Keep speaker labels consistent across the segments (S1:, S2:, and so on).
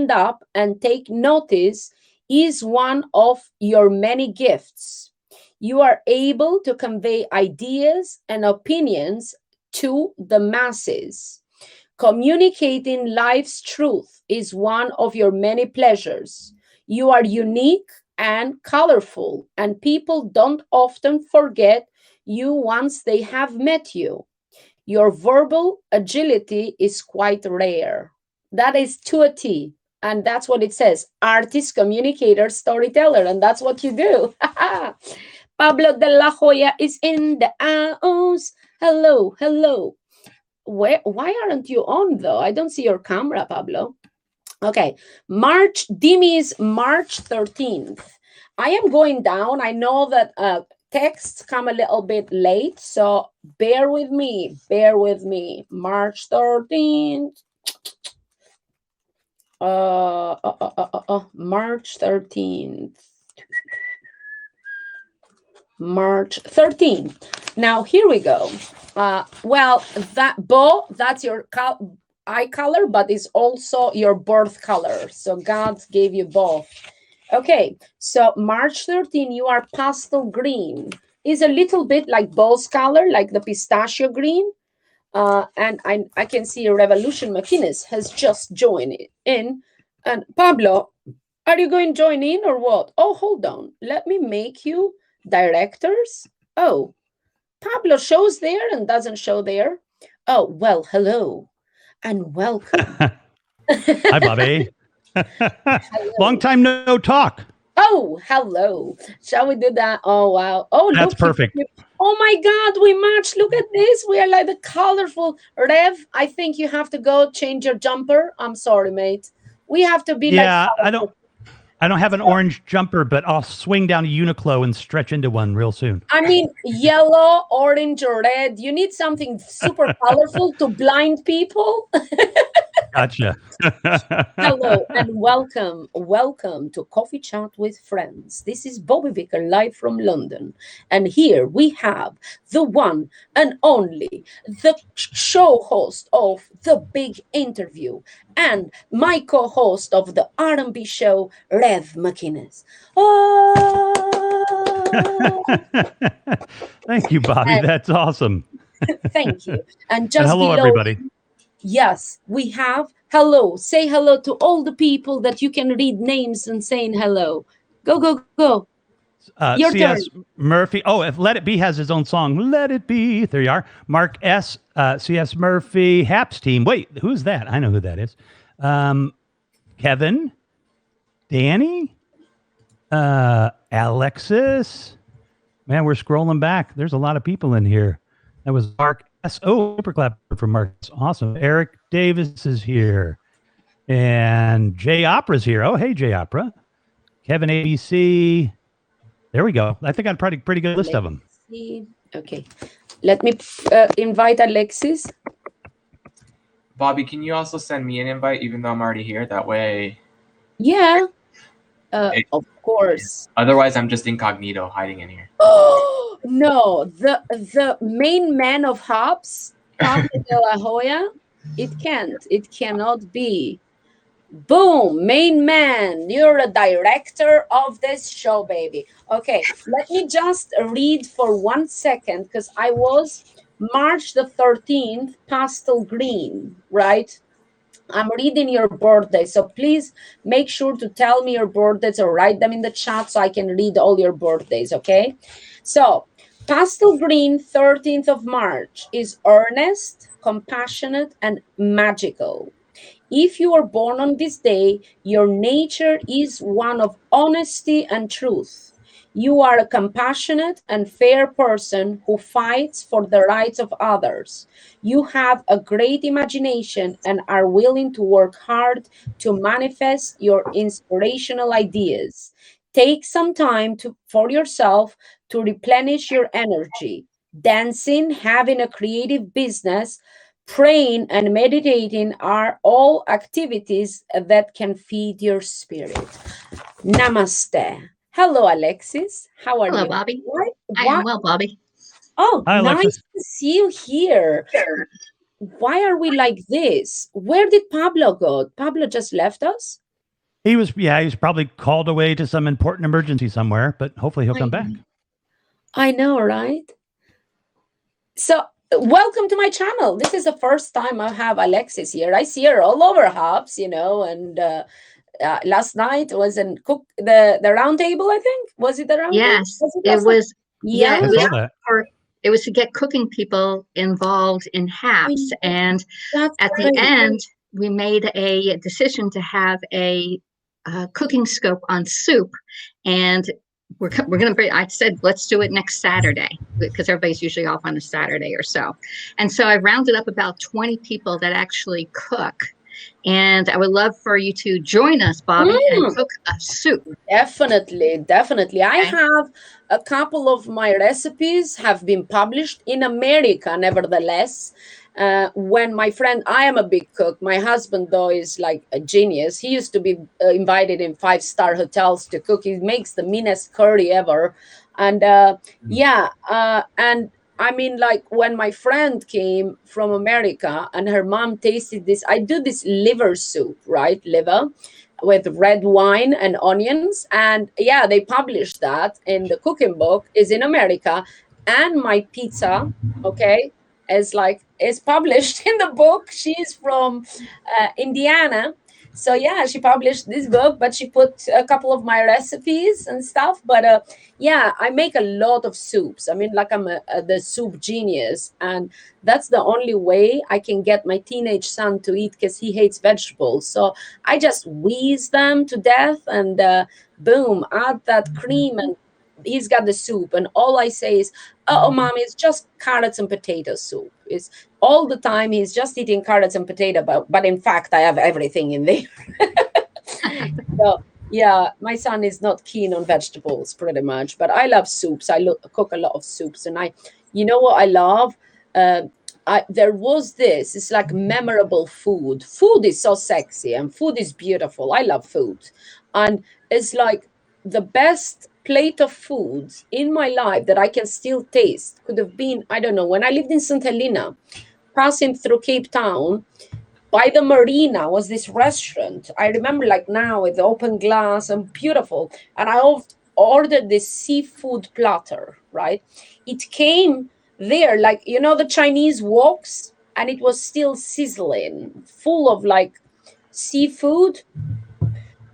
S1: stand up and take notice is one of your many gifts. You are able to convey ideas and opinions to the masses. Communicating life's truth is one of your many pleasures. You are unique and colorful, and people don't often forget you once they have met you. Your verbal agility is quite rare. That is to a T. And that's what it says, artist, communicator, storyteller. And that's what you do. Pablo de la Hoya is in the house. Hello, hello. Why aren't you on though? I don't see your camera, Pablo. Okay, Dimi is March 13th. I am going down. I know that texts come a little bit late, so bear with me. Bear with me. March 13th. March 13th. March 13th. Now here we go. Well, that bow, that's your eye color, but it's also your birth color. So God gave you both. Okay, so March 13, you are pastel green. Is a little bit like Bo's color, like the pistachio green. And I can see Revolution McInnes has just joined in. And Pablo, are you going to join in or what? Oh, hold on. Let me make you directors. Oh, Pablo shows there and doesn't show there. Oh, well, hello and welcome.
S2: Hi, Bobby. Long time no talk.
S1: Oh, hello. Shall we do that? Oh, wow. Oh,
S2: that's
S1: look.
S2: Perfect.
S1: Oh, my God. We match. Look at this. We are like the colorful. Rev, I think you have to go change your jumper. I'm sorry, mate. We have to be like colorful.
S2: I don't have an orange jumper, but I'll swing down to Uniqlo and stretch into one real soon.
S1: I mean, yellow, orange, or red. You need something super colorful to blind people.
S2: Gotcha.
S1: Hello and welcome. Welcome to Coffee Chat with Friends. This is Bobby Vicker live from London. And here we have the one and only, the show host of The Big Interview and my co-host of the R&B show, Rev McInnes. Oh!
S2: Thank you, Bobby. That's awesome.
S1: Thank you. And just
S2: hello,
S1: below,
S2: everybody.
S1: Yes, we have hello. Say hello to all the people that you can read names and saying hello. Go, go, go. Your
S2: C.S.
S1: turn.
S2: Murphy. Oh, if Let It Be has his own song. Let It Be. There you are. Mark S. C.S. Murphy. Haps team. Wait, who's that? I know who that is. Kevin. Danny. Alexis. Man, we're scrolling back. There's a lot of people in here. That was Mark S. Oh, super clap for Mark. Awesome. Eric Davis is here. And J Opera's here. Oh, hey, J Opera. Kevin ABC. There we go. I think I got a pretty good list of them.
S1: Okay. Let me invite Alexis.
S3: Bobby, can you also send me an invite even though I'm already here? That way.
S1: Yeah. Of course.
S3: Otherwise, I'm just incognito hiding in here.
S1: Oh, no. The main man of hops, Pablo de la Hoya, it cannot be. Boom, main man, you're a director of this show, baby. Okay, let me just read for 1 second because I was March the 13th, pastel green, right? I'm reading your birthday, so please make sure to tell me your birthdays or write them in the chat so I can read all your birthdays, okay? So, pastel green, 13th of March, is earnest, compassionate, and magical. If you are born on this day, your nature is one of honesty and truth. You are a compassionate and fair person who fights for the rights of others. You have a great imagination and are willing to work hard to manifest your inspirational ideas. Take some time for yourself to replenish your energy. Dancing, having a creative business, praying and meditating are all activities that can feed your spirit. Namaste. Hello, Alexis. How are you?
S4: Hello, Bobby.
S1: What?
S4: I am well, Bobby.
S1: Oh,
S2: Hi,
S1: nice
S2: Alexis.
S1: to see you here. Why are we like this? Where did Pablo go? Pablo just left us?
S2: He was probably called away to some important emergency somewhere, but hopefully he'll come back.
S1: I know, right? So, welcome to my channel. This is the first time I have Alexis here. I see her all over Hobbs, and last night was the round table, I think. Was it the round table?
S4: Yes, it was. Yeah,
S2: I saw that.
S4: It was to get cooking people involved in HAPS. And at the end, we made a decision to have a cooking scope on soup. And we're going to bring, I said, let's do it next Saturday, because everybody's usually off on a Saturday or so. And so I rounded up about 20 people that actually cook. And I would love for you to join us, Bobby, and cook a soup.
S1: Definitely. Okay. I have a couple of my recipes have been published in America, nevertheless. When my friend, I am a big cook. My husband, though, is like a genius. He used to be invited in 5-star hotels to cook. He makes the meanest curry ever. And and I mean, like when my friend came from America and her mom tasted this, I do this liver soup, right? Liver with red wine and onions. And yeah, they published that in the cooking book, is in America. And my pizza, okay, is published in the book. She's from Indiana. So yeah, she published this book, but she put a couple of my recipes and stuff. But yeah, I make a lot of soups. I mean, like I'm the soup genius, and that's the only way I can get my teenage son to eat, because he hates vegetables. So I just wheeze them to death, and boom, add that cream, and he's got the soup. And all I say is, "Oh, mom, it's just carrots and potato soup." It's all the time he's just eating carrots and potato, but in fact I have everything in there. So yeah, my son is not keen on vegetables pretty much, but I love soups. I cook a lot of soups, and you know what I love? There was this, it's like memorable food. Food is so sexy and food is beautiful. I love food. And it's like the best plate of food in my life that I can still taste could have been, I don't know, when I lived in St. Helena, passing through Cape Town, by the marina was this restaurant. I remember like now, with open glass and beautiful. And I ordered this seafood platter, right? It came there, like, the Chinese woks, and it was still sizzling, full of like seafood.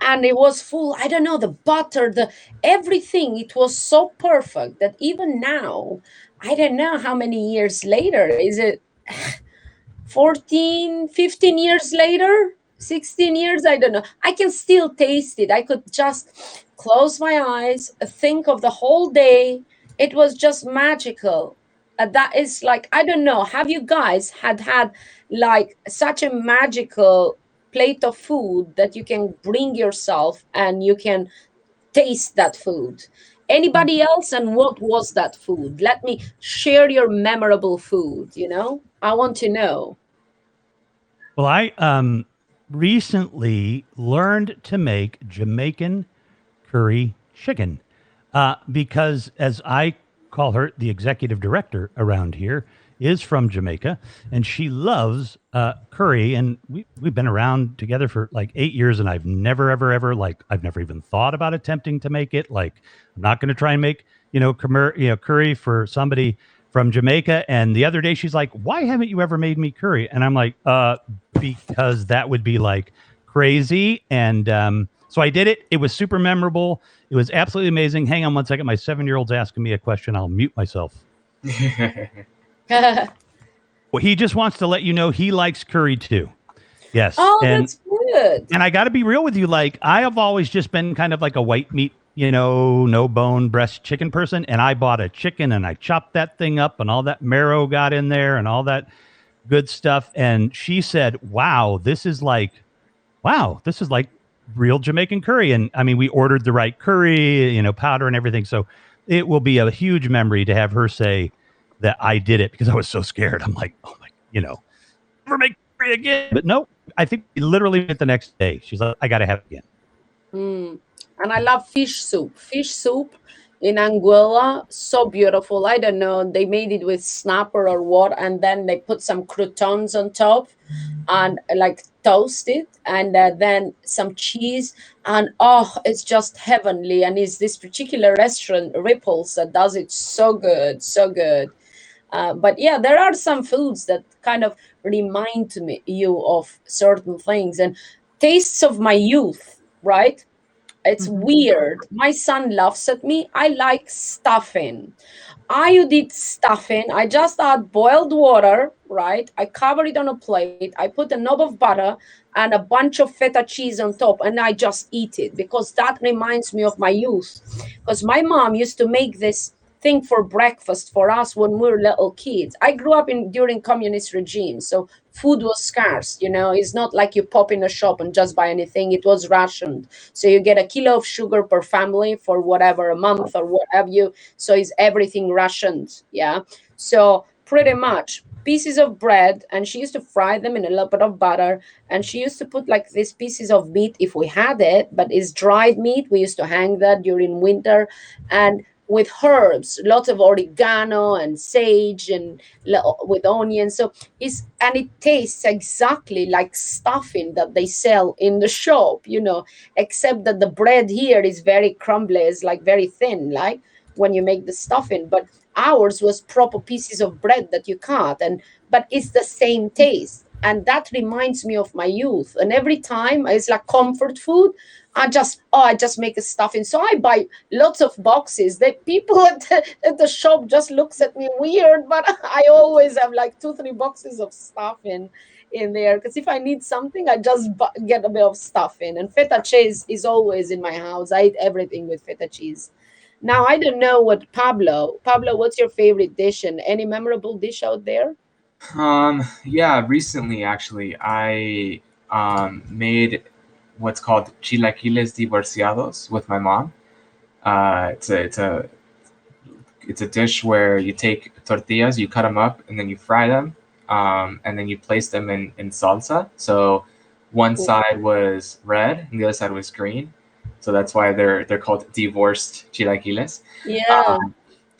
S1: And it was full, I don't know, the butter, the everything. It was so perfect that even now, I don't know how many years later, is it 14, 15 years later, 16 years, I don't know. I can still taste it. I could just close my eyes, think of the whole day. It was just magical. That is like, I don't know, have you guys had like such a magical plate of food that you can bring yourself and you can taste that food? Anybody else? And what was that food? Let me share your memorable food. I want to know.
S2: Well, I recently learned to make Jamaican curry chicken because, as I call her, the executive director around here is from Jamaica, and she loves curry. And we've been around together for like 8 years, and I've never, ever, I've never even thought about attempting to make it. Like, I'm not going to try and make, curry for somebody from Jamaica. And the other day she's like, "Why haven't you ever made me curry?" And I'm like, because that would be like crazy. And so I did it. It was super memorable. It was absolutely amazing. Hang on one second. My 7-year-old's asking me a question. I'll mute myself. Well, he just wants to let you know he likes curry too. Yes.
S1: Oh, that's good.
S2: And I got to be real with you. Like, I have always just been kind of like a white meat, no bone breast chicken person. And I bought a chicken and I chopped that thing up and all that marrow got in there and all that good stuff. And she said, wow, this is like real Jamaican curry. And I mean, we ordered the right curry, powder and everything. So it will be a huge memory to have her say that I did it, because I was so scared. I'm like, oh my, never make curry again. But no, I think we literally went the next day. She's like, I got to have it again.
S1: And I love fish soup. Fish soup in Anguilla, so beautiful. I don't know, they made it with snapper or what, and then they put some croutons on top and like toast it, and then some cheese, and oh, it's just heavenly. And it's this particular restaurant, Ripples, that does it so good, so good. But yeah, there are some foods that kind of remind you of certain things and tastes of my youth, right? It's
S4: Mhm.
S1: weird. My son laughs at me. I like stuffing. I did stuffing. I just add boiled water, right? I cover it on a plate. I put a knob of butter and a bunch of feta cheese on top, and I just eat it because that reminds me of my youth. Because my mom used to make this thing for breakfast for us when we were little kids. I grew up in during communist regime, so food was scarce. It's not like you pop in a shop and just buy anything. It was rationed, so you get a kilo of sugar per family for whatever a month or what have you. So is everything rationed? Yeah. So pretty much pieces of bread, and she used to fry them in a little bit of butter, and she used to put like these pieces of meat if we had it, but it's dried meat. We used to hang that during winter, and with herbs, lots of oregano and sage and with onions. So and it tastes exactly like stuffing that they sell in the shop, except that the bread here is very crumbly, it's like very thin, like when you make the stuffing. But ours was proper pieces of bread that you cut, but it's the same taste, and that reminds me of my youth. And every time it's like comfort food. I just make a stuffing, so I buy lots of boxes. That people at the shop just looks at me weird, but I always have like 2 3 boxes of stuffing in there, because if I need something, I just get a bit of stuffing. And feta cheese is always in my house. I eat everything with feta cheese. Now, I don't know what Pablo, what's your favorite dish, and any memorable dish out there?
S3: Yeah, recently actually, I made what's called chilaquiles divorciados with my mom. It's a dish where you take tortillas, you cut them up, and then you fry them, and then you place them in salsa. So one side was red and the other side was green. So that's why they're called divorced chilaquiles.
S1: Yeah.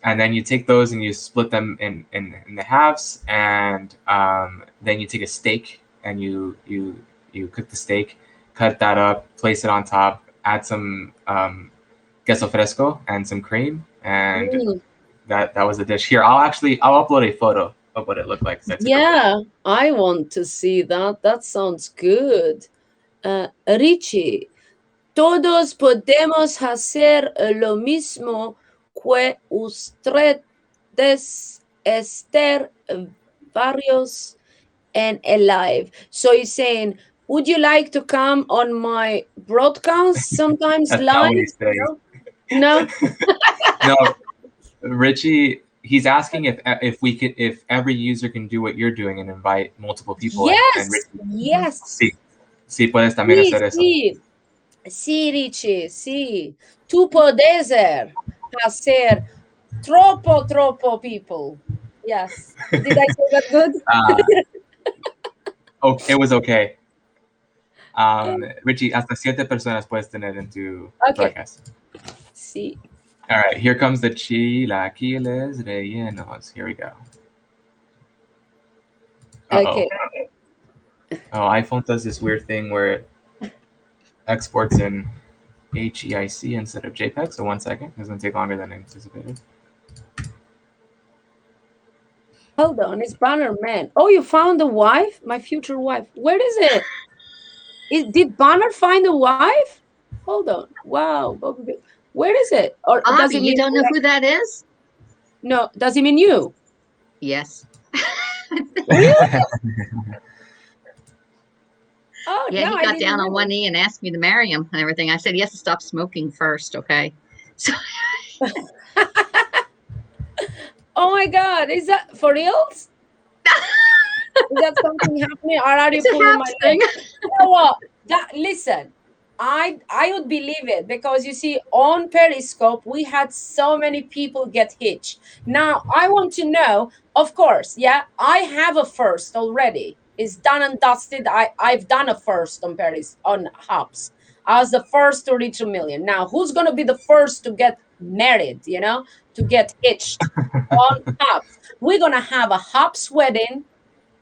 S3: And then you take those and you split them in the halves, and then you take a steak and you cook the steak, cut that up, place it on top, add some queso fresco and some cream, and
S1: Mm.
S3: that was the dish. Here, I'll upload a photo of what it looked like. 'Cause I took a picture.
S1: Yeah, I want to see that. That sounds good. Richie, todos podemos hacer lo mismo que ustedes estar varios en el live. So he's saying, would you like to come on my broadcast sometimes
S3: That's not
S1: live?
S3: what he's saying.
S1: No?
S3: No, Richie, he's asking if every user can do what you're doing and invite multiple people. And
S1: Yes,
S3: Richie,
S1: yes.
S3: sí puedes también
S1: Sí,
S3: hacer eso.
S1: sí. Sí, Richie, sí. Tú puedes hacer troppo people. Yes. Did I say that good?
S3: It was okay. Richie, hasta 7 personas puedes tener en tu broadcast.
S1: Sí.
S3: All right, here comes the chilaquiles rellenos. Here we go.
S1: Okay.
S3: Oh, iPhone does this weird thing where it exports in HEIC instead of JPEG. So 1 second. It's going to take longer than anticipated.
S1: Hold on, it's Banner Man. Oh, you found a wife? My future wife. Where is it? Did Banner find a wife? Hold on. Wow. Where is it? Or does
S4: Bobby,
S1: it
S4: you
S1: mean
S4: don't know who that is?
S1: No, does it mean you?
S4: Yes.
S1: Really? Oh,
S4: Yeah,
S1: no,
S4: he
S1: I
S4: got
S1: didn't
S4: down on
S1: know.
S4: one knee and asked me to marry him and everything. I said he has to stop smoking first, okay? So
S1: Oh my God, is that for reals? Is that something happening, or are you
S4: it's a
S1: pulling my leg?
S4: happening.
S1: You know what? Listen, I would believe it, because you see, on Periscope we had so many people get hitched. Now I want to know, of course, yeah, I have a first already. It's done and dusted. I've done a first on Hubs. I was the first to reach 1 million. Now who's gonna be the first to get married? To get hitched on Hubs? We're gonna have a Hubs wedding.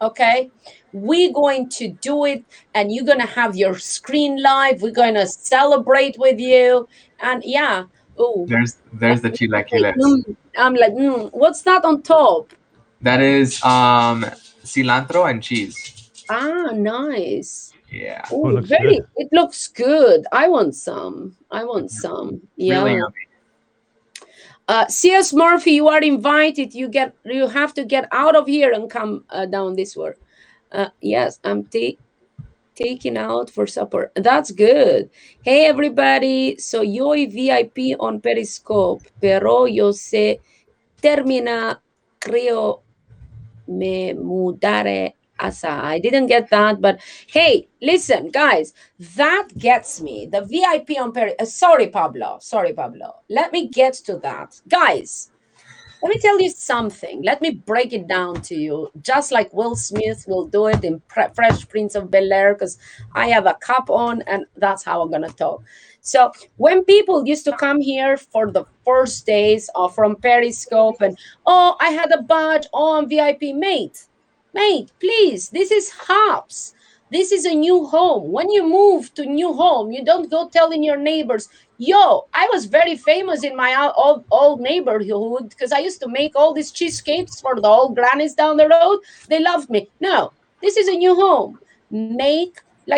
S1: Okay, we're going to do it, and you're gonna have your screen live. We're gonna celebrate with you, and yeah. Oh,
S3: There's the
S1: like,
S3: chilaquiles.
S1: I'm like, what's that on top?
S3: That is cilantro and cheese.
S1: Ah, nice.
S3: Yeah.
S2: Oh, it
S1: Oh,
S2: looks
S1: very.
S2: good.
S1: It looks good. I want some. I want some.
S3: Really
S1: Yeah.
S3: yummy.
S1: C.S. Murphy, you are invited. You have to get out of here and come down this way. Yes, I'm taking out for supper. That's good. Hey everybody. So yo VIP on Periscope, pero yo se termina creo me mudare asa. I didn't get that, but hey, listen, guys, that gets me. The VIP on sorry, Pablo. Sorry, Pablo. Let me get to that. Guys, let me tell you something. Let me break it down to you, just like Will Smith will do it in Fresh Prince of Bel-Air, because I have a cap on, and that's how I'm going to talk. So when people used to come here for the first days from Periscope and, oh, I had a badge, oh, I'm VIP, mate, please, this is Hops. This is a new home. When you move to new home, you don't go telling your neighbors, yo, I was very famous in my old neighborhood because I used to make all these cheesecakes for the old grannies down the road. They loved me. No, this is a new home.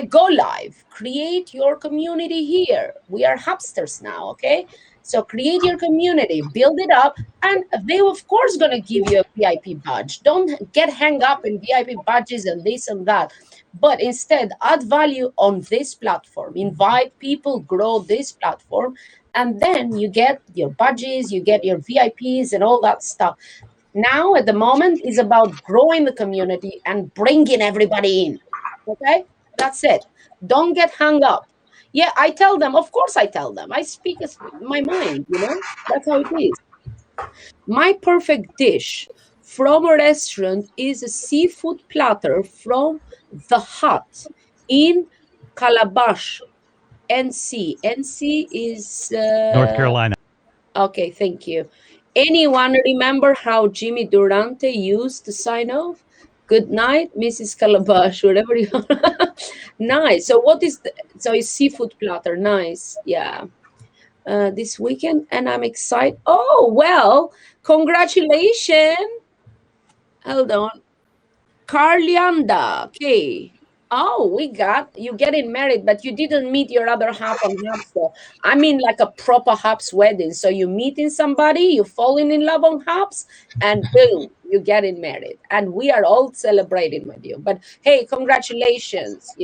S1: Go live, create your community here. We are hubsters now, okay? So create your community, build it up, and they of course gonna give you a VIP badge. Don't get hung up in VIP badges and this and that, but instead add value on this platform, invite people, grow this platform, and then you get your badges, you get your VIPs and all that stuff. Now at the moment is about growing the community and bringing everybody in. Okay, that's it. Don't get hung up. Yeah, I tell them, of course I tell them, I speak my mind, that's how it is. My perfect dish from a restaurant is a seafood platter from The Hut in Calabash, NC. NC is
S2: North Carolina.
S1: okay, thank you. Anyone remember how Jimmy Durante used to sign off? Good night, Mrs. Calabash, whatever you Nice. So what is so it's seafood platter. Nice. Yeah. This weekend, and I'm excited. Oh, well, congratulations. Hold on. Carlianda. Okay. Oh, you getting married, but you didn't meet your other half on Hubs though. I mean, like a proper Hubs wedding. So you meeting somebody, you falling in love on Hubs, and boom, you getting married. And we are all celebrating with you. But hey, congratulations,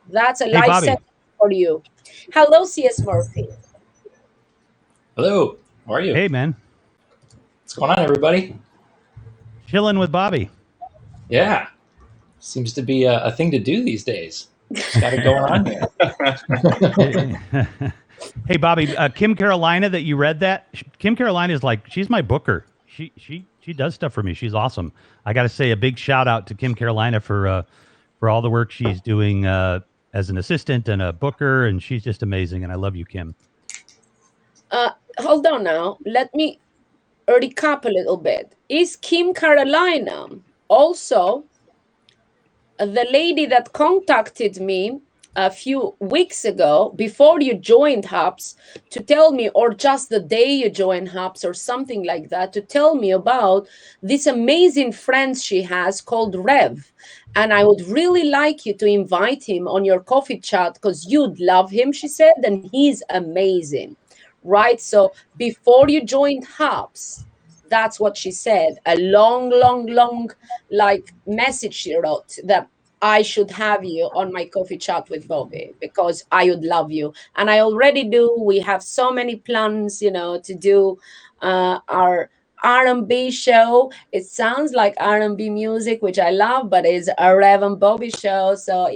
S1: That's a
S2: Hey,
S1: life
S2: Bobby.
S1: sentence for you. Hello, C.S. Murphy.
S5: Hello, how are you?
S2: Hey, man.
S5: What's going on, everybody?
S2: Chilling with Bobby.
S5: Yeah, seems to be a thing to do these days. Got it going on here.
S2: Hey, Bobby, Kim Carolina, that you read that? Kim Carolina is like, she's my booker. She does stuff for me. She's awesome. I got to say a big shout out to Kim Carolina for all the work she's doing as an assistant and a booker, and she's just amazing. And I love you, Kim.
S1: Hold on now. Let me recap a little bit. Is Kim Carolina also the lady that contacted me a few weeks ago before you joined Hubs to tell me, or just the day you joined Hubs or something like that, to tell me about this amazing friend she has called Rev? And I would really like you to invite him on your coffee chat because you'd love him, she said, and he's amazing. Right? So before you joined Hubs, that's what she said. A long message she wrote that I should have you on my coffee chat with Bobby because I would love you. And I already do. We have so many plans, to do our R&B show. It sounds like R&B music, which I love, but it's a Rev and Bobby show. So,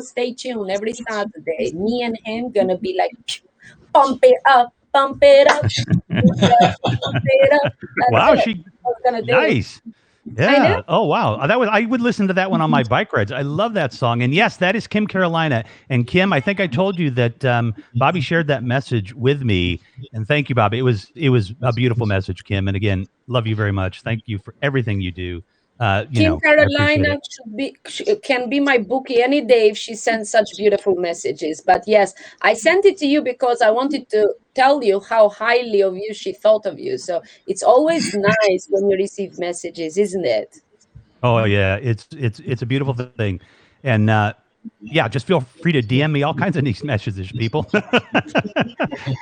S1: stay tuned every Saturday. Me and him gonna be like, pump it up. Pump it up. Pump it up.
S2: Wow,
S1: gonna do.
S2: Nice. Yeah. Oh, wow. I would listen to that one on my bike rides. I love that song. And yes, that is Kim Carolina. And Kim, I think I told you that Bobby shared that message with me. And thank you, Bobby. It was a beautiful message, Kim. And again, love you very much. Thank you for everything you do.
S1: Kim
S2: I appreciate
S1: Carolina
S2: it.
S1: can be my bookie any day if she sends such beautiful messages. But yes, I sent it to you because I wanted to tell you how highly of you she thought of you. So it's always nice when you receive messages, isn't it?
S2: Oh yeah, it's a beautiful thing, and yeah, just feel free to DM me all kinds of nice messages, people.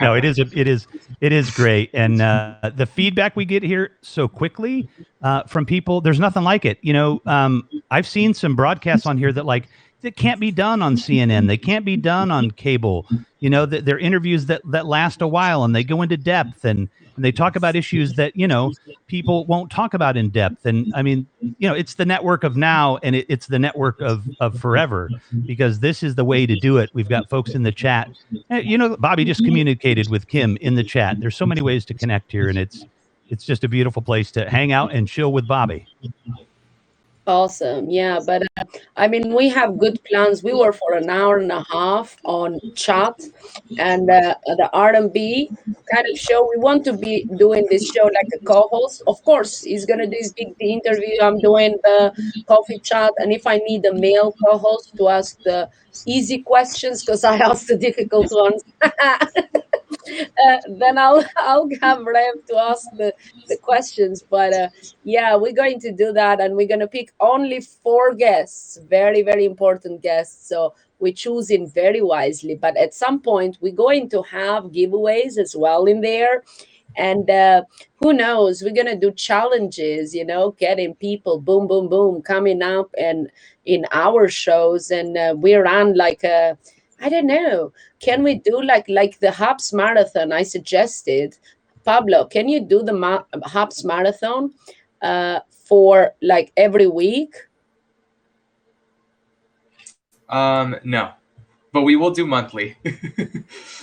S2: No, it is great, and the feedback we get here so quickly from people, there's nothing like it. I've seen some broadcasts on here that can't be done on CNN, they can't be done on cable. They're interviews that last a while, and they go into depth, and they talk about issues that people won't talk about in depth. And I mean, it's the network of now, and it's the network of forever, because this is the way to do it. We've got folks in the chat. Bobby just communicated with Kim in the chat. There's so many ways to connect here, and it's just a beautiful place to hang out and chill with Bobby.
S1: Awesome. Yeah, but I mean, we have good plans. We were for an hour and a half on chat and the R&B kind of show. We want to be doing this show like a co-host. Of course, he's going to do his big interview. I'm doing the coffee chat. And if I need a male co-host to ask the easy questions, because I ask the difficult ones, then I'll have Rev to ask the questions. But yeah, we're going to do that, and we're going to pick only 4 guests, very, very important guests. So we're choosing very wisely. But at some point, we're going to have giveaways as well in there. And who knows, we're going to do challenges, getting people, boom, boom, boom, coming up and in our shows. And we run like I don't know, can we do like the Hops Marathon I suggested? Pablo, can you do the Hops Marathon for like every week?
S3: No, but we will do monthly.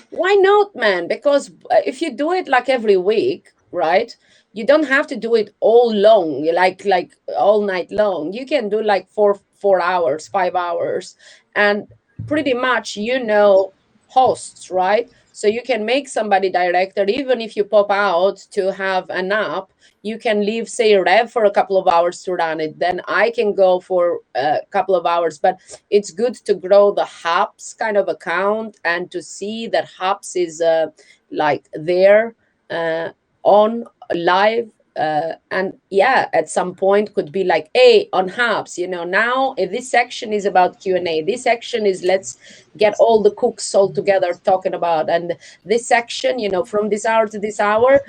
S1: Why not, man? Because if you do it like every week, right, you don't have to do it all long, like all night long. You can do like 4 hours, 5 hours, and pretty much hosts, right? So you can make somebody director. Even if you pop out to have a nap, you can leave, say, Rev for a couple of hours to run it. Then I can go for a couple of hours. But it's good to grow the Hops kind of account and to see that Hops is like there on live. And yeah, at some point could be like, hey, on Hops, now this section is about Q&A. This section is let's get all the cooks all together talking about. And this section, from this hour to this hour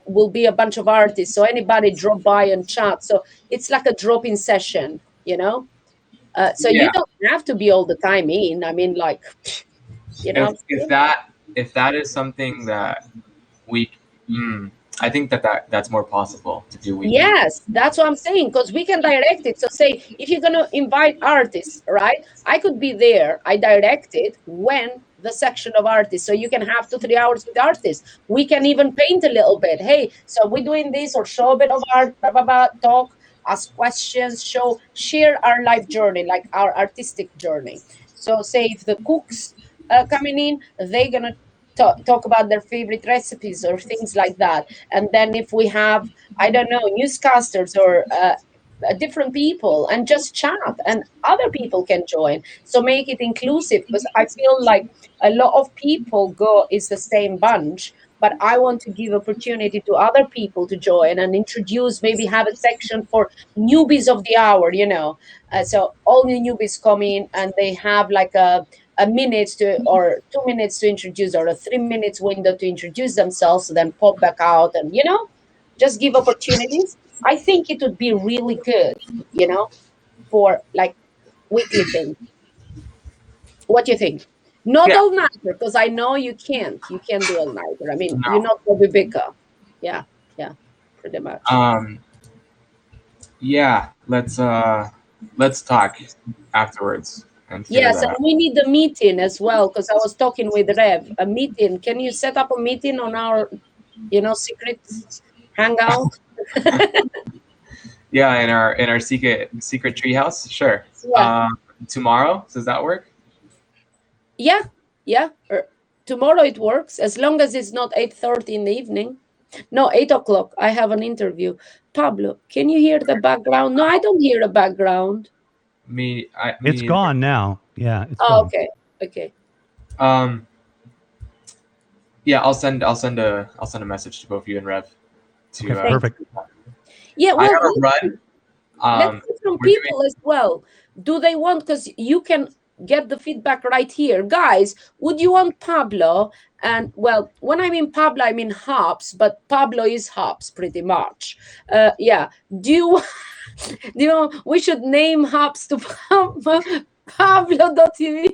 S1: will be a bunch of artists. So anybody drop by and chat. So it's like a drop-in session, So
S3: Yeah.
S1: you don't have to be all the time in. I mean, like,
S3: If that is something that we, I think that's more possible to do weekly.
S1: Yes, that's what I'm saying, because we can direct it. So say, if you're going to invite artists, right, I could be there. I direct it when the section of artists. So you can have 2-3 hours with artists. We can even paint a little bit. Hey, so we're doing this, or show a bit of art, blah, blah, blah, talk, ask questions, share our life journey, like our artistic journey. So say if the cooks coming in, they're going to talk about their favorite recipes or things like that. And then if we have, I don't know, newscasters or different people, and just chat, and other people can join. So make it inclusive, because I feel like a lot of people is the same bunch, but I want to give opportunity to other people to join and introduce, maybe have a section for newbies of the hour, so all the newbies come in and they have like a minute or 2 minutes to introduce, or a 3 minutes window to introduce themselves, then pop back out and just give opportunities. I think it would be really good, for like weekly thing. What do you think? Not all nighter, because I know you can't do all nighter. I mean,
S3: No.
S1: you're not Bobby Bicca. Yeah, pretty much.
S3: Yeah, let's talk afterwards.
S1: Yes, and we need a meeting as well, because I was talking with Rev. A meeting. Can you set up a meeting on our, secret hangout?
S3: Yeah, in our secret treehouse. Sure.
S1: Yeah.
S3: Tomorrow, does that work?
S1: Yeah. Tomorrow it works, as long as it's not 8:30 in the evening. No, 8 o'clock. I have an interview. Pablo, can you hear the background? No, I don't hear the background.
S2: It's gone now. Yeah, it's
S1: Oh,
S2: gone.
S1: okay. Okay.
S3: Yeah, I'll send a message to both you and Rev.
S2: Okay, perfect.
S1: Yeah,
S3: I
S1: well,
S3: gotta run.
S1: let's see from people as well. Do they want, because you can get the feedback right here. Guys, would you want Pablo? And well, when I mean Pablo, I mean hops, but Pablo is hops pretty much. Yeah. Do you we should name hops to Pablo.tv.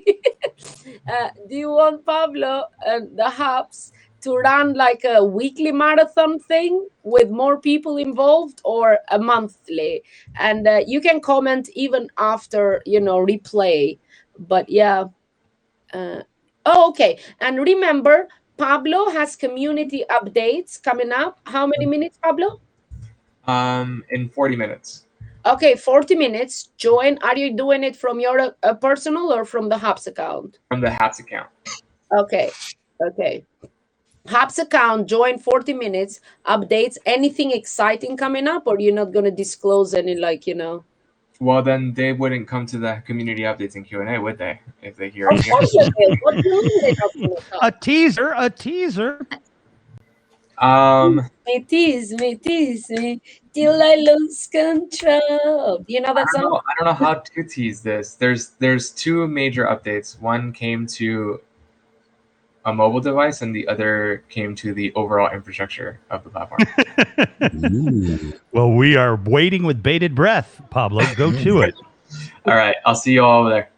S1: Do you want Pablo and the hops to run like a weekly marathon thing with more people involved, or a monthly? And you can comment even after replay. But yeah. Okay. And remember, Pablo has community updates coming up. How many minutes, Pablo?
S3: In 40 minutes.
S1: Okay, 40 minutes. Join. Are you doing it from your personal or from the Hops account?
S3: From the Haps account.
S1: Okay. Hops account, join 40 minutes, updates. Anything exciting coming up, or you're not going to disclose any,
S3: Well, then they wouldn't come to the community updates and Q&A, would they? If they hear
S1: Of course they will. What do you mean they're not going to come?
S2: A teaser.
S1: Me tease me till I lose control. Do you know that song?
S3: I don't know how to tease this. There's two major updates. One came to a mobile device, and the other came to the overall infrastructure of the platform.
S2: Well, we are waiting with bated breath. Pablo, go to it.
S3: All right, I'll see you all over there.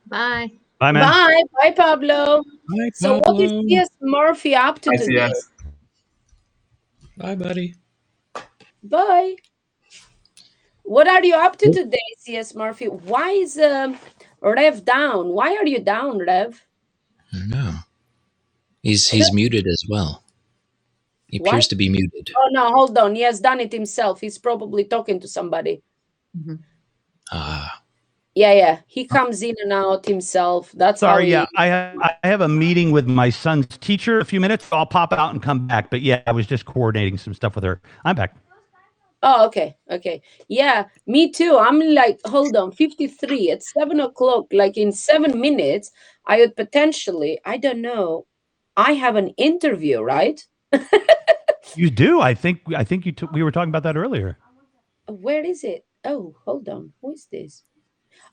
S4: Bye.
S2: Bye, man.
S1: Bye, Pablo.
S5: Bye,
S1: So what is C.S. Murphy up to
S3: Bye,
S1: today?
S3: CS.
S5: Bye, buddy.
S1: Bye. What are you up to today, C.S. Murphy? Why is Rev down? Why are you down, Rev?
S5: I don't know. He's muted as well. He appears to be muted.
S1: Oh no, hold on. He has done it himself. He's probably talking to somebody. Yeah. He comes in and out himself. That's
S2: Sorry,
S1: how
S2: I have a meeting with my son's teacher in a few minutes. So I'll pop out and come back. But yeah, I was just coordinating some stuff with her. I'm back.
S1: Oh, okay. Yeah, me too. I'm like, hold on, 53 at 7 o'clock. Like in 7 minutes, I would potentially, I don't know, I have an interview, right?
S2: You do. I think we were talking about that earlier.
S1: Where is it? Oh, hold on. Who is this?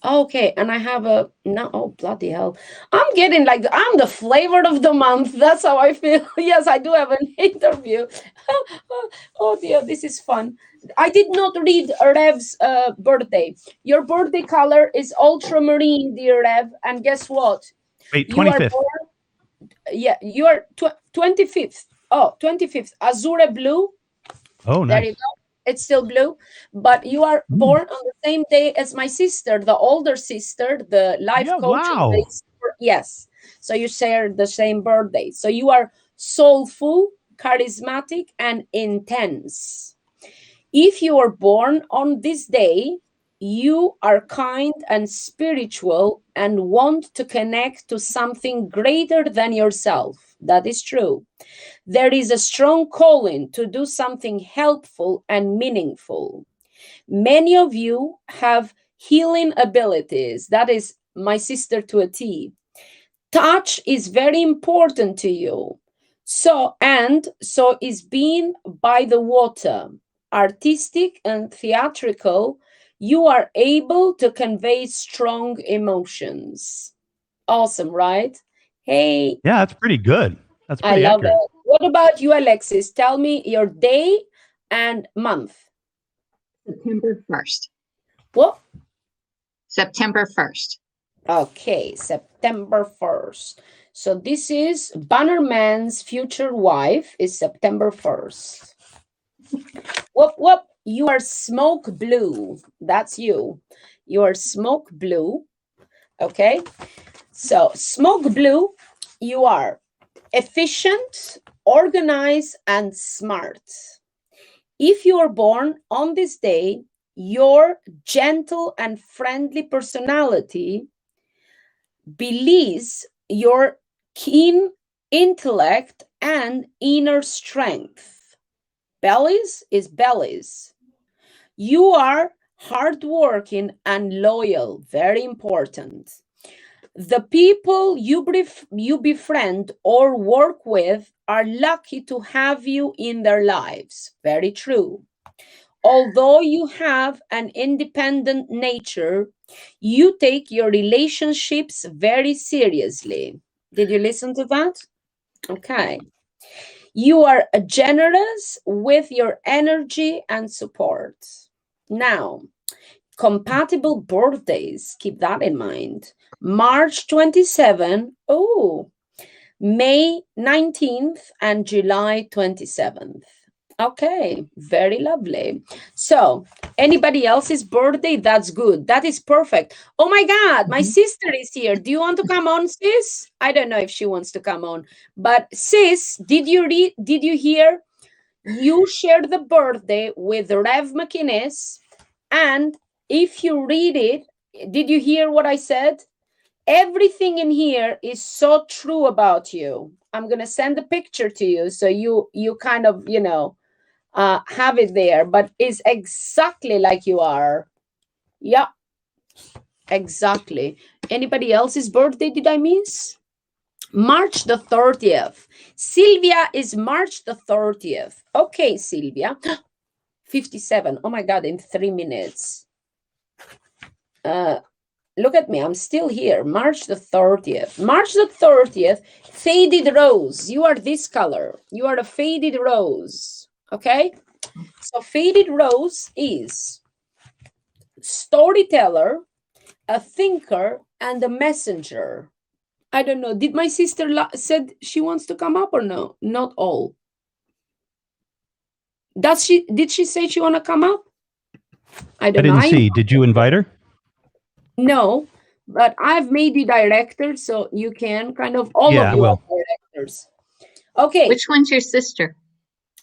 S1: Okay, and I have a no. Oh, bloody hell! I'm getting like I'm the flavor of the month. That's how I feel. Yes, I do have an interview. Oh dear, this is fun. I did not read Rev's birthday. Your birthday color is ultramarine, dear Rev. And guess what?
S2: Wait, 25th.
S1: You are 25th. Oh, 25th. Azure blue.
S2: Oh, nice.
S1: There you go. It's still blue, but you are born on the same day as my sister, the older sister, the life coach.
S2: Wow.
S1: Yes. So you share the same birthday. So you are soulful, charismatic, and intense. If you are born on this day, you are kind and spiritual and want to connect to something greater than yourself. That is true. There is a strong calling to do something helpful and meaningful. Many of you have healing abilities. That is my sister to a T. Touch is very important to you. So is being by the water. Artistic and theatrical, you are able to convey strong emotions. Awesome, right? Hey.
S2: Yeah, that's pretty good. That's
S1: I
S2: pretty
S1: love
S2: accurate.
S1: it. What about you, Alexis? Tell me your day and month.
S4: September 1st.
S1: What?
S4: September 1st.
S1: Okay, September 1st. So this is Bannerman's future wife is September 1st. Whoop. You are smoke blue. That's you. You are smoke blue. Okay. So smoke blue, you are efficient, organized, and smart. If you are born on this day, your gentle and friendly personality belies your keen intellect and inner strength. Bellies is bellies. You are hardworking and loyal. Very important. The people you befriend or work with are lucky to have you in their lives. Very true. Although you have an independent nature, you take your relationships very seriously. Did you listen to that? Okay. You are generous with your energy and support. Now, compatible birthdays, keep that in mind. March 27, oh, May 19th, and July 27th. Okay, very lovely. So, anybody else's birthday? That's good. That is perfect. Oh my God, my sister is here. Do you want to come on, sis? I don't know if she wants to come on, but sis, did you read? Did you hear? You shared the birthday with Rev McInnes, and if you read it, did you hear what I said? Everything in here is so true about you. I'm gonna send a picture to you so you kind of have it there, but it's exactly like you are. Yeah, exactly. Anybody else's birthday did I miss? March the 30th. Sylvia is March the 30th. Okay, Sylvia. 57. Oh my God, in 3 minutes. Look at me. I'm still here. March the 30th. March the 30th, faded rose. You are this color. You are a faded rose. Okay? So faded rose is storyteller, a thinker, and a messenger. I don't know. Did my sister said she wants to come up or no? Not all. Did she say she want to come up? I don't know.
S2: I didn't see. Did you invite her?
S1: No, but I've made you director, so you can kind of all of you are directors. Okay.
S4: Which one's your sister?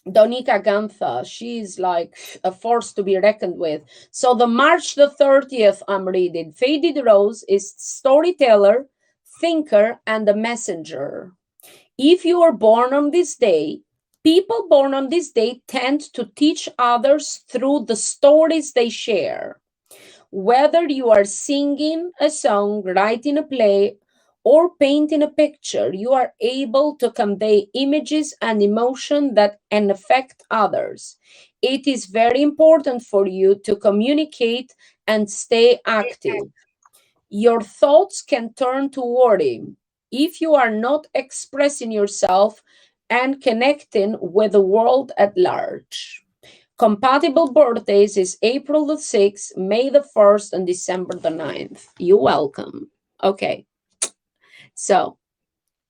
S1: Donika Gantha. She's like a force to be reckoned with. So the March the 30th, I'm reading. Faded Rose is storyteller, thinker, and a messenger. If you are born on this day, people born on this day tend to teach others through the stories they share. Whether you are singing a song, writing a play, or painting a picture, you are able to convey images and emotion that can affect others. It is very important for you to communicate and stay active. Your thoughts can turn to worry if you are not expressing yourself and connecting with the world at large. Compatible birthdays is April the 6th, May the 1st, and December the 9th. You're welcome. Okay. So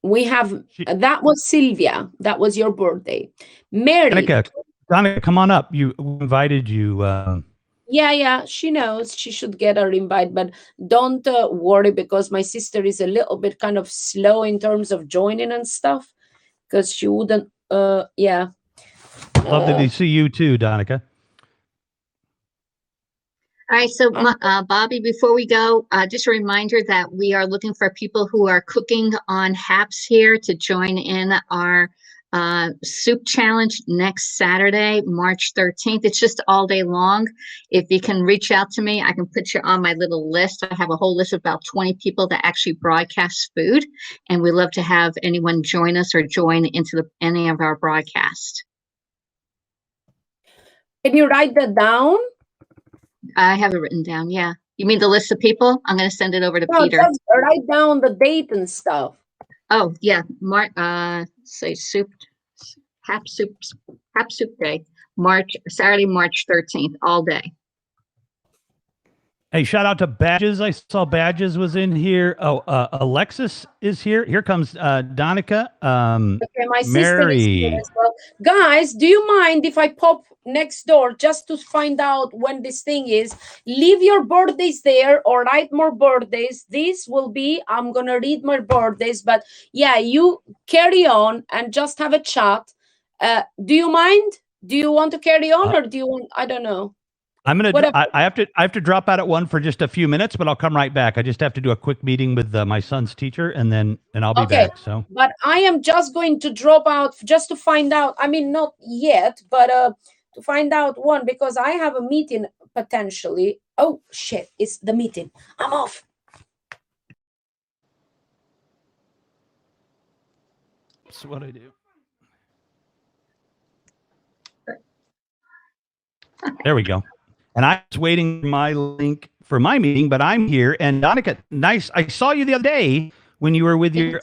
S1: we have, that was Sylvia. That was your birthday. Mary.
S2: Donica, come on up. You invited you.
S1: Yeah, she knows she should get her invite, but don't worry because my sister is a little bit kind of slow in terms of joining and stuff because she wouldn't, yeah.
S2: Love to see you too, Donica.
S4: All right, so Bobby, before we go, just a reminder that we are looking for people who are cooking on HAPS here to join in our soup challenge next Saturday, March 13th. It's just all day long. If you can reach out to me, I can put you on my little list. I have a whole list of about 20 people that actually broadcast food, and we love to have anyone join us or join into any of our broadcasts.
S1: Can you write that down?
S4: I have it written down, yeah. You mean the list of people? I'm going to send it over to Peter.
S1: Just write down the date and stuff.
S4: Oh, yeah. Say HAP soup day, Saturday, March 13th, all day.
S2: Hey, shout out to Badges. I saw Badges was in here. Oh, Alexis is here. Here comes Donica.
S1: Okay, my sister
S2: Mary.
S1: is here as well. Guys, do you mind if I pop next door just to find out when this thing is? Leave your birthdays there or write more birthdays. This will be, I'm going to read my birthdays, but yeah, you carry on and just have a chat. Do you mind? Do you want to carry on or do you want, I don't know.
S2: I have to drop out at 1 for just a few minutes, but I'll come right back. I just have to do a quick meeting with my son's teacher, and I'll be back. So,
S1: but I am just going to drop out just to find out. I mean, not yet, but to find out one, because I have a meeting potentially. Oh shit! It's the meeting. I'm off.
S2: that's what I do. There we go. And I was waiting for my link for my meeting, but I'm here. And Donica, nice. I saw you the other day when you were with your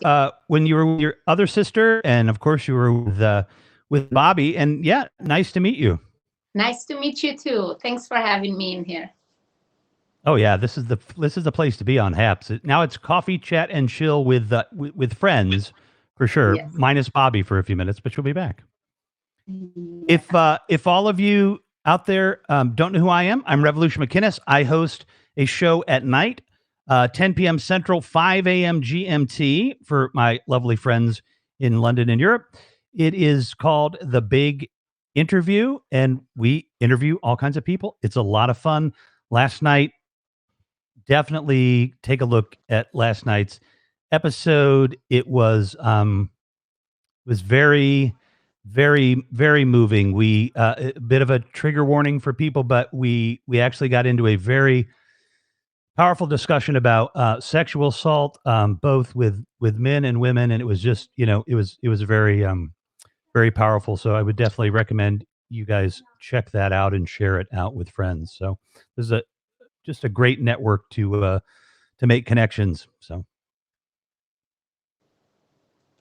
S2: other sister, and of course you were with Bobby. And yeah, nice to meet you.
S6: Nice to meet you too. Thanks for having me in here.
S2: Oh yeah, this is the place to be on Haps. Now it's coffee, chat, and chill with friends for sure.
S6: Yes.
S2: Minus Bobby for a few minutes, but she'll be back. If all of you out there don't know who I am, I'm Revolution McInnes. I host a show at night, 10 p.m. Central, 5 a.m. GMT for my lovely friends in London and Europe. It is called The Big Interview, and we interview all kinds of people. It's a lot of fun. Last night, definitely take a look at last night's episode. It was very, very, very moving. We a bit of a trigger warning for people, but we actually got into a very powerful discussion about sexual assault, both with men and women, and it was just it was very very powerful. So I would definitely recommend you guys check that out and share it out with friends. So this is just a great network to make connections. So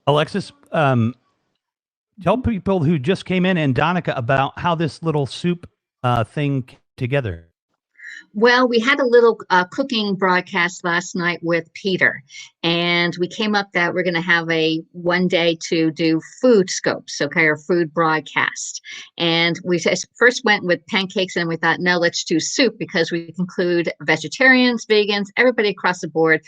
S2: Alexis, tell people who just came in and Donica about how this little soup thing came together.
S4: Well, we had a little cooking broadcast last night with Peter, and we came up that we're going to have a one day to do food scopes, okay, or food broadcast. And we first went with pancakes, and we thought, no, let's do soup because we include vegetarians, vegans, everybody across the board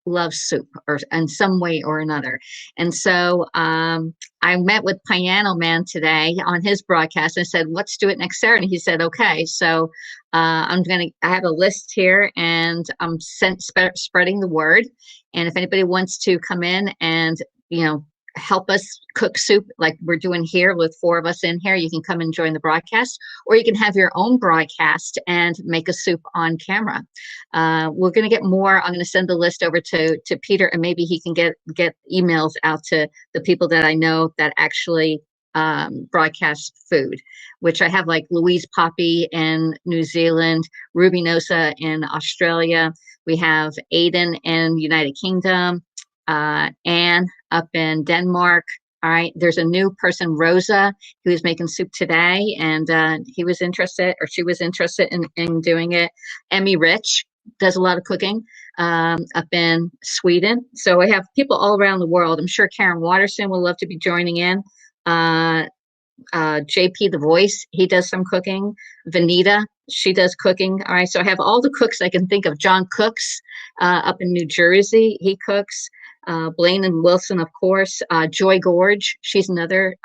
S4: loves soup or in some way or another. And so I met with Piano Man today on his broadcast and said, let's do it next Saturday. And he said, okay. So I have a list here, and I'm spreading the word. And if anybody wants to come in and, help us cook soup like we're doing here with 4 of us in here, you can come and join the broadcast, or you can have your own broadcast and make a soup on camera. We're going to get more. I'm going to send the list over to Peter, and maybe he can get emails out to the people that I know that actually broadcast food, which I have, like Louise Poppy in New Zealand, Ruby Nosa in Australia. We have Aiden in United Kingdom, Anne up in Denmark. All right. There's a new person, Rosa, who is making soup today, and she was interested in doing it. Emmy Rich does a lot of cooking up in Sweden. So I have people all around the world. I'm sure Karen Watterson will love to be joining in. JP The Voice, he does some cooking. Vanita, she does cooking. All right. So I have all the cooks I can think of. John Cooks up in New Jersey, he cooks. Blaine and Wilson, of course. Joy Gorge, she's another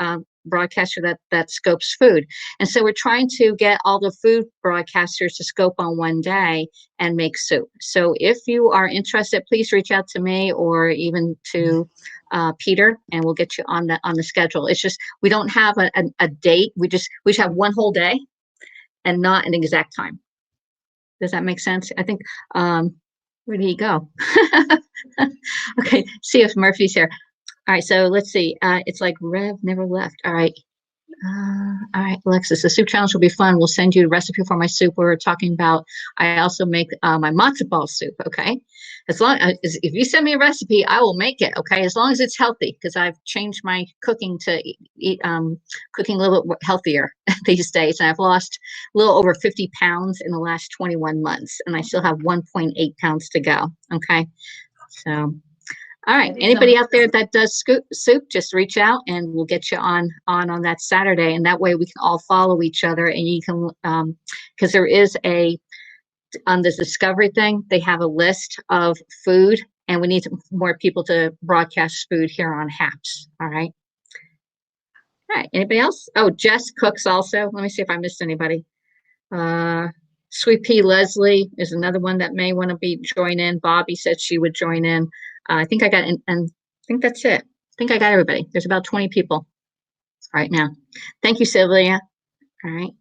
S4: broadcaster that scopes food. And so we're trying to get all the food broadcasters to scope on one day and make soup. So if you are interested, please reach out to me or even to Peter, and we'll get you on the schedule. It's just we don't have a date. We just have one whole day and not an exact time. Does that make sense? I think where did he go? Okay, see if Murphy's here. All right, so let's see. It's like Rev never left. All right. All right, Alexis, the soup challenge will be fun. We'll send you a recipe for my soup. We're talking about, I also make my matzo ball soup, okay? As long as, if you send me a recipe, I will make it, okay? As long as it's healthy, because I've changed my cooking to eat cooking a little bit healthier these days. And I've lost a little over 50 pounds in the last 21 months, and I still have 1.8 pounds to go, okay? So, all right. Anybody out there that does soup, just reach out and we'll get you on that Saturday. And that way we can all follow each other, and you can, because there is on this Discovery thing, they have a list of food, and we need more people to broadcast food here on HAPS. All right. All right. Anybody else? Oh, Jess cooks also. Let me see if I missed anybody. Sweet Pea Leslie is another one that may want to join in. Bobby said she would join in. I think I got, and I think that's it. I think I got everybody. There's about 20 people right now. Thank you, Sylvia. All right.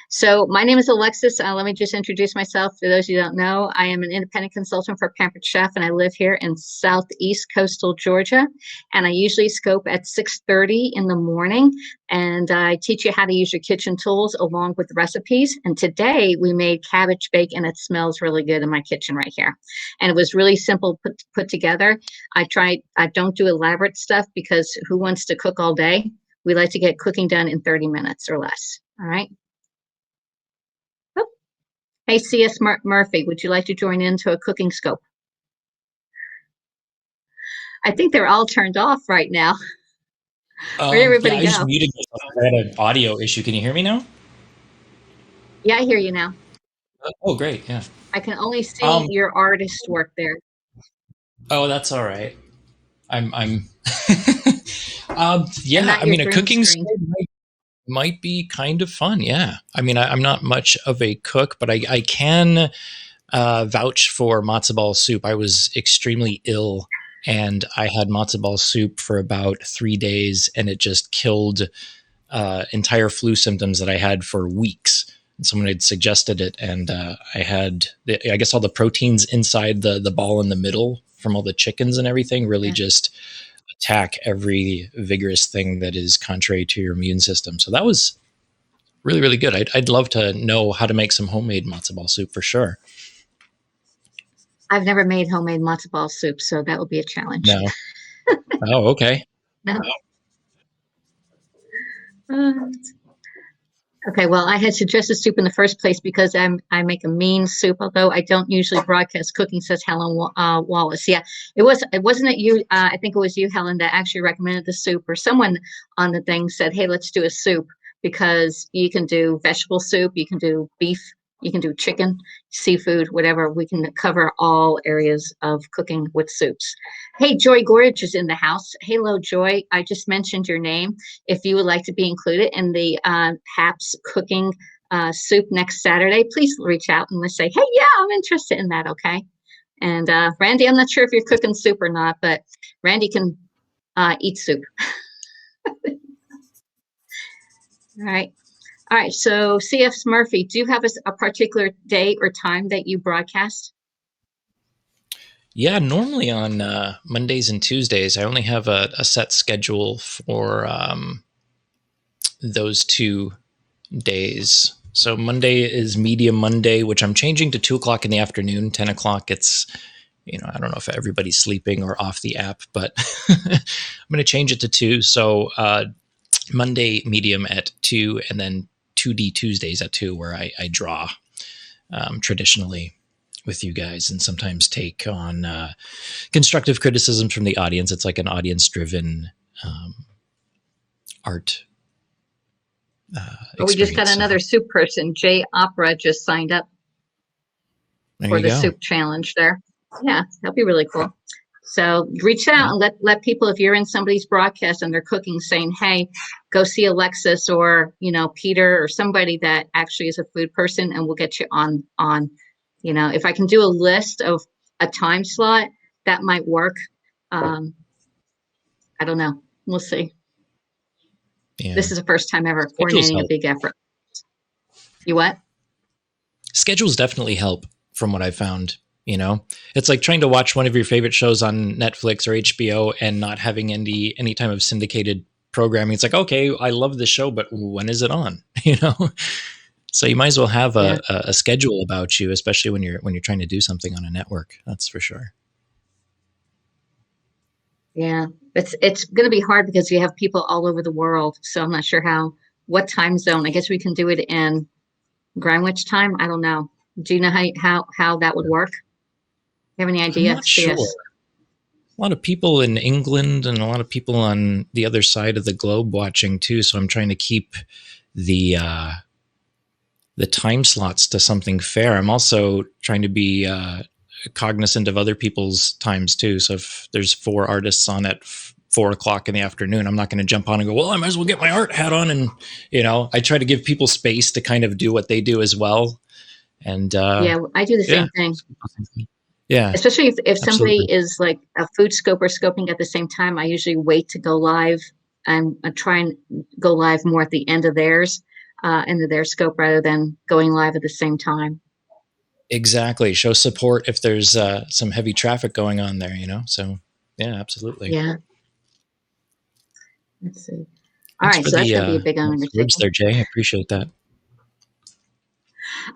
S4: So my name is Alexis. Let me just introduce myself. For those of you who don't know, I am an independent consultant for Pampered Chef, and I live here in southeast coastal Georgia. And I usually scope at 6:30 in the morning, and I teach you how to use your kitchen tools along with recipes. And today we made cabbage bake, and it smells really good in my kitchen right here. And it was really simple put together. I don't do elaborate stuff because who wants to cook all day? We like to get cooking done in 30 minutes or less. All right. Hey, C.S. Murphy, would you like to join into a cooking scope? I think they're all turned off right now. Where'd everybody
S5: I
S4: go?
S5: just muted myself. I had an audio issue. Can you hear me now?
S4: Yeah, I hear you now.
S5: Oh, great. Yeah.
S4: I can only see your artist work there.
S5: Oh, that's all right. I'm yeah, I mean, a cooking school might be kind of fun. Yeah. I mean, I'm not much of a cook, but I can vouch for matzo ball soup. I was extremely ill and I had matzo ball soup for about 3 days and it just killed entire flu symptoms that I had for weeks. And someone had suggested it. And I had, I guess all the proteins inside the ball in the middle from all the chickens and everything really just attack every vigorous thing that is contrary to your immune system. So that was really, really good. I'd love to know how to make some homemade matzo ball soup for sure.
S4: I've never made homemade matzo ball soup, so that will be a challenge.
S5: No. Oh, okay.
S4: No. Okay, well, I had suggested soup in the first place because I make a mean soup, although I don't usually broadcast cooking, says Helen Wallace. Yeah, it wasn't it you, I think it was you, Helen, that actually recommended the soup, or someone on the thing said, hey, let's do a soup, because you can do vegetable soup, you can do beef, you can do chicken, seafood, whatever. We can cover all areas of cooking with soups. Hey, Joy Gorge is in the house. Hello, Joy. I just mentioned your name. If you would like to be included in the HAPS cooking soup next Saturday, please reach out and let's say, hey, yeah, I'm interested in that, okay? And Randy, I'm not sure if you're cooking soup or not, but Randy can eat soup. All right. All right, so C.F. Murphy, do you have a particular day or time that you broadcast?
S5: Yeah, normally on Mondays and Tuesdays. I only have a set schedule for those 2 days. So Monday is Media Monday, which I'm changing to 2 o'clock in the afternoon. 10 o'clock, it's, I don't know if everybody's sleeping or off the app, but I'm going to change it to 2. So Monday Medium at 2, and then 2D Tuesdays at 2, where I draw traditionally with you guys and sometimes take on constructive criticisms from the audience. It's like an audience-driven art.
S4: We just got another soup person. Jay Opera just signed up for the soup challenge there. Yeah, that'll be really cool. So reach out and let people, if you're in somebody's broadcast and they're cooking, saying, hey, go see Alexis or, Peter or somebody that actually is a food person, and we'll get you on, if I can do a list of a time slot, that might work. I don't know. We'll see. Yeah. This is the first time ever coordinating a big effort. You what?
S5: Schedules definitely help from what I found. It's like trying to watch one of your favorite shows on Netflix or HBO and not having any time of syndicated programming. It's like, okay, I love this show, but when is it on? So you might as well have a schedule about you, especially when you're trying to do something on a network. That's for sure.
S4: Yeah, it's going to be hard because you have people all over the world. So I'm not sure what time zone. I guess we can do it in Greenwich time. I don't know. Do you know how that would work? You have any idea?
S5: I'm not sure. A lot of people in England and a lot of people on the other side of the globe watching too. So I'm trying to keep the time slots to something fair. I'm also trying to be cognizant of other people's times too. So if there's 4 artists on at 4 o'clock in the afternoon, I'm not going to jump on and go, well, I might as well get my art hat on. And, I try to give people space to kind of do what they do as well. And
S4: Yeah, I do the same thing.
S5: Yeah,
S4: Especially if somebody
S5: absolutely.
S4: is like a food scoper scoping at the same time, I usually wait to go live and I try and go live more at the end of theirs, end of their scope rather than going live at the same time.
S5: Exactly. Show support if there's some heavy traffic going on there, you know? So, yeah, absolutely.
S4: Yeah. Let's see. All
S5: Thanks
S4: right,
S5: for
S4: so that's
S5: the
S4: going to be a big
S5: nice words
S4: undertaking.
S5: there, Jay. I appreciate that.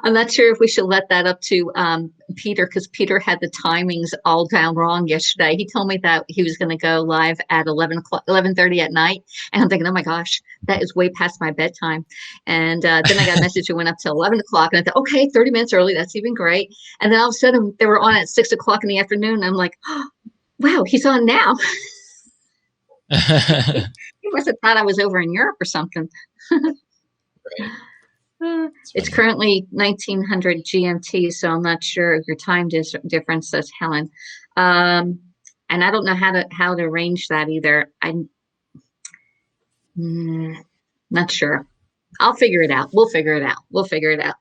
S4: I'm not sure if we should let that up to Peter, because Peter had the timings all down wrong yesterday. He told me that he was going to go live at 11:30 at night. And I'm thinking, oh my gosh, that is way past my bedtime. And then I got a message that went up to 11 o'clock. And I thought, okay, 30 minutes early. That's even great. And then all of a sudden they were on at 6 o'clock in the afternoon. And I'm like, oh, wow, he's on now. He must have thought I was over in Europe or something. It's currently 1900 GMT, so I'm not sure your time difference, says Helen. And I don't know how to arrange that either. I'm not sure. I'll figure it out. We'll figure it out.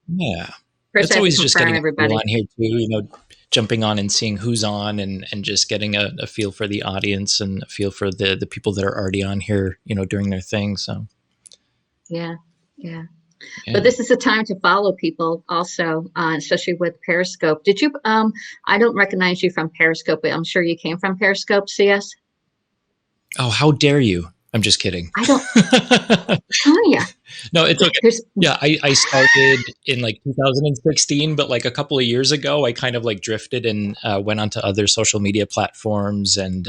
S5: Yeah.
S4: First,
S5: It's
S4: I have to
S5: always just
S4: confirm
S5: getting
S4: everybody.
S5: on here too, jumping on and seeing who's on and just getting a feel for the audience and a feel for the people that are already on here, doing their thing. So
S4: Yeah. But this is a time to follow people also, especially with Periscope. Did you, I don't recognize you from Periscope, but I'm sure you came from Periscope, CS?
S5: Oh, how dare you? I'm just kidding.
S4: I don't. Oh, yeah.
S5: No, it's okay. Yeah, I started in like 2016, but like a couple of years ago, I kind of like drifted and went onto other social media platforms and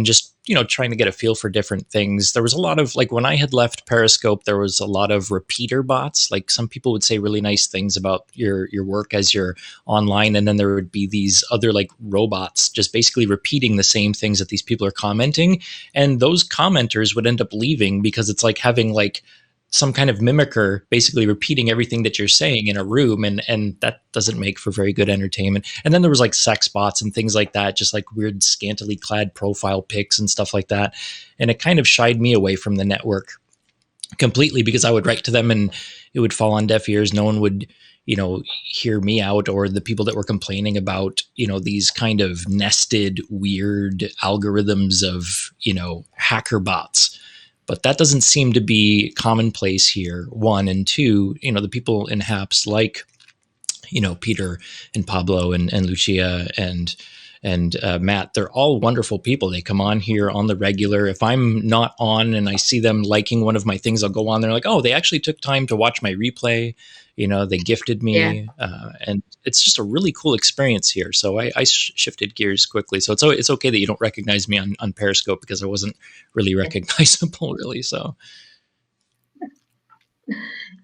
S5: just trying to get a feel for different things. There was a lot of like when I had left Periscope, there was a lot of repeater bots. Like some people would say really nice things about your work as you're online, and then there would be these other like robots just basically repeating the same things that these people are commenting, and those commenters would end up leaving because it's like having like some kind of mimicker basically repeating everything that you're saying in a room, and that doesn't make for very good entertainment. And then there was like sex bots and things like that, just like weird scantily clad profile pics and stuff like that, and it kind of shied me away from the network completely because I would write to them and it would fall on deaf ears. No one would hear me out, or the people that were complaining about these kind of nested weird algorithms of hacker bots. But that doesn't seem to be commonplace here, one. And two, the people in HAPS like, Peter and Pablo and Lucia and Matt, they're all wonderful people. They come on here on the regular. If I'm not on and I see them liking one of my things, I'll go on there like, oh, they actually took time to watch my replay. They gifted me. Yeah. And it's just a really cool experience here. So I shifted gears quickly. So it's okay that you don't recognize me on Periscope because I wasn't really recognizable really. So.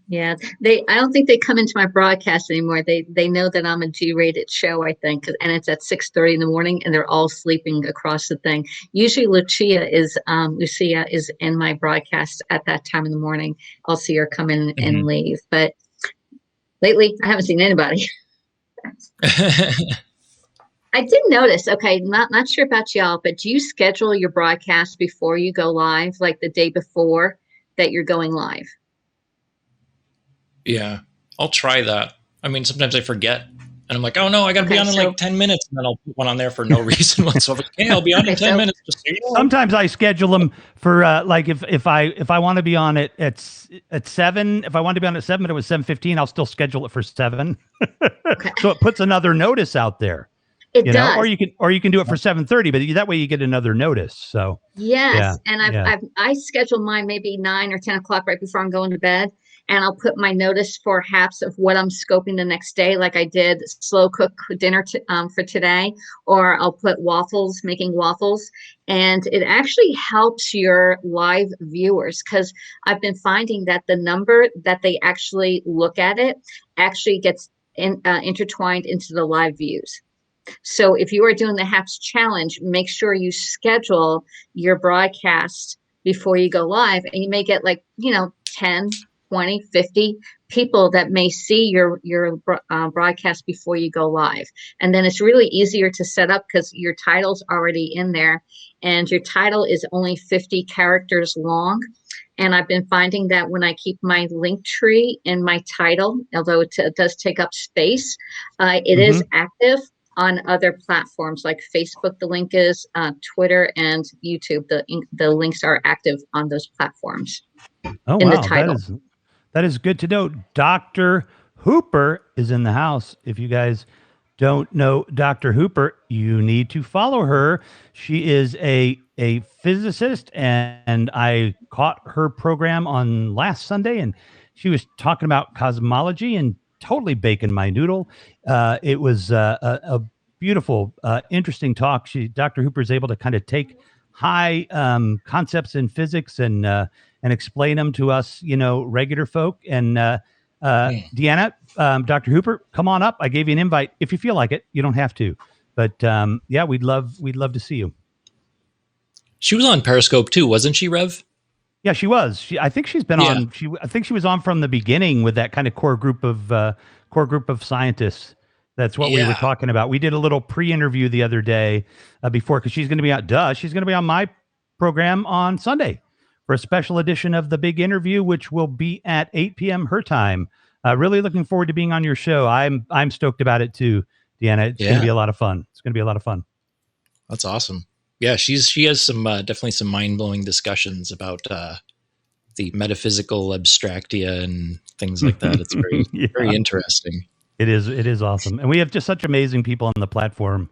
S4: Yeah, I don't think they come into my broadcast anymore. They know that I'm a G-rated show, I think, and it's at 6:30 in the morning, and they're all sleeping across the thing. Usually, Lucia is in my broadcast at that time in the morning. I'll see her come in and leave, but lately I haven't seen anybody. I did notice. Okay, not sure about y'all, but do you schedule your broadcast before you go live, like the day before that you're going live?
S5: Yeah, I'll try that. I mean, sometimes I forget and I'm like, oh no, I got to be on in like 10 minutes. And then I'll put one on there for no reason whatsoever. Okay, I'll be on in 10 minutes. Just
S2: sometimes I schedule them for like if I want to be on it at 7, if I want to be on at 7, but it was 7:15, I'll still schedule it for 7. Okay. So it puts another notice out there.
S4: It does.
S2: Or you can do it for 7:30, but that way you get another notice. So
S4: yes, yeah, and I schedule mine maybe 9 or 10 o'clock right before I'm going to bed. And I'll put my notice for HAPS of what I'm scoping the next day, like I did slow cook dinner for today, or I'll put making waffles. And it actually helps your live viewers because I've been finding that the number that they actually look at it actually gets intertwined into the live views. So if you are doing the HAPS challenge, make sure you schedule your broadcast before you go live, and you may get 10 20, 50 people that may see your broadcast before you go live. And then it's really easier to set up because your title's already in there, and your title is only 50 characters long. And I've been finding that when I keep my link tree in my title, although it does take up space, it is active on other platforms like Facebook. The link is Twitter and YouTube. The links are active on those platforms.
S2: Oh,
S4: in
S2: wow.
S4: the title.
S2: That is good to know. Dr. Hooper is in the house. If you guys don't know Dr. Hooper, you need to follow her. She is a physicist, and I caught her program on last Sunday, and she was talking about cosmology and totally baking my noodle. It was a beautiful, interesting talk. Dr. Hooper is able to kind of take high concepts in physics and explain them to us, regular folk. And Deanna, Dr. Hooper, come on up. I gave you an invite. If you feel like it, you don't have to. But yeah, we'd love to see you.
S5: She was on Periscope too, wasn't she, Rev?
S2: Yeah, she was. I think she's been on. I think she was on from the beginning with that kind of core group of scientists. That's what we were talking about. We did a little pre-interview the other day before, because she's going to be out. She's going to be on my program on Sunday for a special edition of the big interview, which will be at 8 p.m. her time. Really looking forward to being on your show. I'm stoked about it too, Deanna. It's going to be a lot of fun.
S5: That's awesome. Yeah, she has some definitely some mind-blowing discussions about the metaphysical abstractia and things like that. It's very very interesting.
S2: It is awesome, and we have just such amazing people on the platform.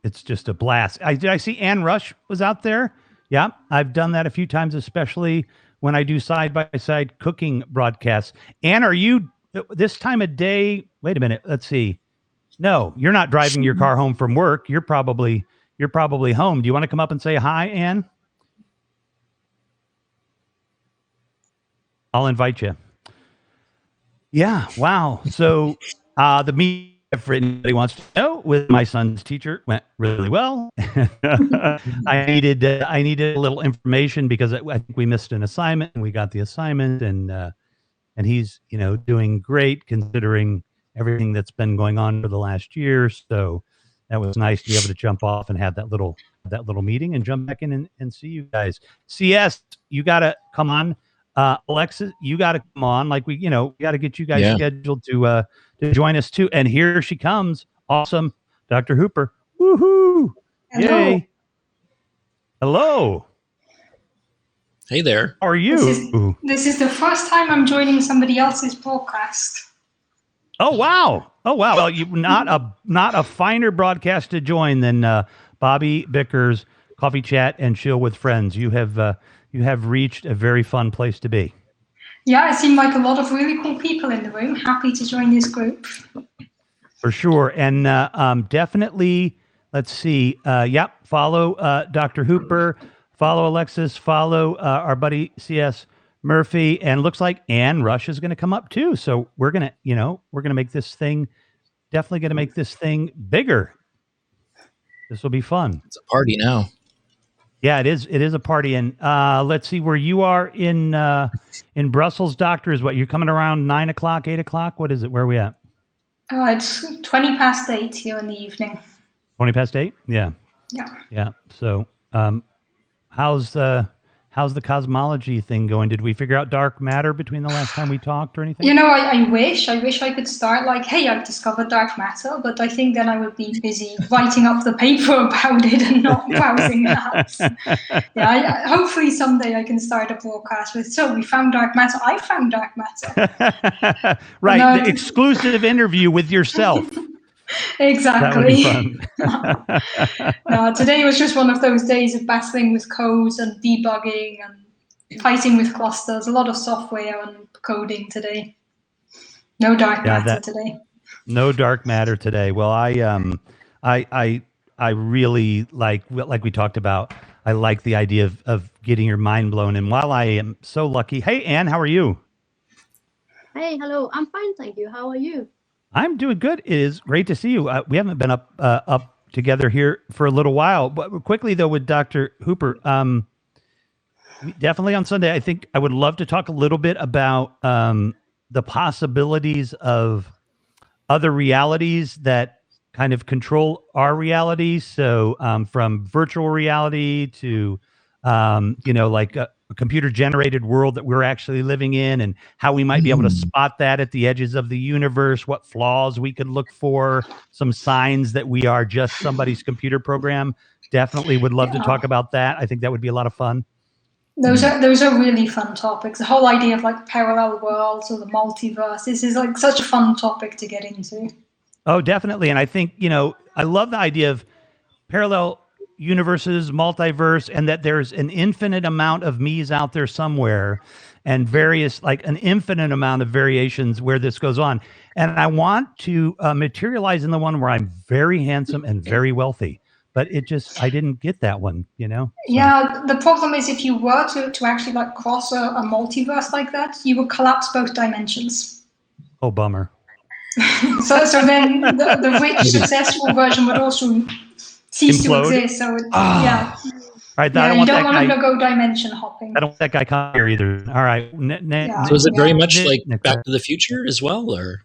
S2: It's just a blast. I see Ann Rush was out there. Yeah, I've done that a few times, especially when I do side-by-side cooking broadcasts. Ann, are you this time of day? Wait a minute. Let's see. No, you're not driving your car home from work. You're probably home. Do you want to come up and say hi, Ann? I'll invite you. Yeah. Wow. So the meeting, if anybody wants to know, with my son's teacher went really well. I needed a little information because I think we missed an assignment, and we got the assignment, and he's doing great considering everything that's been going on for the last year. So that was nice to be able to jump off and have that little meeting and jump back in and see you guys. CS, you got to come on. Alexis, you got to come on. Like we got to get you guys scheduled to join us too. And here she comes. Awesome. Dr. Hooper. Woohoo.
S7: Hello.
S2: Yay. Hello.
S5: Hey there.
S2: How are you?
S7: This is the first time I'm joining somebody else's broadcast.
S2: Oh, wow. Well, you not a finer broadcast to join than Bobby Bicker's Coffee Chat and Chill with Friends. You have reached a very fun place to be.
S7: Yeah, it seemed like a lot of really cool people in the room. Happy to join this group.
S2: For sure. And definitely, let's see. Follow Dr. Hooper, follow Alexis, follow our buddy CS Murphy, and looks like Ann Rush is going to come up too. So we're going to make this thing, definitely going to make this thing bigger. This will be fun.
S5: It's a party now.
S2: Yeah, it is. It is a party. And let's see where you are in Brussels, Doctor. Is what you're coming around 9 o'clock, 8 o'clock? What is it? Where are we at?
S7: It's 20 past 8 here in the evening.
S2: 20 past 8? Yeah. Yeah. So how's the cosmology thing going? Did we figure out dark matter between the last time we talked or anything?
S7: I wish I could start like, hey, I've discovered dark matter, but I think then I would be busy writing up the paper about it and not browsing apps. Hopefully someday I can start a broadcast with, so we found dark matter. I found dark matter.
S2: Right. The exclusive interview with yourself.
S7: Exactly.
S2: That would be fun.
S7: Today was just one of those days of battling with codes and debugging and fighting with clusters. A lot of software and coding today. No dark matter today. No dark matter today.
S2: Well, I really like we talked about. I like the idea of getting your mind blown. And while I am so lucky, hey Ann, how are you?
S8: Hey, hello. I'm fine, thank you. How are you?
S2: I'm doing good. It is great to see you. We haven't been up together here for a little while. But quickly though, with Dr. Hooper, definitely on Sunday. I think I would love to talk a little bit about the possibilities of other realities that kind of control our reality. So from virtual reality to, like a computer generated world that we're actually living in, and how we might be able to spot that at the edges of the universe, what flaws we could look for, some signs that we are just somebody's computer program. Definitely would love to talk about that. I think that would be a lot of fun.
S7: Those are really fun topics. The whole idea of like parallel worlds or the multiverse. This is like such a fun topic to get into.
S2: Oh, definitely. And I think, I love the idea of parallel universes, multiverse, and that there's an infinite amount of me's out there somewhere, and like an infinite amount of variations where this goes on. And I want to materialize in the one where I'm very handsome and very wealthy. But I didn't get that one, So.
S7: Yeah, the problem is if you were to actually like cross a multiverse like that, you would collapse both dimensions.
S2: Oh, bummer.
S7: So then the rich, successful version would also cease
S2: Implode?
S7: to exist. So yeah.
S2: All right,
S7: You don't want to go dimension hopping.
S2: I don't want that guy come here either. All right.
S5: So is it very much like Back to the Future as well, or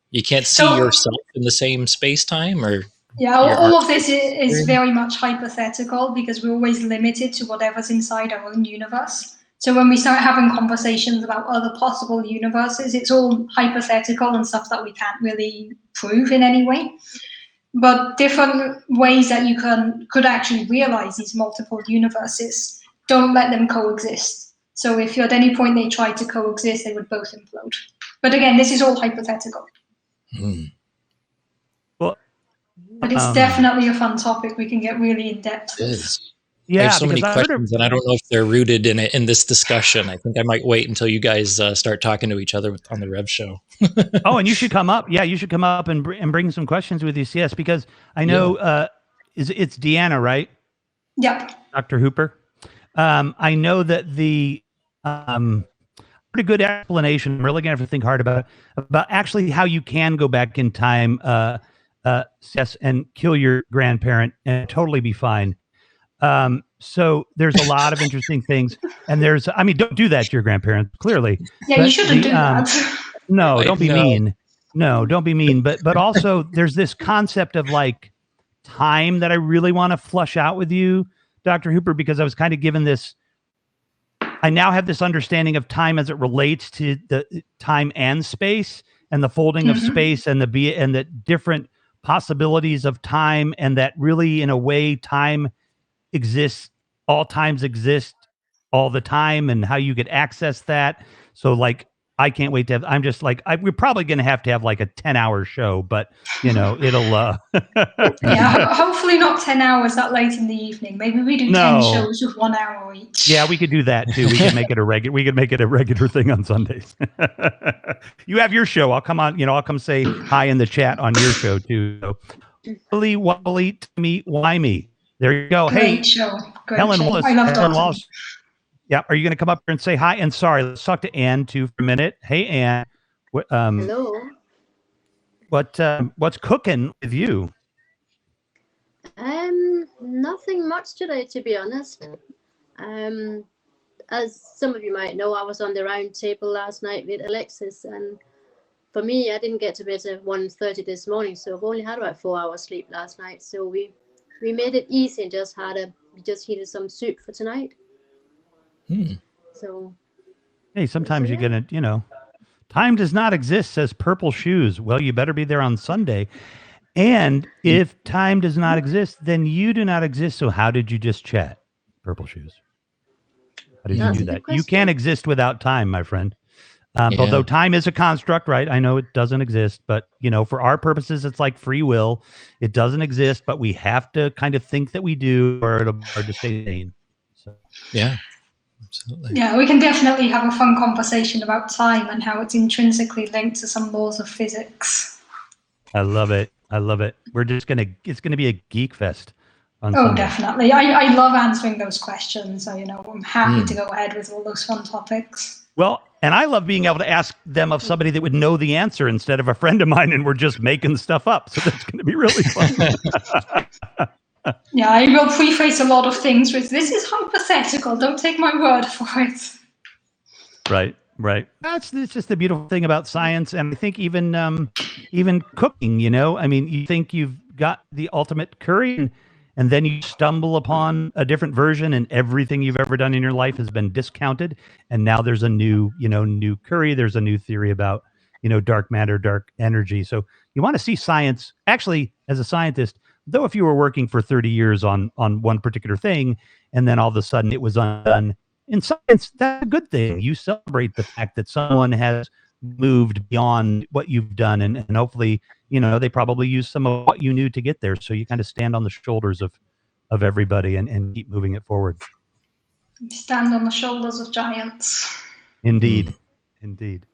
S5: you can't see yourself in the same space-time, or?
S7: Yeah, all of this is very much hypothetical because we're always limited to whatever's inside our own universe. So when we start having conversations about other possible universes, it's all hypothetical and stuff that we can't really prove in any way. But different ways that you could actually realize these multiple universes, don't let them coexist. So if at any point they tried to coexist, they would both implode. But again, this is all hypothetical. But it's definitely a fun topic. We can get really in depth.
S5: It is.
S2: Yeah,
S5: I have so many questions, and I don't know if they're rooted in this discussion. I think I might wait until you guys start talking to each other on the Rev Show.
S2: Oh, and you should come up. Yeah, you should come up and bring some questions with you. Yes, because I know it's Deanna, right?
S7: Yep.
S2: Dr. Hooper. I know that the pretty good explanation. I'm really going to have to think hard about actually how you can go back in time, yes, and kill your grandparent and totally be fine. So there's a lot of interesting things, and don't do that to your grandparents, clearly.
S7: Yeah,
S2: but
S7: you shouldn't do that.
S2: No, don't be mean. No, don't be mean. But also there's this concept of like time that I really want to flush out with you, Dr. Hooper, because I was kind of given this. I now have this understanding of time as it relates to the time and space, and the folding of space, and the different possibilities of time, and that really, in a way, time exists, all times exist all the time, and how you could access that. So like, I can't wait to have, I'm just like, we're probably going to have like a 10-hour show, but it'll,
S7: yeah, hopefully not 10 hours that late in the evening. Maybe we do 10 shows with 1 hour each.
S2: Yeah, we could do that too. We could make it a regular thing on Sundays. You have your show. I'll come on, I'll come say hi in the chat on your show too. So, Willy Wobbly Timmy Wimey. There you go.
S7: Great show. Great
S2: Helen
S7: show.
S2: Wallace.
S7: I love
S2: Helen
S7: Dr.
S2: Wallace. Yeah. Are you going to come up here and say hi? And sorry, let's talk to Anne too for a minute. Hey, Anne.
S8: Hello.
S2: What's cooking with you?
S8: Nothing much today, to be honest. As some of you might know, I was on the round table last night with Alexis, and for me, I didn't get to bed at 1:30 this morning, so I've only had about 4 hours sleep last night. So we made it easy and just heated some soup for tonight. So
S2: hey, sometimes you're gonna, time does not exist, says Purple Shoes. Well, you better be there on Sunday. And if time does not exist, then you do not exist. So how did you just chat, Purple Shoes? How did you do that? You can't exist without time, my friend. Although time is a construct, right? I know it doesn't exist, but for our purposes, it's like free will. It doesn't exist, but we have to kind of think that we do, or it'll be hard to stay sane. So
S5: yeah, absolutely.
S7: Yeah, we can definitely have a fun conversation about time and how it's intrinsically linked to some laws of physics.
S2: I love it. It's gonna be a geek fest.
S7: Oh, Sunday. Definitely. I love answering those questions. So, I'm happy to go ahead with all those fun topics.
S2: Well, and I love being able to ask them of somebody that would know the answer instead of a friend of mine, and we're just making stuff up. So that's going to be really fun.
S7: Yeah, I will preface a lot of things with, this is hypothetical, don't take my word for it.
S2: Right, right. That's just the beautiful thing about science, and I think even cooking. You know, I mean, you think you've got the ultimate curry, and then you stumble upon a different version, and everything you've ever done in your life has been discounted, and now there's a new curry. There's a new theory about dark matter, dark energy. So you want to see science. Actually, as a scientist, though, if you were working for 30 years on one particular thing, and then all of a sudden it was undone. In science, that's a good thing. You celebrate the fact that someone has moved beyond what you've done, and hopefully, they probably use some of what you knew to get there. So you kind of stand on the shoulders of everybody and keep moving it forward.
S7: Stand on the shoulders of giants.
S2: Indeed. Indeed.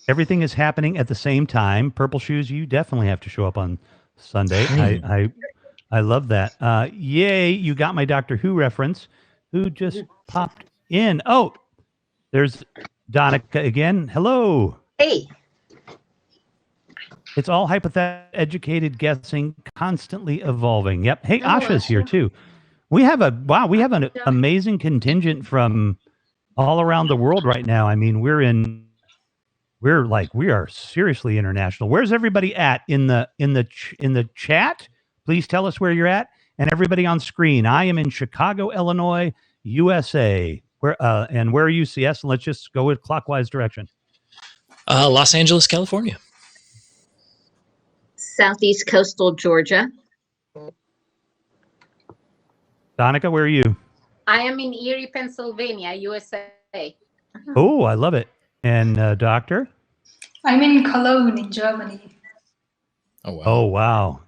S2: Everything is happening at the same time. Purple Shoes, you definitely have to show up on Sunday. I love that. Yay, you got my Doctor Who reference. Who just popped in? Oh, there's Donica again. Hello.
S9: Hey.
S2: It's all hypothetical, educated guessing, constantly evolving. Yep. Hey, Asha's here too. We have an amazing contingent from all around the world right now. I mean, we are seriously international. Where's everybody at in the chat? Please tell us where you're at. And everybody on screen, I am in Chicago, Illinois, USA. Where are you, CS? And let's just go with clockwise direction.
S5: Los Angeles, California.
S4: Southeast coastal Georgia.
S2: Donica, where are you?
S6: I am in Erie, Pennsylvania, USA.
S2: Oh, I love it. And Doctor?
S7: I'm in Cologne in Germany.
S5: Oh, wow.
S2: Oh, wow.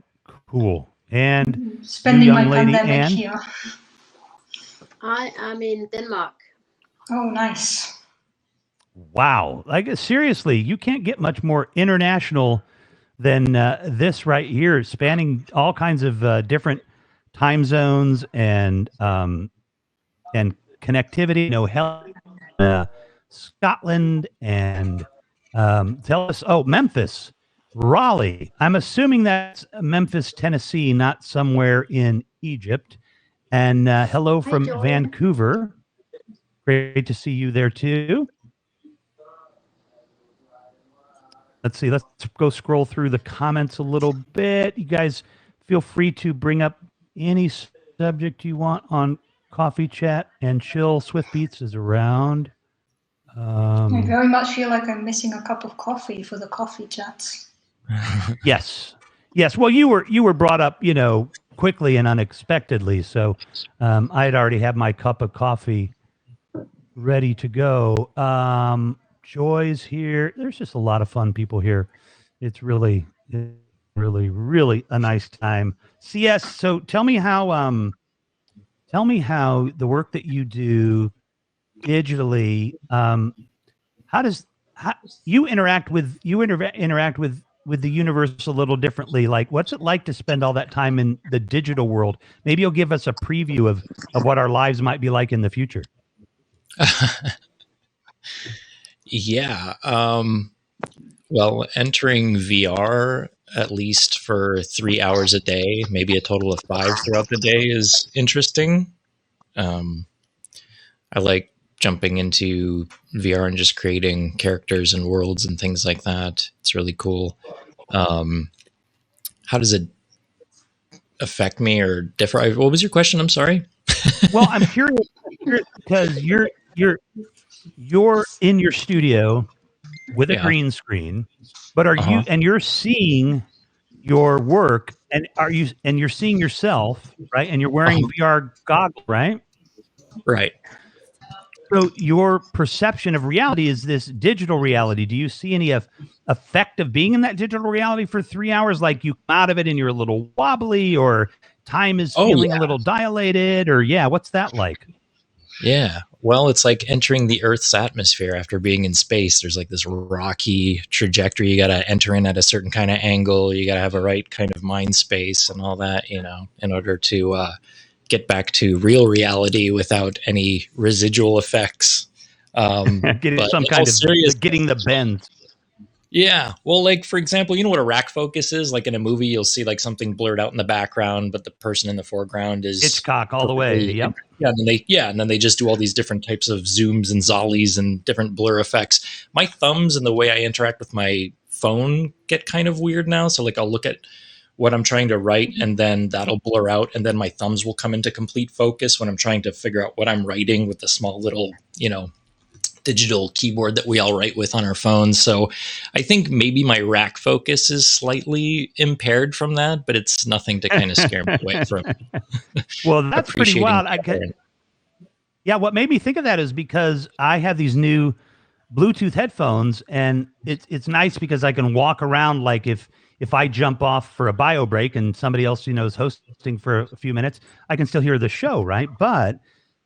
S2: Cool. And
S7: spending my pandemic here.
S8: I am in Denmark.
S7: Oh, nice.
S2: Wow. Like, seriously, you can't get much more international than this right here, spanning all kinds of different time zones and connectivity. Scotland and tell us. Oh, Memphis, Raleigh. I'm assuming that's Memphis, Tennessee, not somewhere in Egypt. And hello from Vancouver. Great to see you there too. Let's see. Let's go scroll through the comments a little bit. You guys feel free to bring up any subject you want on Coffee Chat and Chill. Swift Beats is around.
S7: I very much feel like I'm missing a cup of coffee for the coffee chats.
S2: Yes. Well, you were brought up, quickly and unexpectedly. So I'd already had my cup of coffee ready to go. Joy's here. There's just a lot of fun people here. It's really a nice time. CS. So tell me how the work that you do digitally, how you interact with the universe a little differently. Like, what's it like to spend all that time in the digital world? Maybe you'll give us a preview of what our lives might be like in the future.
S5: Yeah. Well, entering VR at least for 3 hours a day, maybe a total of 5 throughout the day, is interesting. I like jumping into VR and just creating characters and worlds and things like that. It's really cool. How does it affect me or differ? What was your question? I'm sorry.
S2: Well, I'm curious because you're in your studio with a green screen, but you're seeing your work, and you're seeing yourself, right? And you're wearing VR goggles, right?
S5: Right.
S2: So your perception of reality is this digital reality. Do you see any effect of being in that digital reality for 3 hours? Like, you come out of it and you're a little wobbly, or time is feeling a little dilated, or what's that like?
S5: Yeah. Well, it's like entering the Earth's atmosphere after being in space. There's like this rocky trajectory. You got to enter in at a certain kind of angle. You got to have a right kind of mind space and all that, in order to get back to real reality without any residual effects.
S2: Getting some kind of getting the bends.
S5: Yeah. Well, like for example, you know what a rack focus is? Like in a movie, you'll see like something blurred out in the background, but the person in the foreground is
S2: Hitchcock all the way. Yep.
S5: And then they just do all these different types of zooms and zollies and different blur effects. My thumbs and the way I interact with my phone get kind of weird now. So like I'll look at what I'm trying to write and then that'll blur out and then my thumbs will come into complete focus when I'm trying to figure out what I'm writing with the small little, digital keyboard that we all write with on our phones. So I think maybe my rack focus is slightly impaired from that, but it's nothing to kind of scare me away from.
S2: Well, that's pretty wild. Yeah, what made me think of that is because I have these new Bluetooth headphones, and it's nice because I can walk around like if I jump off for a bio break and somebody else is hosting for a few minutes, I can still hear the show, right? But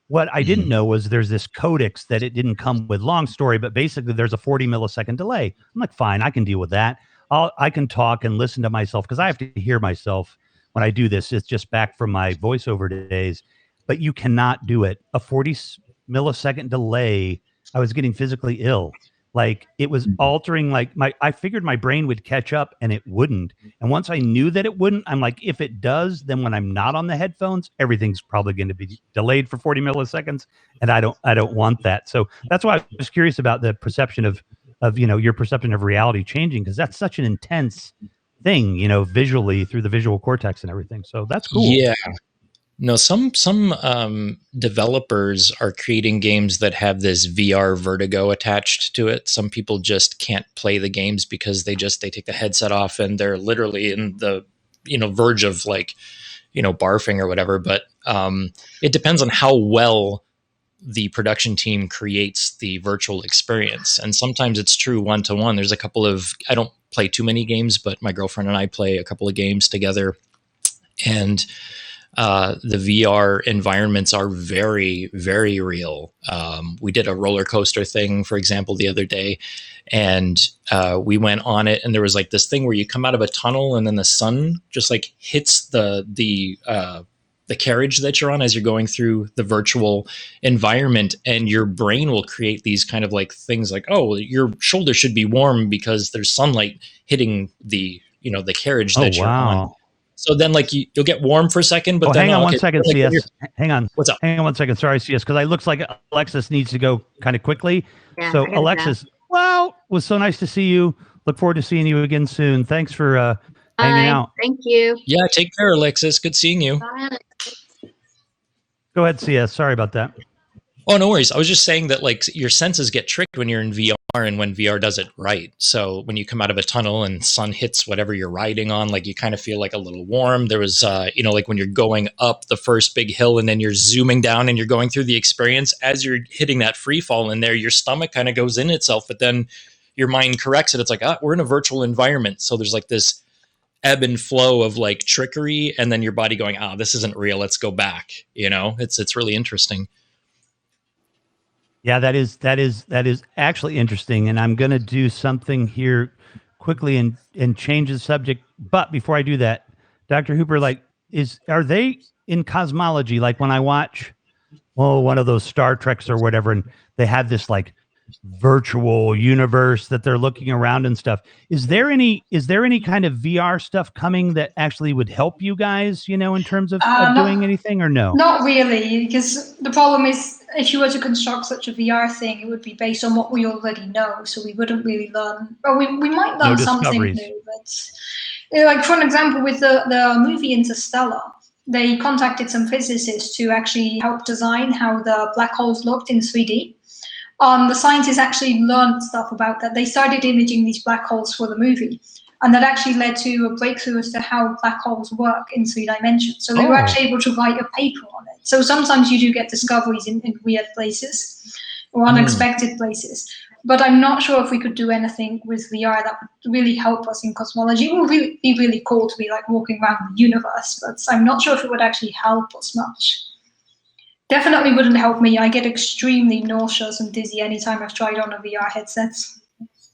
S2: what I didn't know was there's this codecs that it didn't come with. Long story, but basically there's a 40 millisecond delay. I'm like, fine, I can deal with that. I can talk and listen to myself because I have to hear myself when I do this. It's just back from my voiceover days, but you cannot do it. A 40 millisecond delay. I was getting physically ill. Like it was altering, like I figured my brain would catch up and it wouldn't. And once I knew that it wouldn't, I'm like, if it does, then when I'm not on the headphones, everything's probably going to be delayed for 40 milliseconds. And I don't want that. So that's why I was curious about the perception of your perception of reality changing, because that's such an intense thing, visually through the visual cortex and everything. So that's cool.
S5: Yeah. No, some developers are creating games that have this VR vertigo attached to it. Some people just can't play the games because they take the headset off and they're literally in the verge of barfing or whatever. But it depends on how well the production team creates the virtual experience. And sometimes it's true one-to-one. There's a couple of, I don't play too many games, but my girlfriend and I play a couple of games together, and the VR environments are very, very real. We did a roller coaster thing, for example, the other day, and we went on it, and there was like this thing where you come out of a tunnel and then the sun just like hits the carriage that you're on as you're going through the virtual environment, and your brain will create these kind of like things like, oh, your shoulder should be warm because there's sunlight hitting the carriage that you're on. So then, like you'll get warm for a second, but then
S2: hang on 1 second,
S5: like,
S2: CS. Hang on.
S5: What's up?
S2: Hang on 1 second. Sorry, CS, because it looks like Alexis needs to go kind of quickly.
S4: Yeah,
S2: so Alexis, well, it was so nice to see you. Look forward to seeing you again soon. Thanks for hanging out.
S4: Thank you.
S5: Yeah, take care, Alexis. Good seeing you.
S8: Bye.
S2: Go ahead, CS. Sorry about that.
S5: Oh, no worries. I was just saying that like your senses get tricked when you're in VR and when VR does it right. So when you come out of a tunnel and sun hits whatever you're riding on, like you kind of feel like a little warm. There was, like when you're going up the first big hill and then you're zooming down and you're going through the experience, as you're hitting that free fall in there, your stomach kind of goes in itself, but then your mind corrects it. It's like, we're in a virtual environment. So there's like this ebb and flow of like trickery, and then your body going, this isn't real. Let's go back. It's really interesting.
S2: Yeah, that is actually interesting, and I'm going to do something here quickly and change the subject. But before I do that, Dr. Hooper, are they in cosmology? Like when I watch, one of those Star Treks or whatever, and they have this like virtual universe that they're looking around and stuff. Is there any kind of VR stuff coming that actually would help you guys, in terms of doing anything, or no?
S7: Not really, because the problem is if you were to construct such a VR thing, it would be based on what we already know. So we wouldn't really learn, or we might learn something new. But like for an example, with the movie Interstellar, they contacted some physicists to actually help design how the black holes looked in 3D. The scientists actually learned stuff about that. They started imaging these black holes for the movie, and that actually led to a breakthrough as to how black holes work in 3 dimensions. So they were actually able to write a paper on it. So sometimes you do get discoveries in weird places or unexpected places. But I'm not sure if we could do anything with VR that would really help us in cosmology. It would be really cool to be like walking around the universe, but I'm not sure if it would actually help us much. Definitely wouldn't help me. I get extremely nauseous and dizzy anytime I've tried on a VR headset.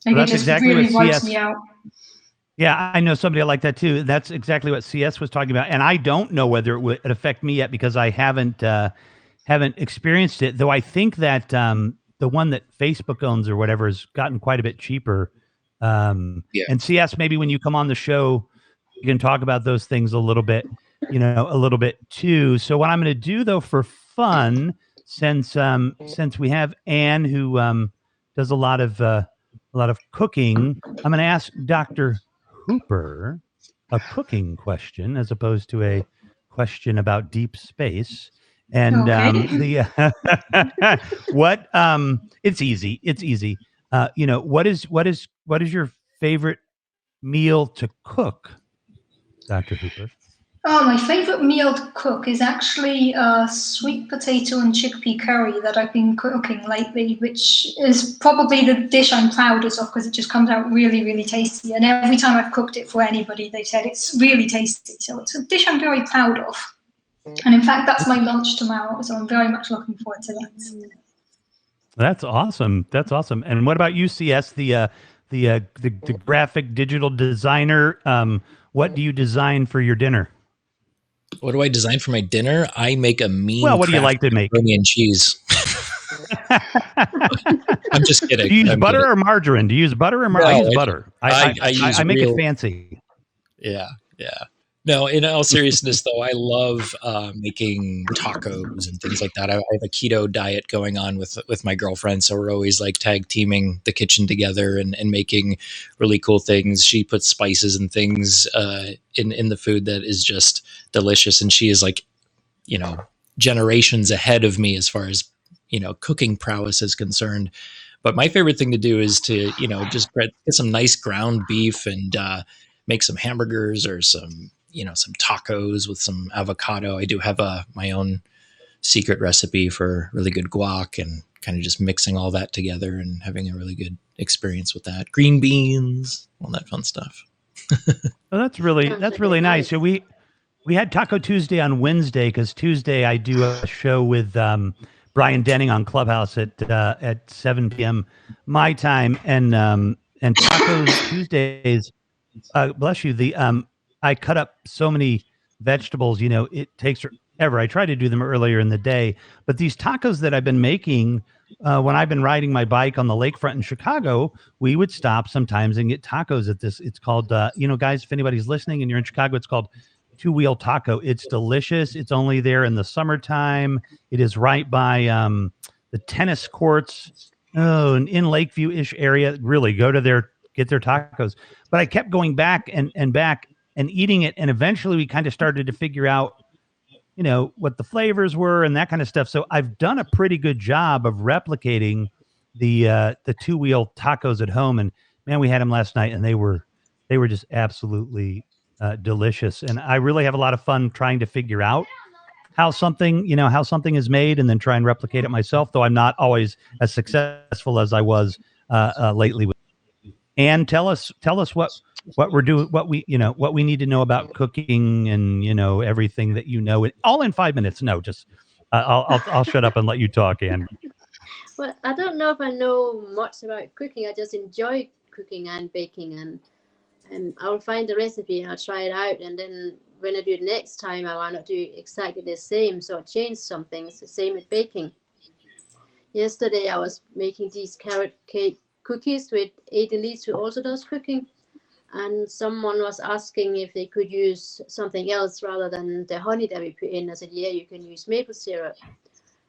S7: Like it just really wipes me out.
S2: Yeah, I know somebody like that too. That's exactly what CS was talking about, and I don't know whether it would affect me yet because I haven't experienced it. Though I think that the one that Facebook owns or whatever has gotten quite a bit cheaper And CS, maybe when you come on the show, you can talk about those things a little bit, a little bit too. So what I'm going to do though, for fun, since we have Anne who does a lot of cooking, I'm going to ask Dr. Hooper a cooking question as opposed to a question about deep space. And what it's easy. It's easy. What is your favorite meal to cook, Dr. Hooper?
S7: Oh, my favorite meal to cook is actually sweet potato and chickpea curry that I've been cooking lately, which is probably the dish I'm proudest of because it just comes out really, really tasty. And every time I've cooked it for anybody, they've said it's really tasty. So it's a dish I'm very proud of. And in fact, that's my lunch tomorrow. So I'm very much looking forward to that.
S2: That's awesome. That's awesome. And what about you, CS, the graphic digital designer? What do you design for your dinner?
S5: What do I design for my dinner? I make a mean.
S2: Well, what do you like to make?
S5: Macaroni and cheese. I'm just kidding.
S2: Do you use butter or margarine? Do you use butter or margarine?
S5: No,
S2: I use butter. I make it fancy.
S5: Yeah. No, in all seriousness, though, I love making tacos and things like that. I have a keto diet going on with my girlfriend, so we're always like tag teaming the kitchen together and making really cool things. She puts spices and things in the food that is just delicious, and she is like, generations ahead of me as far as cooking prowess is concerned. But my favorite thing to do is to just get some nice ground beef and make some hamburgers or some tacos with some avocado. I do have my own secret recipe for really good guac and kind of just mixing all that together and having a really good experience with that. Green beans, all that fun stuff.
S2: Well, that's really nice. So we had Taco Tuesday on Wednesday because Tuesday I do a show with Brian Denning on Clubhouse at 7 p.m. my time, and Tacos Tuesdays. Bless you. I cut up so many vegetables, it takes forever. I try to do them earlier in the day, but these tacos that I've been making, when I've been riding my bike on the lakefront in Chicago, we would stop sometimes and get tacos at this. It's called, guys, if anybody's listening and you're in Chicago, it's called Two Wheel Taco. It's delicious. It's only there in the summertime. It is right by the tennis courts. Oh, and in Lakeview-ish area. Really go to get their tacos. But I kept going back and back and eating it. And eventually we kind of started to figure out, what the flavors were and that kind of stuff. So I've done a pretty good job of replicating the Two Wheel tacos at home. And man, we had them last night and they were just absolutely delicious. And I really have a lot of fun trying to figure out how something is made and then try and replicate it myself, though I'm not always as successful as I was lately. And tell us what we're doing, what we need to know about cooking and, everything that all in 5 minutes. No, just I'll shut up and let you talk, Anne.
S8: Well, I don't know if I know much about cooking. I just enjoy cooking and baking, and I'll find the recipe and I'll try it out. And then when I do it next time, I want to do exactly the same. So I change some things. The same with baking. Yesterday, I was making these carrot cake cookies with Ada Leeds, who also does cooking. And someone was asking if they could use something else rather than the honey that we put in. I said, yeah, you can use maple syrup.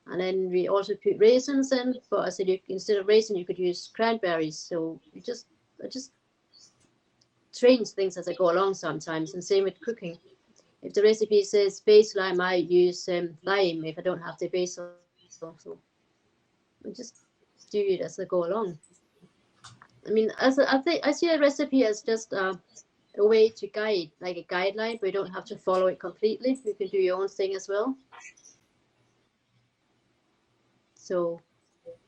S8: And then we also put raisins in, but I said, instead of raisin, you could use cranberries. So I just change things as I go along sometimes. And same with cooking. If the recipe says basil, I might use lime if I don't have the basil. So I just do it as I go along. I mean, I see a recipe as just a way to guide, like a guideline, but you don't have to follow it completely. You can do your own thing as well. So,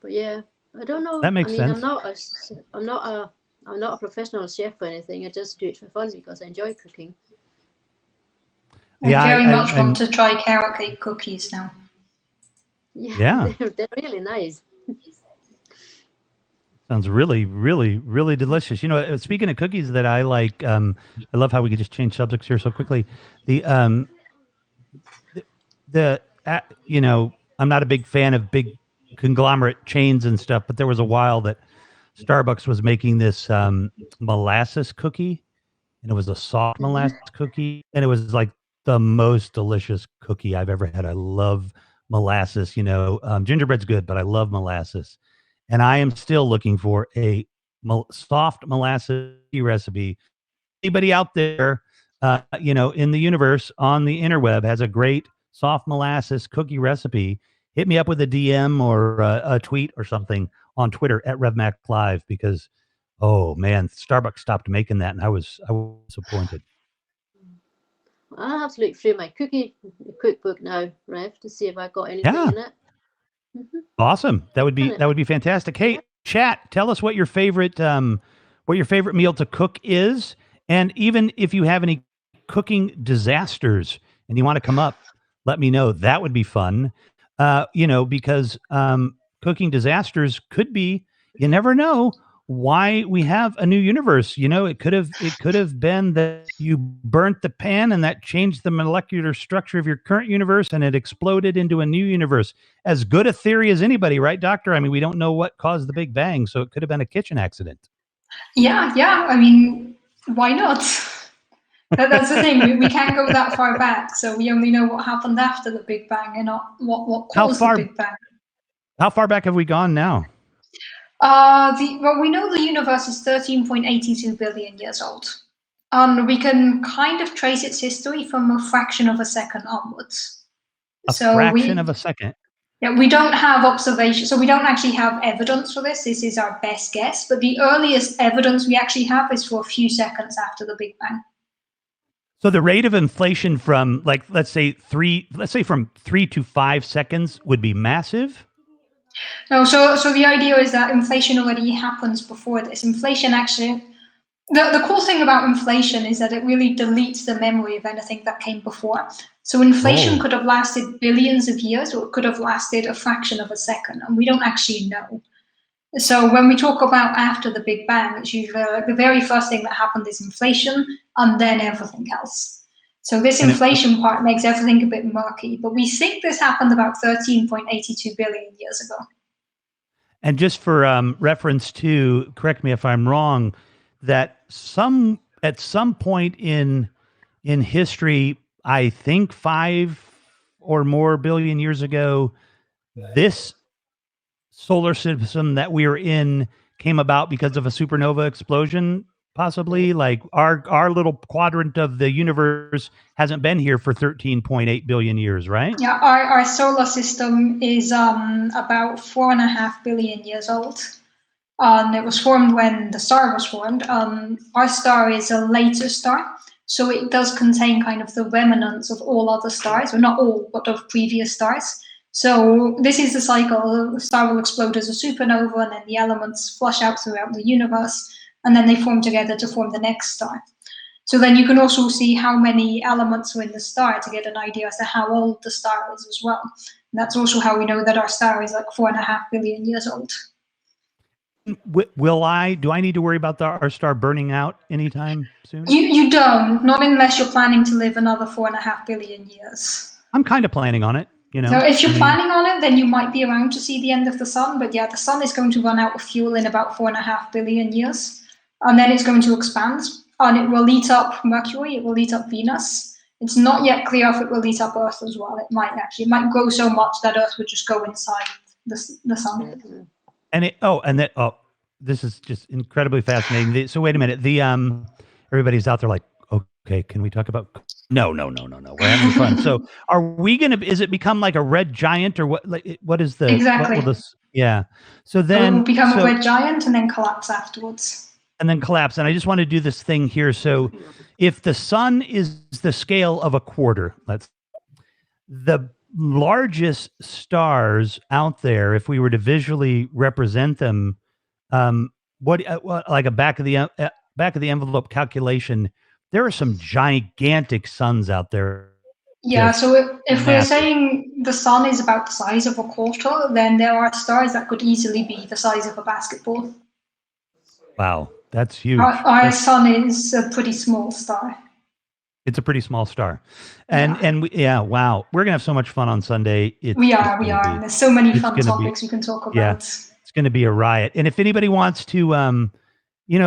S8: but yeah, I don't know.
S2: That makes sense.
S8: I'm not a professional chef or anything. I just do it for fun because I enjoy cooking.
S7: I very much want to try carrot cake cookies now.
S2: Yeah.
S8: They're really nice.
S2: Sounds really, really, really delicious. Speaking of cookies that I like, I love how we could just change subjects here so quickly. I'm not a big fan of big conglomerate chains and stuff, but there was a while that Starbucks was making this molasses cookie, and it was a soft molasses cookie, and it was like the most delicious cookie I've ever had. I love molasses. Gingerbread's good, but I love molasses, and I am still looking for a soft molasses recipe. Anybody out there, in the universe, on the interweb, has a great soft molasses cookie recipe, hit me up with a DM or a tweet or something on Twitter at RevMac Live, because, oh man, Starbucks stopped making that, and I was disappointed.
S8: I'll have to look through my cookbook now, Rev, to see if I got anything in it. Mm-hmm.
S2: Awesome. That would be fantastic. Hey, chat, tell us what your favorite meal to cook is, and even if you have any cooking disasters and you want to come up, let me know. That would be fun. Because cooking disasters could be, you never know why we have a new universe. It could have been that you burnt the pan and that changed the molecular structure of your current universe and it exploded into a new universe. As good a theory as anybody, right, Doctor? I mean, we don't know what caused the Big Bang, so it could have been a kitchen accident.
S7: Yeah. I mean, why not? That's the thing. We can't go that far back, so we only know what happened after the Big Bang and not what caused the Big Bang.
S2: How far back have we gone now?
S7: We know the universe is 13.82 billion years old. We can kind of trace its history from a fraction of a second onwards.
S2: A fraction of a second?
S7: Yeah, we don't have observation, so we don't actually have evidence for this. This is our best guess, but the earliest evidence we actually have is for a few seconds after the Big Bang.
S2: So the rate of inflation from, like, let's say from 3 to 5 seconds would be massive?
S7: No, so the idea is that inflation already happens before this. Inflation actually, the cool thing about inflation is that it really deletes the memory of anything that came before. So inflation could have lasted billions of years, or it could have lasted a fraction of a second, and we don't actually know. So when we talk about after the Big Bang, it's usually the very first thing that happened is inflation, and then everything else. So this inflation part makes everything a bit murky, but we think this happened about 13.82 billion years ago.
S2: And just for reference to, correct me if I'm wrong, that at some point in history, I think 5 or more billion years ago, this solar system that we are in came about because of a supernova explosion, possibly. Like our little quadrant of the universe hasn't been here for 13.8 billion years, right?
S7: Yeah, our solar system is about 4.5 billion years old. It was formed when the star was formed. Our star is a later star, so it does contain kind of the remnants of all other stars, or not all, but of previous stars. So this is the cycle. The star will explode as a supernova, and then the elements flush out throughout the universe, and then they form together to form the next star. So then you can also see how many elements are in the star to get an idea as to how old the star is as well. And that's also how we know that our star is like 4.5 billion years old.
S2: Do I need to worry about our star burning out anytime soon?
S7: You don't, not unless you're planning to live another 4.5 billion years.
S2: I'm kind of planning on it.
S7: So if you're planning on it, then you might be around to see the end of the sun. But yeah, the sun is going to run out of fuel in about 4.5 billion years. And then it's going to expand. And it will eat up Mercury, it will eat up Venus. It's not yet clear if it will eat up Earth as well. It might grow so much that Earth would just go inside the sun.
S2: And this is just incredibly fascinating. So wait a minute. Everybody's out there like, okay, can we talk about? No. We're having fun. So are we is it become like a red giant, or what? Like, what is the
S7: exactly?
S2: Yeah. So then
S7: it will become a red giant and then collapse afterwards.
S2: And I just want to do this thing here. So if the sun is the scale of a quarter, the largest stars out there, if we were to visually represent them, like a back of the envelope calculation, there are some gigantic suns out there.
S7: Yeah, so if we're saying the sun is about the size of a quarter, then there are stars that could easily be the size of a basketball.
S2: Wow, that's huge.
S7: Our sun is a pretty small star.
S2: It's a pretty small star. Wow. We're going to have so much fun on Sunday.
S7: We are. There's so many fun topics we can talk about.
S2: Yeah, it's going to be a riot. And if anybody wants to,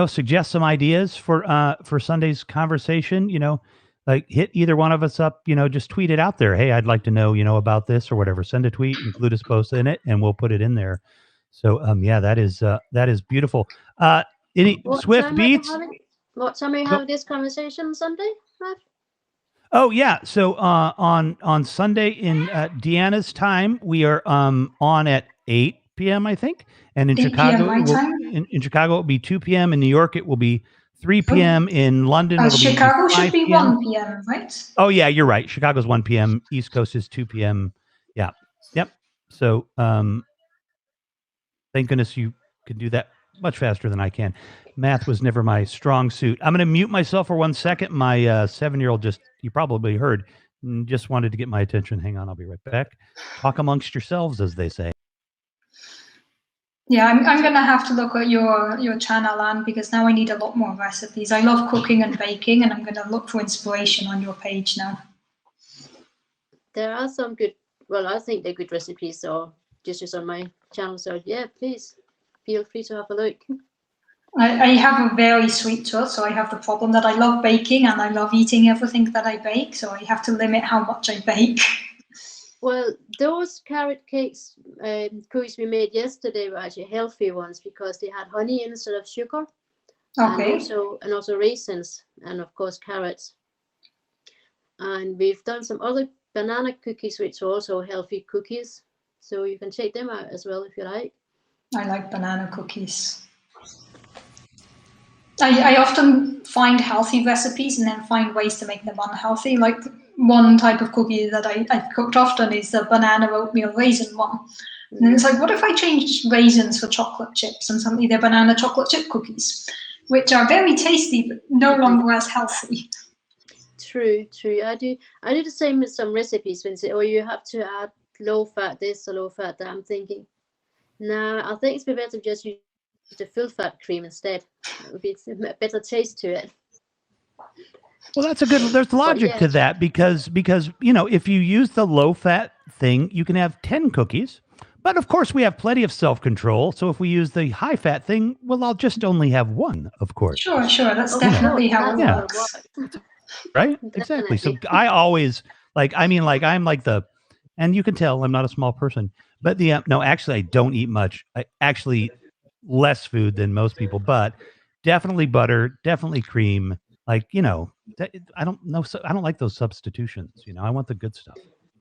S2: suggest some ideas for Sunday's conversation, like hit either one of us up, just tweet it out there. Hey, I'd like to know, about this or whatever. Send a tweet, include us both in it, and we'll put it in there. So, that is beautiful. Any Swift beats?
S8: What time are you having this conversation on Sunday, Matt?
S2: Oh yeah. So on Sunday in Deanna's time, we are on at 8 p.m. I think, and in
S7: 8
S2: Chicago,
S7: p.m. my time?
S2: in Chicago it will be 2 p.m. In New York, it will be 3 p.m. In London, it'll
S7: Chicago
S2: be
S7: should be
S2: 5
S7: 1 p.m. right?
S2: Oh yeah, you're right. Chicago's 1 p.m. East Coast is 2 p.m. Yeah. Yep. So thank goodness you can do that much faster than I can. Math was never my strong suit. I'm going to mute myself for 1 second. My 7-year-old you probably heard, just wanted to get my attention. Hang on, I'll be right back. Talk amongst yourselves, as they say.
S7: Yeah, I'm going to have to look at your channel, Anne, because now I need a lot more recipes. I love cooking and baking, and I'm going to look for inspiration on your page now.
S8: There are some good, I think they're good recipes or dishes on my channel. So yeah, please feel free to have a look.
S7: I have a very sweet tooth, so I have the problem that I love baking and I love eating everything that I bake, so I have to limit how much I bake.
S8: Well, those carrot cakes, cookies we made yesterday were actually healthy ones because they had honey instead of sugar.
S7: Okay.
S8: And also raisins and of course carrots. And we've done some other banana cookies, which are also healthy cookies. So you can check them out as well if you like.
S7: I like banana cookies. I often find healthy recipes and then find ways to make them unhealthy. Like one type of cookie that I've cooked often is the banana oatmeal raisin one. And it's like, what if I changed raisins for chocolate chips and suddenly they're banana chocolate chip cookies, which are very tasty but no longer as healthy.
S8: True. I do the same with some recipes when say, you have to add low fat this or low fat that. I'm thinking, nah, I think it's better just use the full fat cream instead. It would be a better taste to it.
S2: Well, there's logic to that because if you use the low fat thing, you can have 10 cookies. But of course we have plenty of self-control. So if we use the high fat thing, well, I'll just only have one, of course.
S7: Sure. That's definitely how it works.
S2: Right? Exactly. So I always I'm like and you can tell I'm not a small person, but no, actually I don't eat much. I actually eat less food than most people, but definitely butter, definitely cream. Like, I don't know. I don't like those substitutions. I want the good stuff.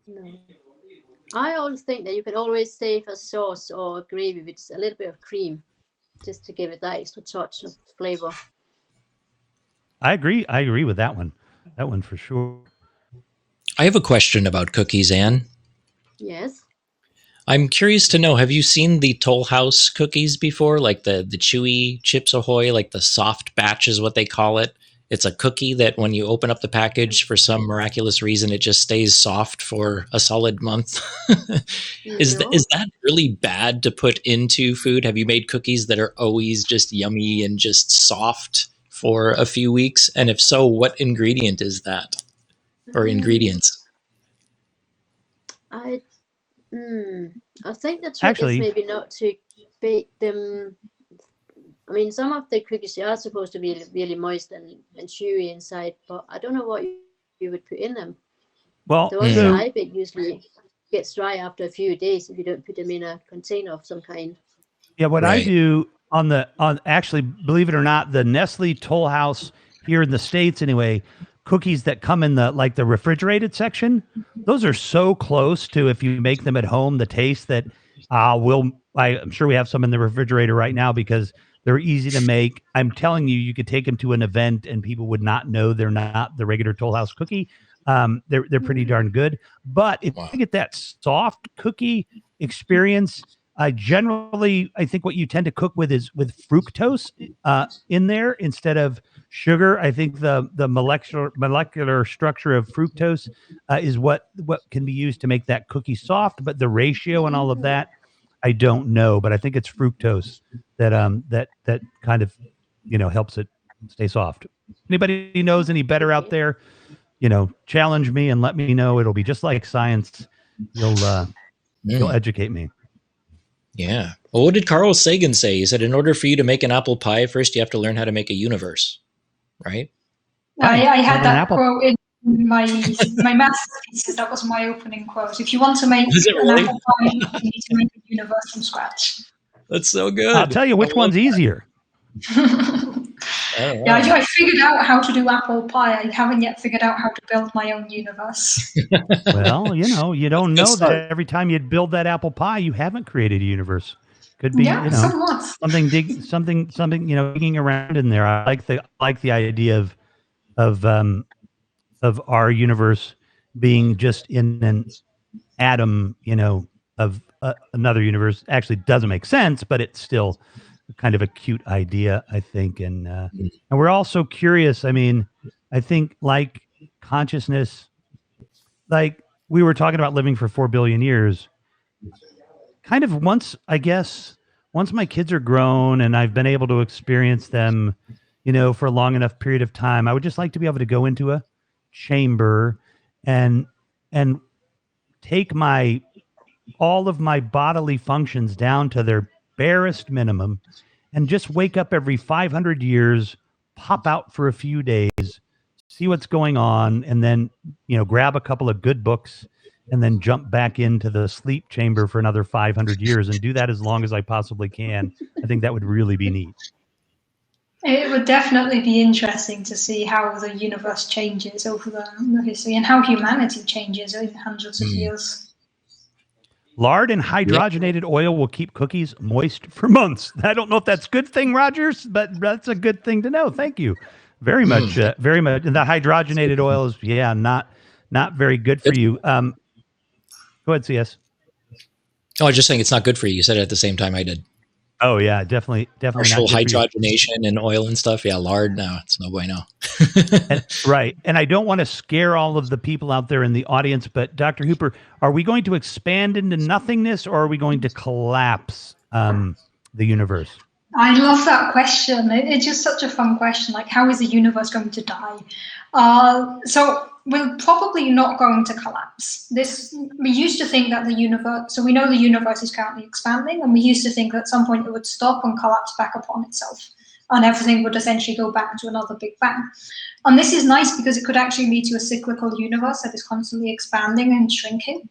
S8: No. I always think that you can always save a sauce or a gravy with a little bit of cream just to give it that extra touch of flavor.
S2: I agree with that one. That one for sure.
S5: I have a question about cookies, Anne.
S8: Yes.
S5: I'm curious to know, have you seen the Toll House cookies before? Like the chewy Chips Ahoy, like the soft batch is what they call it. It's a cookie that when you open up the package, for some miraculous reason, it just stays soft for a solid month. Is that really bad to put into food? Have you made cookies that are always just yummy and just soft for a few weeks? And if so, what ingredient is that? Or ingredients?
S8: I think the trick is maybe not to bake them. I mean, some of the cookies are supposed to be really moist and chewy inside, but I don't know what you would put in them.
S2: Well,
S8: the ones that I bake usually gets dry after a few days if you don't put them in a container of some kind.
S2: Yeah, what I do on actually, believe it or not, the Nestle Toll House here in the States anyway, cookies that come in the refrigerated section, those are so close to, if you make them at home, the taste that I'm sure we have some in the refrigerator right now because they're easy to make. I'm telling you, you could take them to an event and people would not know they're not the regular Toll House cookie. They're pretty darn good. But if you get that soft cookie experience, I think what you tend to cook with is with fructose in there instead of sugar. I think the molecular structure of fructose is what can be used to make that cookie soft, but the ratio and all of that, I don't know, but I think it's fructose that kind of helps it stay soft. Anybody who knows any better out there, challenge me and let me know. It'll be just like science. You'll educate me.
S5: Yeah. Well, what did Carl Sagan say? He said, in order for you to make an apple pie, first you have to learn how to make a universe, right?
S7: I had
S2: An
S7: that
S2: apple.
S7: quote in my master's thesis. That was my opening quote. If you want to make
S5: Is it
S7: an
S5: really?
S7: apple pie, you need to make a universe from scratch.
S5: That's so good.
S2: I'll tell you which one's easier.
S7: Yeah, I figured out how to do apple pie. I haven't yet figured out how to build my own universe.
S2: Well, you don't
S5: That's
S2: know
S5: good
S2: that every time you build that apple pie, you haven't created a universe. Could be,
S7: Yeah, somewhat.
S2: something digging around in there. I like the idea of our universe being just in an atom, of another universe. Actually, doesn't make sense, but it's still kind of a cute idea, I think. And we're all so curious. I mean, I think like consciousness, like we were talking about living for 4 billion years, kind of once my kids are grown and I've been able to experience them, for a long enough period of time, I would just like to be able to go into a chamber and take all of my bodily functions down to their barest minimum and just wake up every 500 years, pop out for a few days, see what's going on, and then, grab a couple of good books and then jump back into the sleep chamber for another 500 years and do that as long as I possibly can. I think that would really be neat.
S7: It would definitely be interesting to see how the universe changes over the history and how humanity changes in hundreds of years.
S2: Lard and hydrogenated oil will keep cookies moist for months. I don't know if that's a good thing, Rogers, but that's a good thing to know. Thank you very much. Very much. And the hydrogenated oil is, not very good for you. Go ahead, CS.
S5: Oh, I was just saying it's not good for you. You said it at the same time I did.
S2: Oh yeah, definitely
S5: Partial
S2: not good for you.
S5: hydrogenation and oil and stuff. Yeah, lard. No, it's no bueno.
S2: Right. And I don't want to scare all of the people out there in the audience, but Dr. Hooper, are we going to expand into nothingness or are we going to collapse the universe?
S7: I love that question. It's just such a fun question. Like, how is the universe going to die? So we're probably not going to collapse. We used to think that the universe, so we know the universe is currently expanding, and we used to think that at some point it would stop and collapse back upon itself, and everything would essentially go back to another Big Bang. And this is nice because it could actually lead to a cyclical universe that is constantly expanding and shrinking.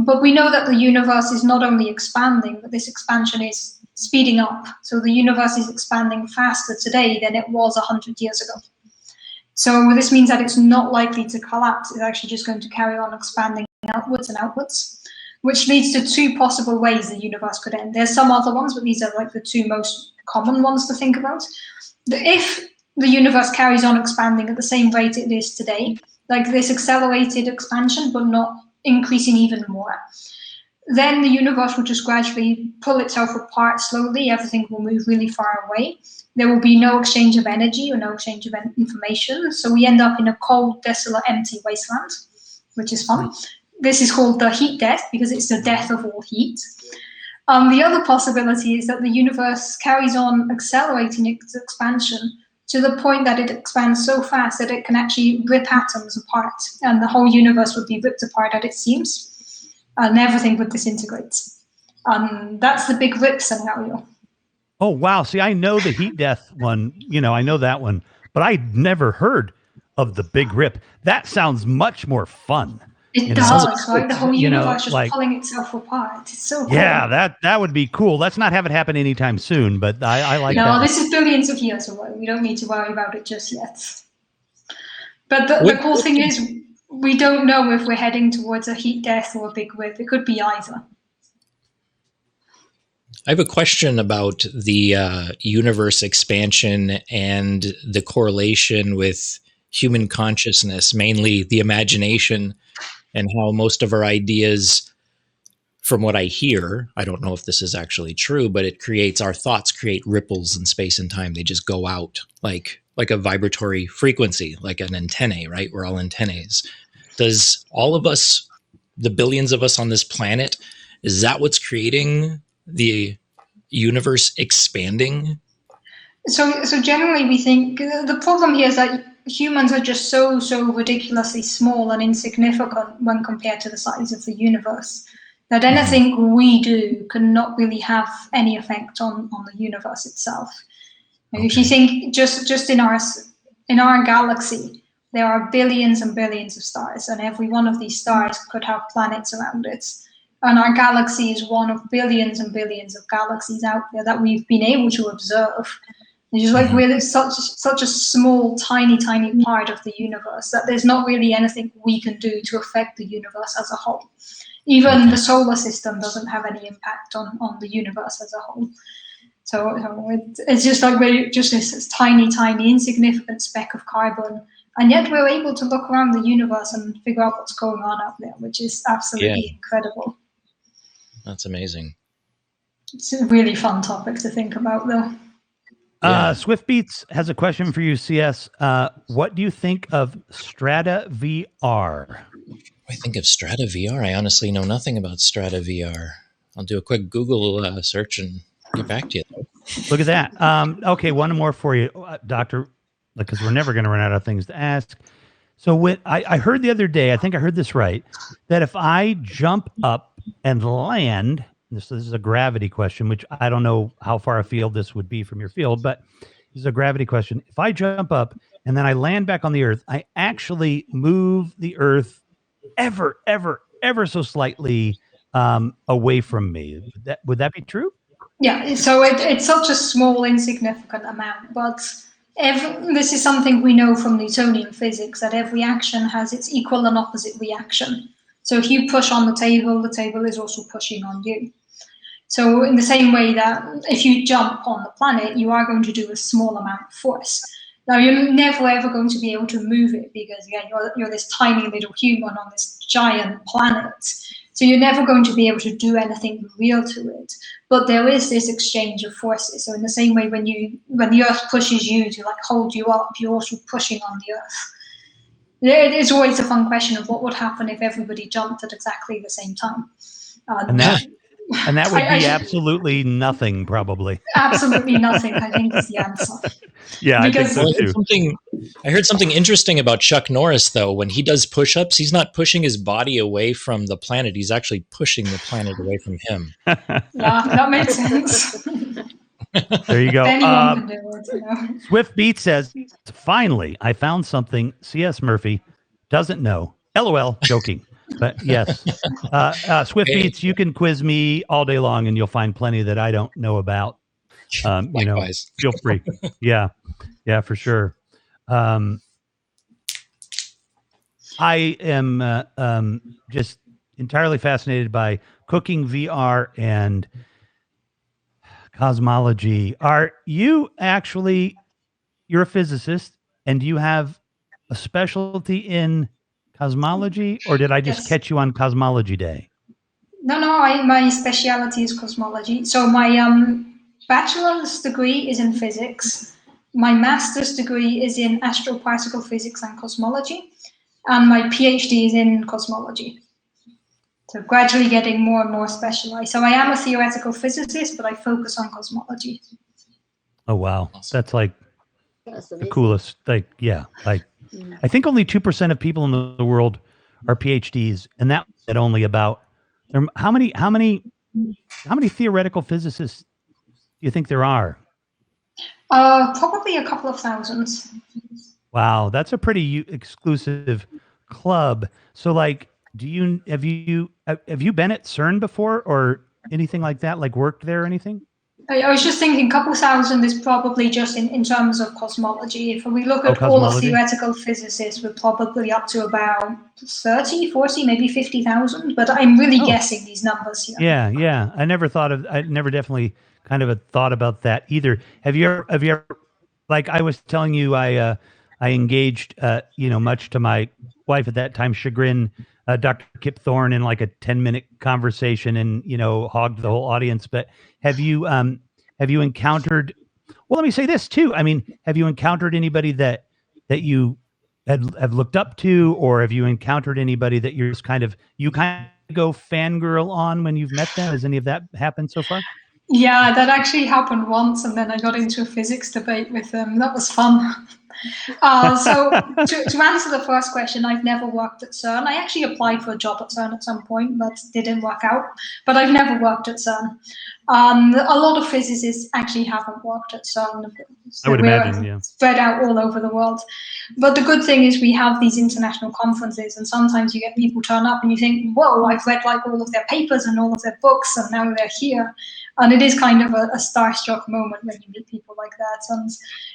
S7: But we know that the universe is not only expanding, but this expansion is speeding up. So the universe is expanding faster today than it was 100 years ago. So this means that it's not likely to collapse. It's actually just going to carry on expanding outwards and outwards, which leads to two possible ways the universe could end. There's some other ones, but these are like the two most common ones to think about. If the universe carries on expanding at the same rate it is today, like this accelerated expansion, but not increasing even more, then the universe will just gradually pull itself apart slowly. Everything will move really far away. There will be no exchange of energy or no exchange of information. So we end up in a cold, desolate, empty wasteland, which is fun. This is called the heat death because it's the death of all heat. The other possibility is that the universe carries on accelerating its expansion to the point that it expands so fast that it can actually rip atoms apart, and the whole universe would be ripped apart at its seams, and everything would disintegrate. That's the big rip scenario.
S2: Oh, wow. See, I know the heat death one, I know that one, but I'd never heard of the big rip. That sounds much more fun.
S7: It does, right? The whole universe just pulling itself apart. It's so cool.
S2: Yeah, that would be cool. Let's not have it happen anytime soon, but I like that.
S7: No, this is billions of years away. We don't need to worry about it just yet. But the cool thing is, we don't know if we're heading towards a heat death or a big rip. It could be either.
S5: I have a question about the universe expansion and the correlation with human consciousness, mainly the imagination, and how most of our ideas, from what I hear, I don't know if this is actually true, but our thoughts create ripples in space and time. They just go out like a vibratory frequency, like an antennae, right? We're all antennaes. Does all of us, the billions of us on this planet, is that what's creating the universe expanding?
S7: So generally we think the problem here is that humans are just so ridiculously small and insignificant when compared to the size of the universe. that anything we do cannot really have any effect on the universe itself. Okay. If you think just in our galaxy, there are billions and billions of stars, and every one of these stars could have planets around it. And our galaxy is one of billions and billions of galaxies out there that we've been able to observe. It's just like we're such a small, tiny part of the universe that there's not really anything we can do to affect the universe as a whole. Even the solar system doesn't have any impact on the universe as a whole. So it's just like we're just this tiny, insignificant speck of carbon, and yet we're able to look around the universe and figure out what's going on out there, which is absolutely incredible.
S5: That's amazing.
S7: It's a really fun topic to think about, though.
S2: Swift Beats has a question for you, CS. What do you think of Strata VR?
S5: I think of Strata VR. I honestly know nothing about Strata VR. I'll do a quick Google search and get back to you.
S2: Look at that. Okay, one more for you, Doctor, because we're never going to run out of things to ask. So I heard the other day, I think I heard this right, that if I jump up and land, this is a gravity question, which I don't know how far afield this would be from your field, but this is a gravity question. If I jump up and then I land back on the Earth, I actually move the Earth ever so slightly away from me. Would that be true?
S7: Yeah, so it's such a small, insignificant amount, but this is something we know from Newtonian physics, that every action has its equal and opposite reaction. So if you push on the table is also pushing on you. So in the same way that if you jump on the planet, you are going to do a small amount of force. Now, you're never ever going to be able to move it because, again, you're this tiny little human on this giant planet. So you're never going to be able to do anything real to it. But there is this exchange of forces. So in the same way, when the Earth pushes you to hold you up, you're also pushing on the Earth. It's always a fun question of what would happen if everybody jumped at exactly the same time.
S2: And that would be absolutely nothing, probably.
S7: Absolutely nothing, I think, is the answer.
S2: Yeah, because I think
S5: so too. I heard something interesting about Chuck Norris, though. When he does push-ups, he's not pushing his body away from the planet. He's actually pushing the planet away from him.
S7: Yeah, that makes sense.
S2: There you go.
S7: Anyone can do it,
S2: Swift Beat says, finally, I found something C.S. Murphy doesn't know. LOL, joking. But yes, Swift Beats, you can quiz me all day long and you'll find plenty that I don't know about. Feel free. Yeah, for sure. I am just entirely fascinated by cooking VR and cosmology. Are you actually, you're a physicist, and do you have a specialty in cosmology, or did I just catch you on Cosmology Day?
S7: No, my speciality is cosmology. So my bachelor's degree is in physics. My master's degree is in astroparticle physics and cosmology. And my PhD is in cosmology. So gradually getting more and more specialized. So I am a theoretical physicist, but I focus on cosmology.
S2: Oh, wow. That's the coolest. I think only 2% of people in the world are PhDs, and that only about how many theoretical physicists do you think there are?
S7: Probably a couple of thousands.
S2: Wow, that's a pretty exclusive club. So, have you been at CERN before or anything like that? Worked there or anything?
S7: I was just thinking a couple thousand is probably just in terms of cosmology. If we look at all the theoretical physicists, we're probably up to about 30, 40, maybe 50,000. But I'm really guessing these numbers here.
S2: Yeah. I never definitely kind of thought about that either. Have you ever, like I was telling you, I engaged, much to my wife at that time, chagrin, Dr. Kip Thorne in a 10-minute conversation and, hogged the whole audience. But have you encountered, well, let me say this too. I mean, have you encountered anybody that you have looked up to, or have you encountered anybody that you kind of go fangirl on when you've met them? Has any of that happened so far?
S7: Yeah, that actually happened once. And then I got into a physics debate with them. That was fun. So to answer the first question, I've never worked at CERN. I actually applied for a job at CERN at some point, but didn't work out. But I've never worked at CERN. A lot of physicists actually haven't worked at CERN. So
S2: I would imagine, yeah.
S7: Spread out all over the world. But the good thing is we have these international conferences, and sometimes you get people turn up and you think, whoa, I've read like all of their papers and all of their books, and now they're here. And it is kind of a starstruck moment when you meet people like that. And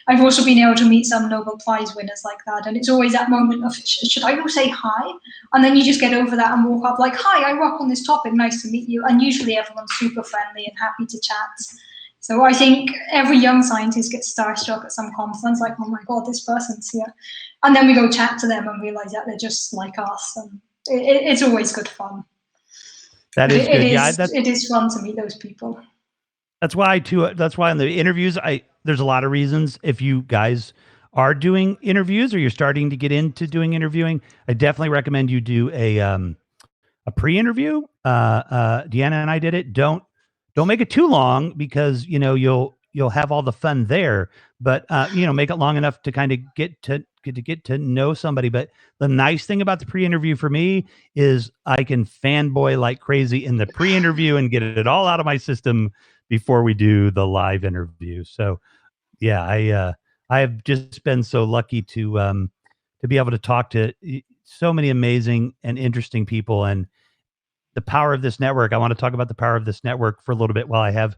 S7: I've also been able to meet some Nobel Prize winners like that. And it's always that moment of, should I go say hi? And then you just get over that and walk up like, hi, I work on this topic, nice to meet you. And usually everyone's super friendly and happy to chat. So I think every young scientist gets starstruck at some conference, like, oh my God, this person's here. And then we go chat to them and realize that they're just like us. And it's always good fun.
S2: That is good. Yeah,
S7: it is fun to meet those people.
S2: That's why in the interviews, there's a lot of reasons. If you guys are doing interviews or you're starting to get into doing interviewing, I definitely recommend you do a pre-interview. Deanna and I did it. Don't make it too long, because you'll have all the fun there, but make it long enough to kind of get to know somebody. But the nice thing about the pre-interview for me is I can fanboy like crazy in the pre-interview and get it all out of my system before we do the live interview. So yeah, I have just been so lucky to be able to talk to so many amazing and interesting people, and the power of this network. I want to talk about the power of this network for a little bit while I have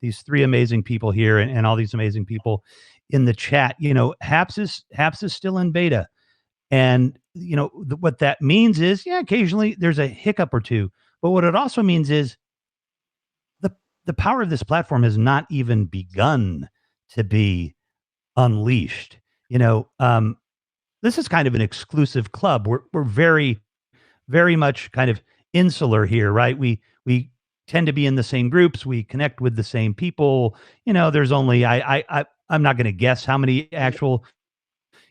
S2: these three amazing people here and all these amazing people in the chat. HAPS is still in beta. And, what that means is, occasionally there's a hiccup or two. But what it also means is the power of this platform has not even begun to be unleashed. This is kind of an exclusive club. We're very, very much kind of insular here, right? We tend to be in the same groups. We connect with the same people. There's only I'm not going to guess how many actual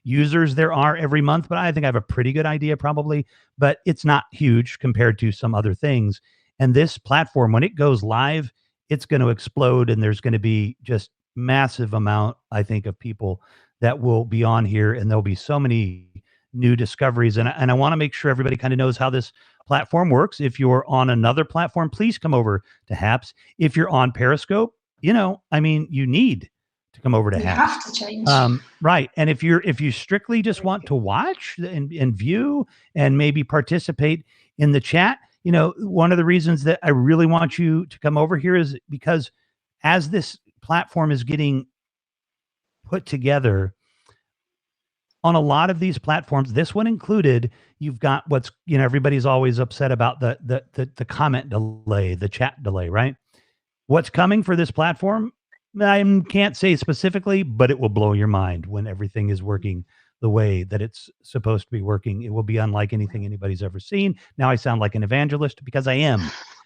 S2: users there are every month, but I think I have a pretty good idea probably, but it's not huge compared to some other things. And this platform, when it goes live, it's going to explode, and there's going to be just massive amount, I think, of people that will be on here, and there'll be so many new discoveries. And I want to make sure everybody kind of knows how this platform works. If you're on another platform, please come over to HAPS. If you're on Periscope, you need to come over to HAPS.
S7: You have to change.
S2: Right. And if you strictly just want to watch and view and maybe participate in the chat, one of the reasons that I really want you to come over here is because as this platform is getting put together, on a lot of these platforms, this one included, you've got what's, everybody's always upset about the comment delay, the chat delay, right? What's coming for this platform, I can't say specifically, but it will blow your mind when everything is working the way that it's supposed to be working. It will be unlike anything anybody's ever seen. Now I sound like an evangelist, because I am,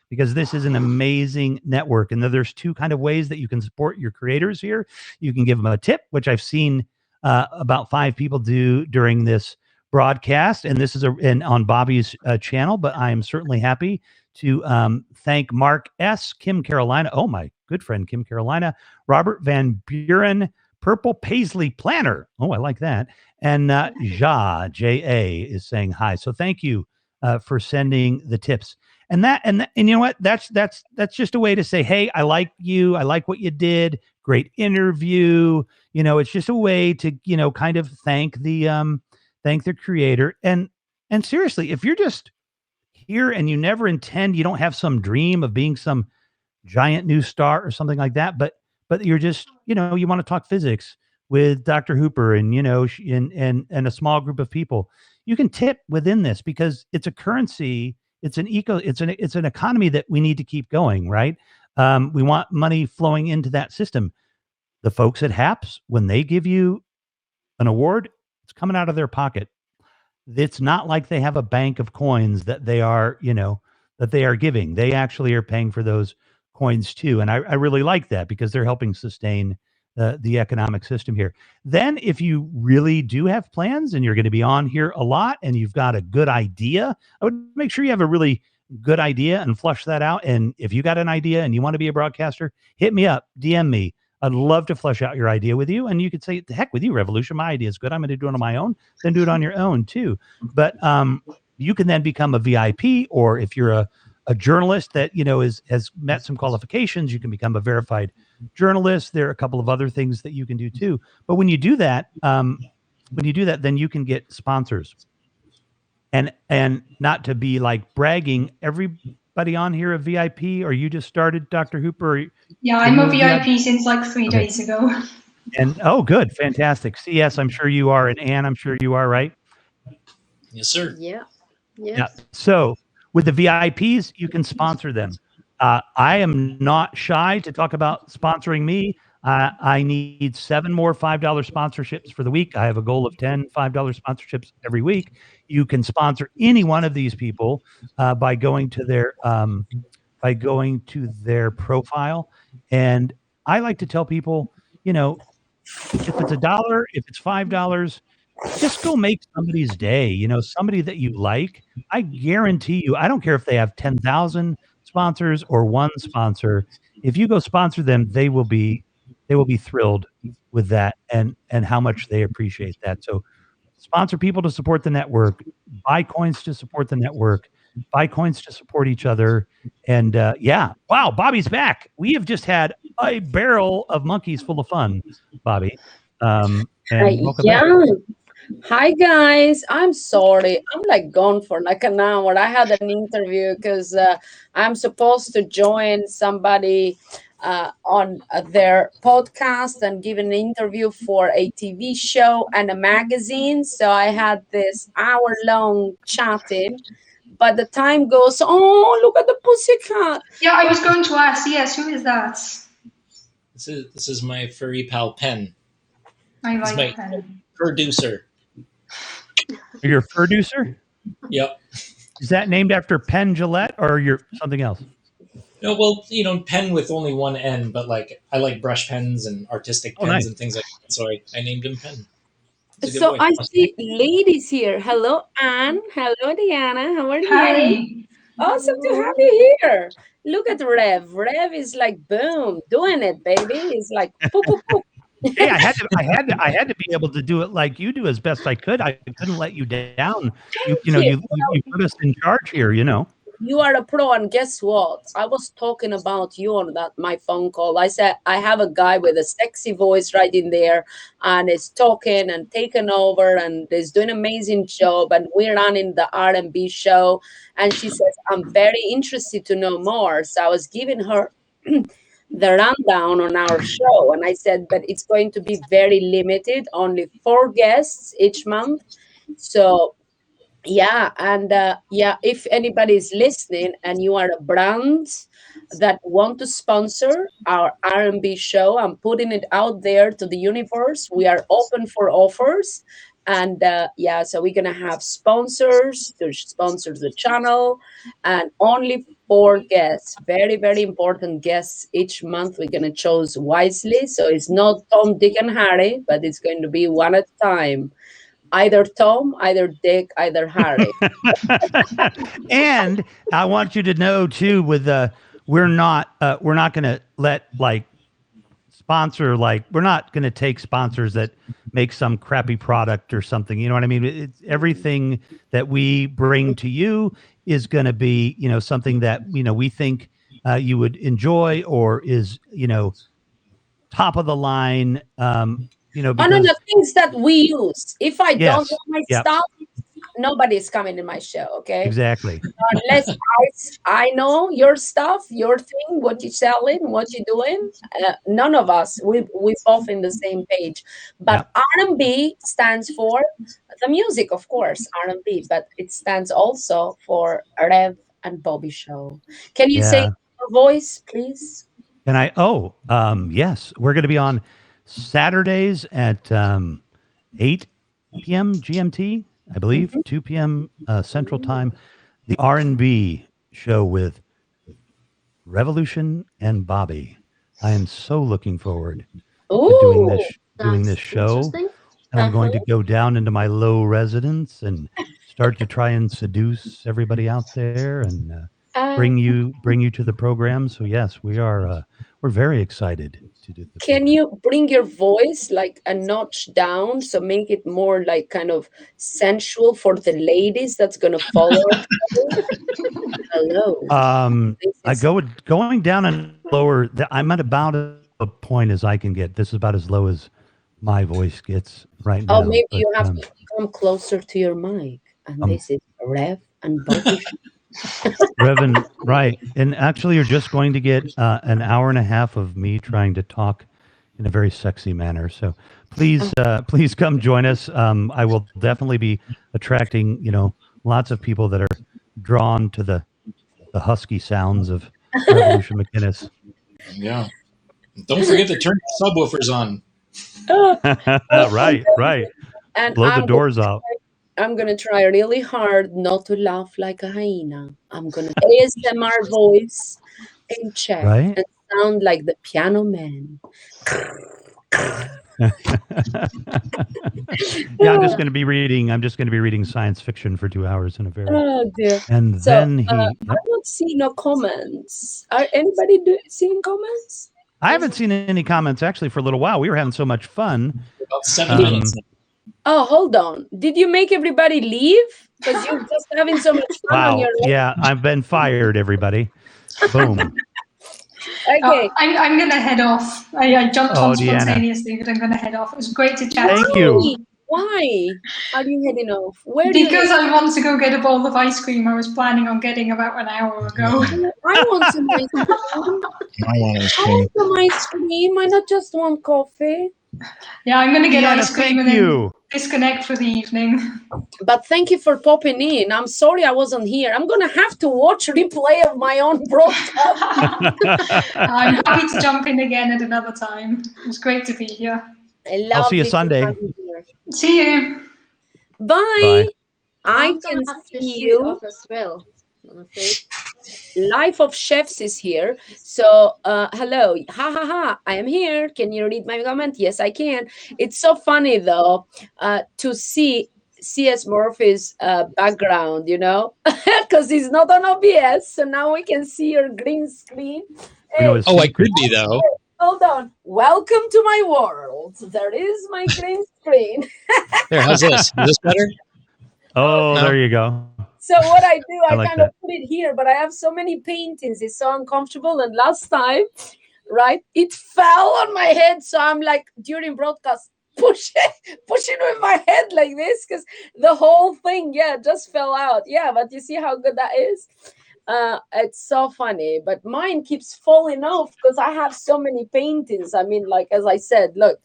S2: because this is an amazing network. And there's two kind of ways that you can support your creators here. You can give them a tip, which I've seen about 5 people do during this broadcast, and this is on Bobby's channel. But I am certainly happy to thank Mark S., Kim Carolina, oh my good friend Kim Carolina, Robert Van Buren, Purple Paisley Planner, oh I like that, and J.A. is saying hi. So thank you for sending the tips. And you know what? That's just a way to say, hey, I like you. I like what you did. Great interview. It's just a way to, kind of thank the creator. And seriously, if you're just here and you never intend, you don't have some dream of being some giant new star or something like that, but you're just, you want to talk physics with Dr. Hooper and, and a small group of people, you can tip within this, because it's a currency. It's an economy that we need to keep going, right? We want money flowing into that system. The folks at HAPS, when they give you an award, it's coming out of their pocket. It's not like they have a bank of coins that they are, that they are giving. They actually are paying for those coins too. And I really like that, because they're helping sustain the economic system here. Then if you really do have plans and you're going to be on here a lot and you've got a good idea, I would make sure you have a really good idea and flush that out. And if you got an idea and you want to be a broadcaster, hit me up, DM me. I'd love to flesh out your idea with you. And you could say, the heck with you, Revolution. My idea is good. I'm going to do it on my own. Then do it on your own too. But you can then become a VIP, or if you're a journalist that, you know, has met some qualifications, you can become a verified journalist. There are a couple of other things that you can do too. But when you do that, then you can get sponsors. And not to be like bragging, everybody on here a VIP, or you just started, Dr. Hooper?
S7: Yeah, I'm a VIP since like 3 days ago.
S2: And oh, good, fantastic. CS, I'm sure you are, and Anne, I'm sure you are, right?
S5: Yes, sir.
S8: Yeah. Yes.
S2: Yeah. So with the VIPs, you can sponsor them. I am not shy to talk about sponsoring me. I need 7 more $5 sponsorships for the week. I have a goal of 10 $5 sponsorships every week. You can sponsor any one of these people by going to their profile. And I like to tell people, you know, if it's $1, if it's $5, just go make somebody's day. You know, somebody that you like. I guarantee you, I don't care if they have 10,000 sponsors or one sponsor. If you go sponsor them, they will be thrilled with that and how much they appreciate that. So sponsor people to support the network, buy coins to support the network, buy coins to support each other. And yeah, wow, Bobby's back. We have just had a barrel of monkeys full of fun, Bobby. And welcome back.
S1: Hi guys, I'm sorry. I'm like gone for like an hour. I had an interview because I'm supposed to join somebody on their podcast and give an interview for a TV show and a magazine. So I had this hour-long chatting, but the time goes, oh, look at the pussycat.
S7: Yeah, I was going to ask, yes, who is that?
S5: This is my furry pal Pen.
S7: I
S5: It's
S7: like
S5: my
S7: Pen.
S5: producer.
S2: Your producer?
S5: Yep.
S2: Is that named after Penn Jillette or you're something else?
S5: No, well, you know, pen with only one N, but like I like brush pens and artistic pens
S2: nice.
S5: and things like that. So I named him Pen.
S1: So I see ladies here. Hello, Anne. Hello, Diana. How are you?
S7: Hi.
S1: Awesome to have you here. Look at Rev. Rev is like, boom, doing it, baby. It's like, poop, poop, poop.
S2: Hey, I had to be able to do it like you do as best I could. I couldn't let you down. You put us in charge here, you know.
S1: You are a pro, and guess what? I was talking about you on my phone call. I said I have a guy with a sexy voice right in there, and is talking and taking over, and is doing an amazing job. And we're running the R&B show. And she says, I'm very interested to know more. So I was giving her the rundown on our show, and I said, but it's going to be very limited, only 4 guests each month. So yeah, and if anybody is listening and you are a brand that want to sponsor our R&B show, I'm putting it out there to the universe. We are open for offers. And so we're gonna have sponsors to sponsor the channel, and only 4 guests, very, very important guests each month. We're gonna choose wisely. So it's not Tom, Dick, and Harry, but it's going to be one at a time. Either Tom, either Dick, either Harry.
S2: And I want you to know too, with we're not going to let we're not going to take sponsors that make some crappy product or something. You know what I mean? It's everything that we bring to you is going to be, you know, something that, you know, we think you would enjoy, or is, you know, top of the line. You know, because,
S1: the things that we use. If I don't
S2: Yes.
S1: know my
S2: Yep.
S1: stuff, nobody's coming in my show, okay?
S2: Exactly.
S1: Unless I know your stuff, your thing, what you're selling, what you're doing. None of us, we both in the same page. But R&B stands for the music, of course, R&B, but it stands also for Rev and Bobby Show. Can you say your voice, please?
S2: And yes, we're going to be on Saturdays at 8 p.m. GMT, I believe, 2 p.m. Central Time, the R&B show with Revolution and Bobby. I am so looking forward to doing this show. And I'm going to go down into my low residence and start to try and seduce everybody out there. And bring you to the program. So yes, we're very excited to do the
S1: Can
S2: program.
S1: you bring your voice like a notch down, so make it more like kind of sensual for the ladies that's gonna follow us? Hello.
S2: I going down and lower. I'm at about a point as I can get. This is about as low as my voice gets right now.
S1: Oh, maybe
S2: but,
S1: you have to come closer to your mic. And this is Rev and Bobby.
S2: Revan, right. And actually, you're just going to get an hour and a half of me trying to talk in a very sexy manner. So please come join us. I will definitely be attracting, lots of people that are drawn to the husky sounds of Revolution McInnes.
S5: Yeah. Don't forget to turn the subwoofers on.
S2: Right.
S1: And
S2: Blow the doors out.
S1: I'm gonna try really hard not to laugh like a hyena. I'm gonna ASMR voice in check
S2: Right?
S1: and sound like the piano man.
S2: Yeah, I'm just going to be reading science fiction for 2 hours in a very.
S1: Oh dear.
S2: And
S1: So,
S2: then he.
S1: I don't see no comments. Are anybody seeing comments?
S2: I haven't seen any comments actually for a little while. We were having so much fun.
S5: About 7 minutes.
S1: Oh, hold on. Did you make everybody leave? Because you're just having so much fun on
S2: Wow.
S1: your own.
S2: Yeah, I've been fired, everybody. Boom.
S1: Okay.
S7: I'm going to head off. I jumped on
S2: Deanna.
S7: spontaneously, but I'm going to head off. It was great to chat.
S2: Thank you.
S1: Why are you heading off? Where
S7: Because I want to go get a bowl of ice cream I was planning on getting about an hour ago.
S1: I want some ice cream.
S5: I want ice
S1: I
S5: cream.
S1: want some ice cream. I not just want coffee.
S7: Yeah, I'm going to get
S2: Deanna,
S7: ice cream
S2: thank
S7: and then
S2: you.
S7: disconnect for the evening.
S1: But thank you for popping in. I'm sorry I wasn't here. I'm going to have to watch replay of my own broadcast.
S7: I'm happy to jump in again at another time. It was great to be here.
S2: I'll see you Sunday.
S7: See you.
S1: Bye. I
S8: I'm
S1: can
S8: gonna have to
S1: see
S8: shoot
S1: you.
S8: off as well, I'm afraid.
S1: Life of Chefs is here. So, hello. Ha ha ha. I am here. Can you read my comment? Yes, I can. It's so funny, though, to see C.S. Murphy's background, because he's not on OBS. So now we can see your green screen.
S2: We know his
S5: Oh, I
S2: secret.
S5: could be, though.
S1: Hold on. Welcome to my world. There is my green screen.
S5: There, how's this? Is this better?
S2: Oh,
S5: No.
S2: there you go.
S1: So what I do, I
S2: like
S1: kind of put it here, but I have so many paintings. It's so uncomfortable. And last time, right, it fell on my head. So I'm like, during broadcast, pushing with my head like this, because the whole thing, just fell out. Yeah, but you see how good that is? It's so funny, but mine keeps falling off because I have so many paintings. I mean, like, as I said, look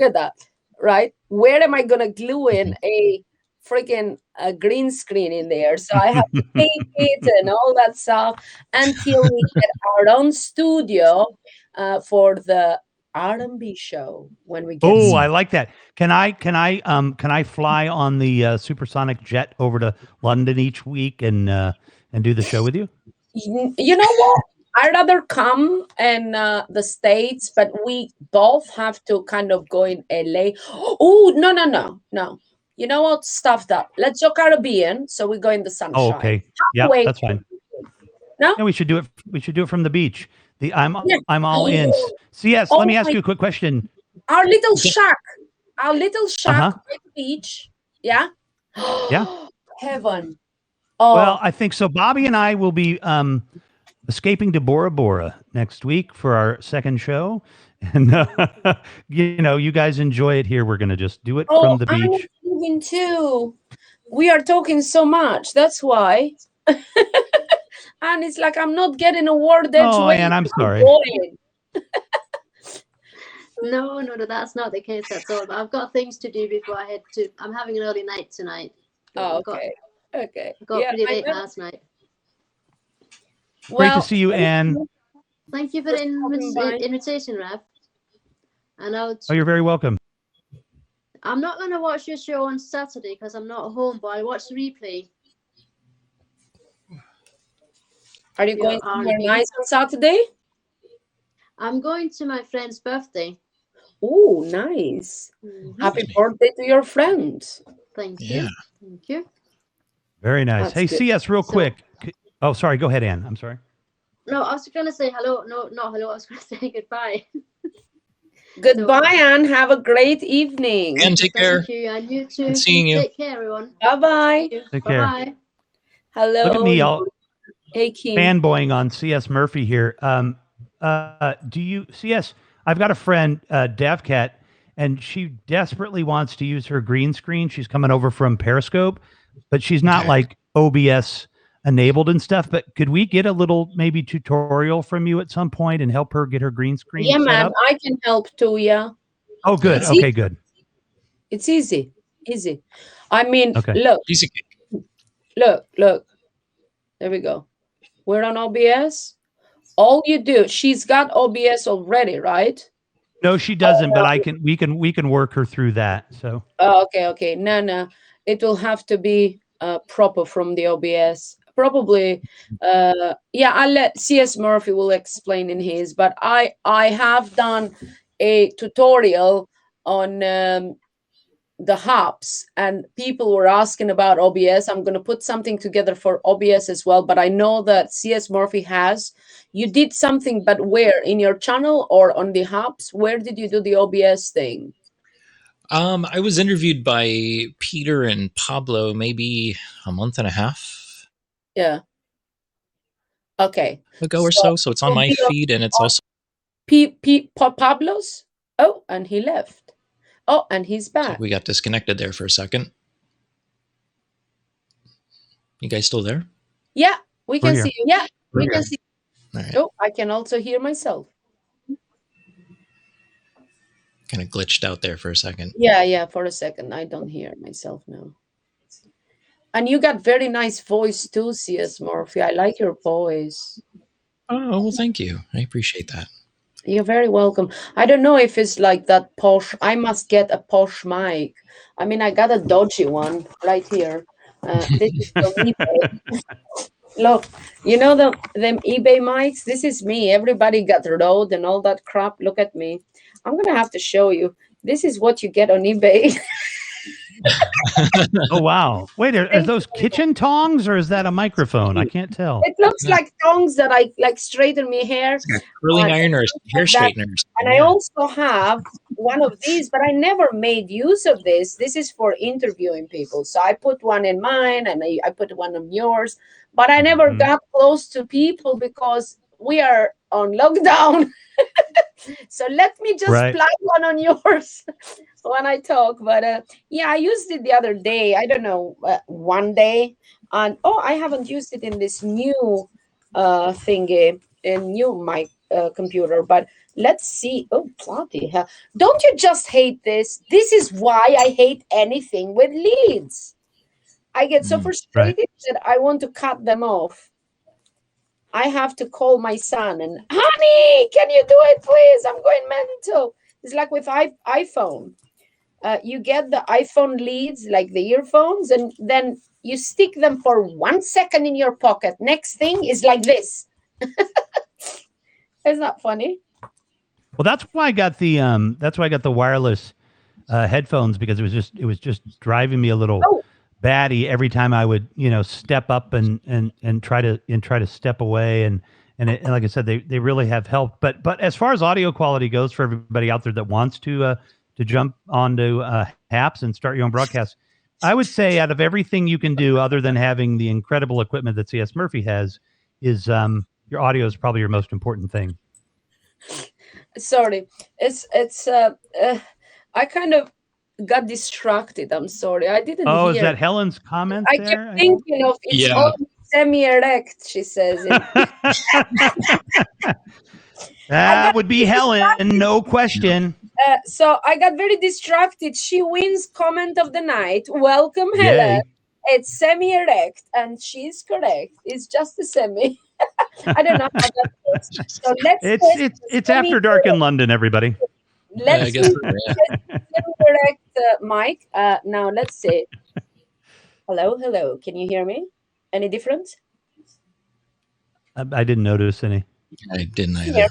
S1: at that, right? Where am I gonna glue in a freaking green screen in there? So I have to paint it and all that stuff until we get our own studio for the R&B show when we get.
S2: Oh, I like that. Can I fly on the supersonic jet over to London each week and do the show with you?
S1: You know what? I'd rather come in the States, but we both have to kind of go in LA. Oh, no. You know what? Stuff that. Let's go Caribbean, so we go in the sunshine.
S2: Oh, okay. Yeah,
S1: Halfway.
S2: that's fine.
S1: No?
S2: Yeah, we should do it. We should do it from the beach. I'm all in. CS,
S1: Oh
S2: let me ask
S1: my-
S2: you a quick question.
S1: Our little shack by the beach. Yeah.
S2: Yeah.
S1: Heaven. Oh,
S2: Well, I think so. Bobby and I will be escaping to Bora Bora next week for our second show, and you guys enjoy it here. We're gonna just do it from the
S1: I'm
S2: beach.
S1: thinking too. We are talking so much. That's why. And it's like I'm not getting a word edge.
S2: Oh, Ann, I'm sorry.
S8: No, that's not the case at all. But I've got things to do before I head to. I'm having an early night tonight.
S1: Oh,
S8: I
S1: okay.
S8: got pretty late last night.
S2: Great to see you, Ann.
S8: Thank you for the
S1: stopping by.
S8: invitation, Rev. And
S2: Oh, you're very welcome.
S8: I'm not going to watch your show on Saturday because I'm not home, but I'll watch the replay.
S1: Are you going somewhere nice on Saturday?
S8: I'm going to my friend's birthday.
S1: Oh, nice.
S8: Mhm.
S1: Happy birthday to your friend.
S8: Thank you.
S5: Yeah.
S8: Thank you.
S2: Very nice.
S1: That's
S2: Hey,
S1: good.
S2: CS, real
S8: So-
S2: quick. Oh, sorry. Go ahead, Anne. I'm sorry.
S8: No, I was going to say hello. No, not hello. I was going to say goodbye.
S1: Goodbye, Anne. Have a great evening.
S5: And take care.
S8: Thank you. And you too.
S5: Good seeing you.
S8: Take care, everyone.
S1: Bye-bye.
S2: Take care.
S8: Bye-bye.
S1: Hello.
S2: Look at me, all
S1: Hey, King.
S2: fanboying on C.S. Murphy here. Do you, C.S., I've got a friend, DevCat, and she desperately wants to use her green screen. She's coming over from Periscope, but she's not like OBS enabled and stuff. But could we get a little maybe tutorial from you at some point and help her get her green screen
S1: Yeah,
S2: set
S1: man,
S2: up?
S1: I can help too, yeah.
S2: Oh, good.
S1: It's
S2: Okay,
S1: easy.
S2: good.
S1: It's easy. Easy. I mean,
S2: Okay.
S1: look,
S5: Easy.
S1: look. There we go. We're on OBS. All you do, she's got OBS already, right?
S2: No, she doesn't, but we can work her through that. So
S1: Oh, okay. No. It will have to be proper from the OBS. Probably, yeah, I'll let CS Murphy will explain in his, but I have done a tutorial on the hops, and people were asking about OBS. I'm going to put something together for OBS as well, but I know that CS Murphy has. You did something, but where? In your channel or on the hops? Where did you do the OBS thing?
S5: I was interviewed by Peter and Pablo maybe a month and a half ago or so. So it's on my feed, and it's also
S1: Pablo's. Oh, and he left. Oh, and he's back.
S5: So we got disconnected there for a second. You guys still there?
S1: Yeah, we can
S2: here.
S1: see you. Yeah, we can see.
S5: All right.
S1: Oh, I can also hear myself.
S5: Kind of glitched out there for a second.
S1: Yeah, for a second. I don't hear myself now. And you got very nice voice too, C.S. Murphy. I like your voice.
S5: Oh, well, thank you. I appreciate that.
S1: You're very welcome. I don't know if it's like that posh. I must get a posh mic. I mean, I got a dodgy one right here. This is from eBay. Look, you know them eBay mics? This is me. Everybody got Rode and all that crap. Look at me. I'm going to have to show you. This is what you get on eBay.
S2: Oh, wow. Wait, are those kitchen tongs or is that a microphone? I can't tell.
S1: It looks like tongs that I like straighten my hair.
S5: Curling iron or hair straighteners.
S1: And I also have one of these, but I never made use of this. This is for interviewing people. So I put one in mine and I put one on yours, but I never got close to people because we are on lockdown. So let me just plug one on yours when I talk. But yeah, I used it the other day. I don't know, one day. And I haven't used it in this new thingy, a new mic computer. But let's see. Oh, bloody hell. Don't you just hate this? This is why I hate anything with leads. I get so frustrated that I want to cut them off. I have to call my son and, honey, can you do it, please? I'm going mental. It's like with iPhone. You get the iPhone leads, like the earphones, and then you stick them for 1 second in your pocket. Next thing is like this. It's not funny.
S2: Well, that's why I got the wireless headphones, because it was just driving me a little batty every time I would, step up and try to step away, and like I said, they really have helped. But as far as audio quality goes, for everybody out there that wants to jump onto HAPS and start your own broadcast, I would say out of everything you can do, other than having the incredible equipment that CS Murphy has, is your audio is probably your most important thing.
S1: Sorry, it's I kind of got distracted. I'm sorry, I didn't hear.
S2: Is that Helen's comment
S1: I
S2: there?
S1: kept thinking of it's all semi-erect, she says.
S2: That would be Helen, no question.
S1: So I got very distracted. She wins comment of the night. Welcome, Helen.
S2: Yay.
S1: It's semi-erect, and she's correct. It's just a semi. I don't know how that works. So
S2: it's after dark in London, everybody.
S1: Let's see. Correct, Mike. Now let's see. Hello. Can you hear me? Any difference?
S2: I didn't notice any.
S5: I didn't either.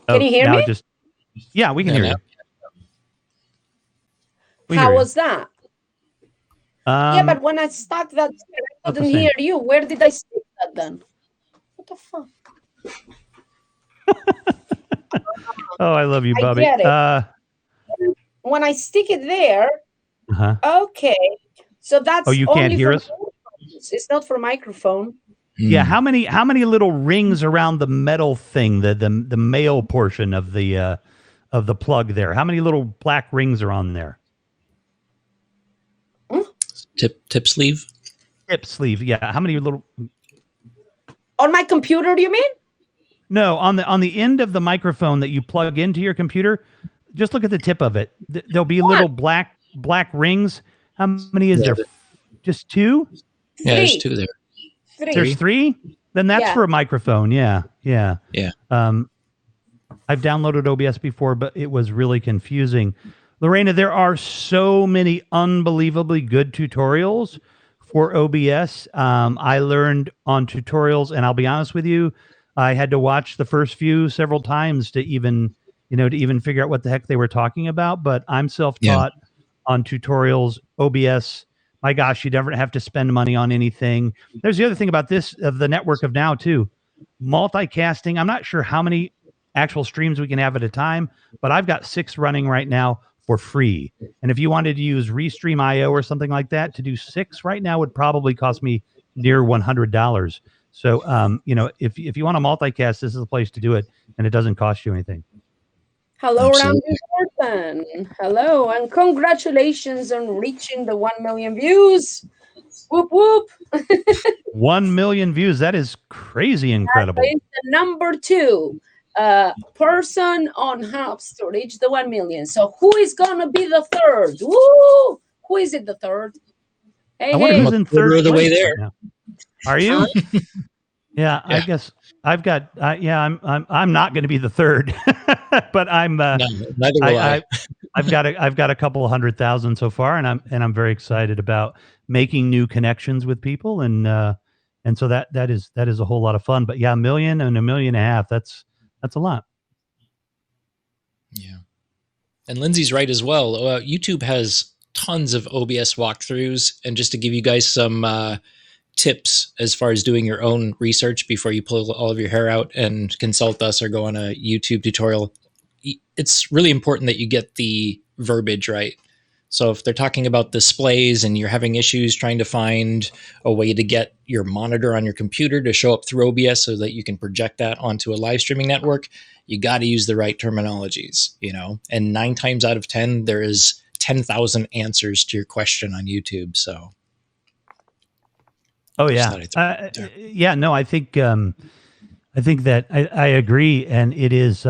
S1: Can you hear me?
S2: Yeah, we can hear you.
S1: How was that? Yeah, but when I stuck that, I couldn't hear you. Where did I stick that then? What the fuck?
S2: Oh, I love you, Bobby.
S1: I get it. When I stick it there, okay. So that's
S2: you
S1: only
S2: can't hear us?
S1: It's not for microphone.
S2: Yeah, how many little rings around the metal thing, the male portion of the plug there? How many little black rings are on there?
S5: Tip sleeve?
S2: Tip sleeve, yeah. How many little
S1: on my computer, do you mean?
S2: No, on the end of the microphone that you plug into your computer, just look at the tip of it. There'll be little black rings. How many is there? Just 2?
S5: Yeah, there's 2 there.
S1: 3.
S2: There's 3? Then that's for a microphone. Yeah. I've downloaded OBS before, but it was really confusing. Lorena, there are so many unbelievably good tutorials for OBS. I learned on tutorials, and I'll be honest with you, I had to watch the first few several times to even figure out what the heck they were talking about. But I'm self-taught on tutorials, OBS. My gosh, you never have to spend money on anything. There's the other thing about this, of the network of now too, multicasting. I'm not sure how many actual streams we can have at a time, but I've got 6 running right now for free. And if you wanted to use Restream.io or something like that, to do 6 right now would probably cost me near $100. So, if you want to multicast, this is the place to do it, and it doesn't cost you anything.
S1: Hello, Randy Thornton. Hello, and congratulations on reaching the 1 million views. Whoop, whoop.
S2: 1 million views. That is crazy incredible.
S1: That is the number 2 person on Hubs to reach the 1 million. So who is going to be the 3rd? Woo! Who is it, the 3rd? Hey,
S2: I wonder who's in 3rd
S5: the way there.
S2: Now. Are you? Yeah, I guess I've got. I'm not going to be the 3rd, but I'm.
S5: No, neither will I.
S2: I've got a couple 100,000 so far, and I'm very excited about making new connections with people, and so that is a whole lot of fun. But yeah, 1 million and 1.5 million. That's a lot.
S5: Yeah, and Lindsay's right as well. YouTube has tons of OBS walkthroughs, and just to give you guys some tips as far as doing your own research before you pull all of your hair out and consult us or go on a YouTube tutorial, it's really important that you get the verbiage right. So if they're talking about displays and you're having issues trying to find a way to get your monitor on your computer to show up through OBS so that you can project that onto a live streaming network, you got to use the right terminologies, and 9 times out of 10, there is 10,000 answers to your question on YouTube. So.
S2: Oh yeah. No, I think that I agree. And it is,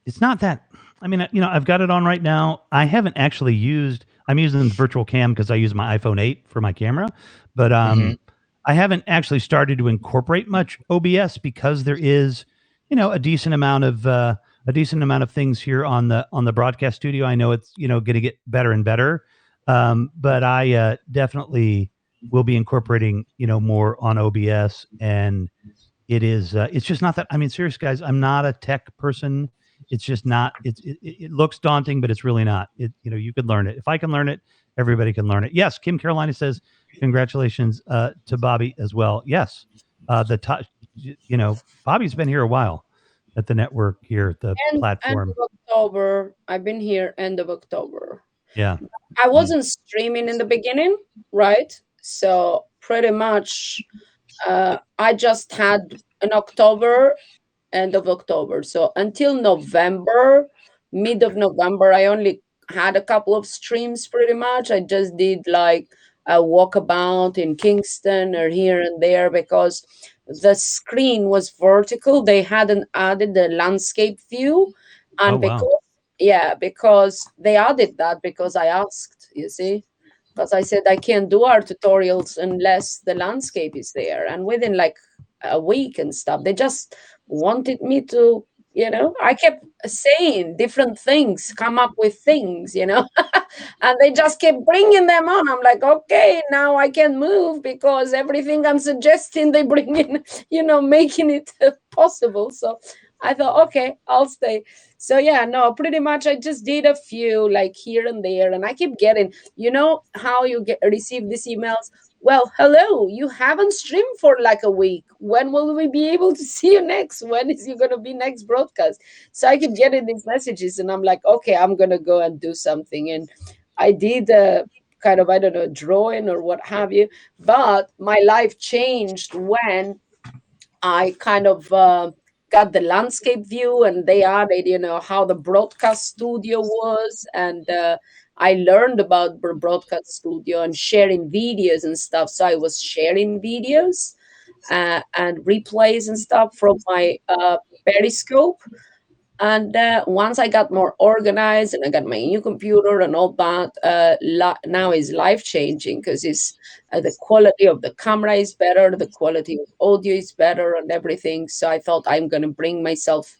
S2: it's not that, I mean, I've got it on right now. I haven't actually I'm using the virtual cam because I use my iPhone 8 for my camera, but I haven't actually started to incorporate much OBS because there is, a decent amount of things here on the broadcast studio. I know it's, going to get better and better. But I definitely will be incorporating, more on OBS, and it's just not that. I mean, serious guys, I'm not a tech person. It's just not. It looks daunting, but it's really not. You could learn it. If I can learn it, everybody can learn it. Yes, Kim Carolina says congratulations to Bobby as well. Yes, Bobby's been here a while at the network here at the platform.
S1: End of October. I've been here end of October.
S2: Yeah,
S1: I wasn't streaming in the beginning, right? So pretty much I just had an October, end of October. So until November, mid of November, I only had a couple of streams pretty much. I just did like a walkabout in Kingston or here and there because the screen was vertical. They hadn't added the landscape view. And because they added that because I asked, you see. Because I said I can't do our tutorials unless the landscape is there. And within like a week and stuff, they just wanted me to, I kept saying different things, come up with things, and they just kept bringing them on. I'm like, okay, now I can move because everything I'm suggesting, they bring in, making it possible. So I thought, okay, I'll stay. So yeah, no, pretty much I just did a few like here and there, and I keep getting, you know how you receive these emails? Well, hello, you haven't streamed for like a week. When will we be able to see you next? When is you gonna be next broadcast? So I keep getting these messages, and I'm like, okay, I'm gonna go and do something. And I did kind of, I don't know, drawing or what have you. But my life changed when I kind of got the landscape view, and they added, how the broadcast studio was. And I learned about broadcast studio and sharing videos and stuff. So I was sharing videos and replays and stuff from my Periscope. And once I got more organized and I got my new computer and all that, now is life changing, because it's the quality of the camera is better, the quality of audio is better, and everything. So I thought I'm going to bring myself,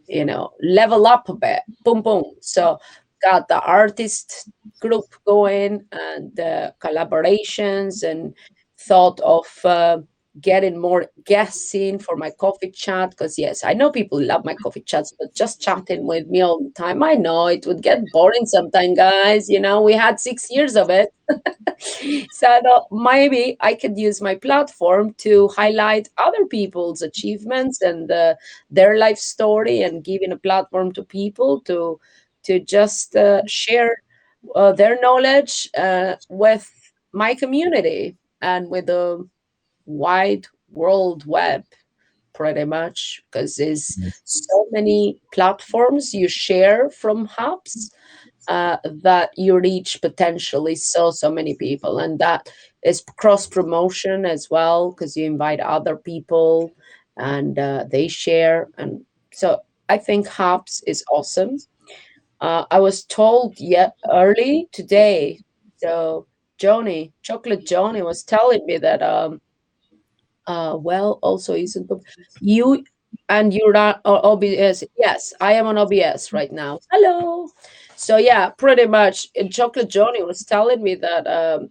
S1: level up a bit. Boom, boom. So got the artist group going and collaborations, and thought of getting more guests in for my coffee chat, because yes, I know people love my coffee chats, but just chatting with me all the time, I know it would get boring sometime, guys. We had 6 years of it. So I thought maybe I could use my platform to highlight other people's achievements and their life story, and giving a platform to people to just share their knowledge with my community and with the wide world web, pretty much, because there's so many platforms you share from hubs that you reach potentially so many people, and that is cross promotion as well, because you invite other people and they share. And so I think hubs is awesome. I was told yet early today, so Chocolate Johnny was telling me that well, also isn't you, and you're not OBS. Yes, I am on OBS right now. Hello. So yeah, pretty much. Chocolate Johnny was telling me that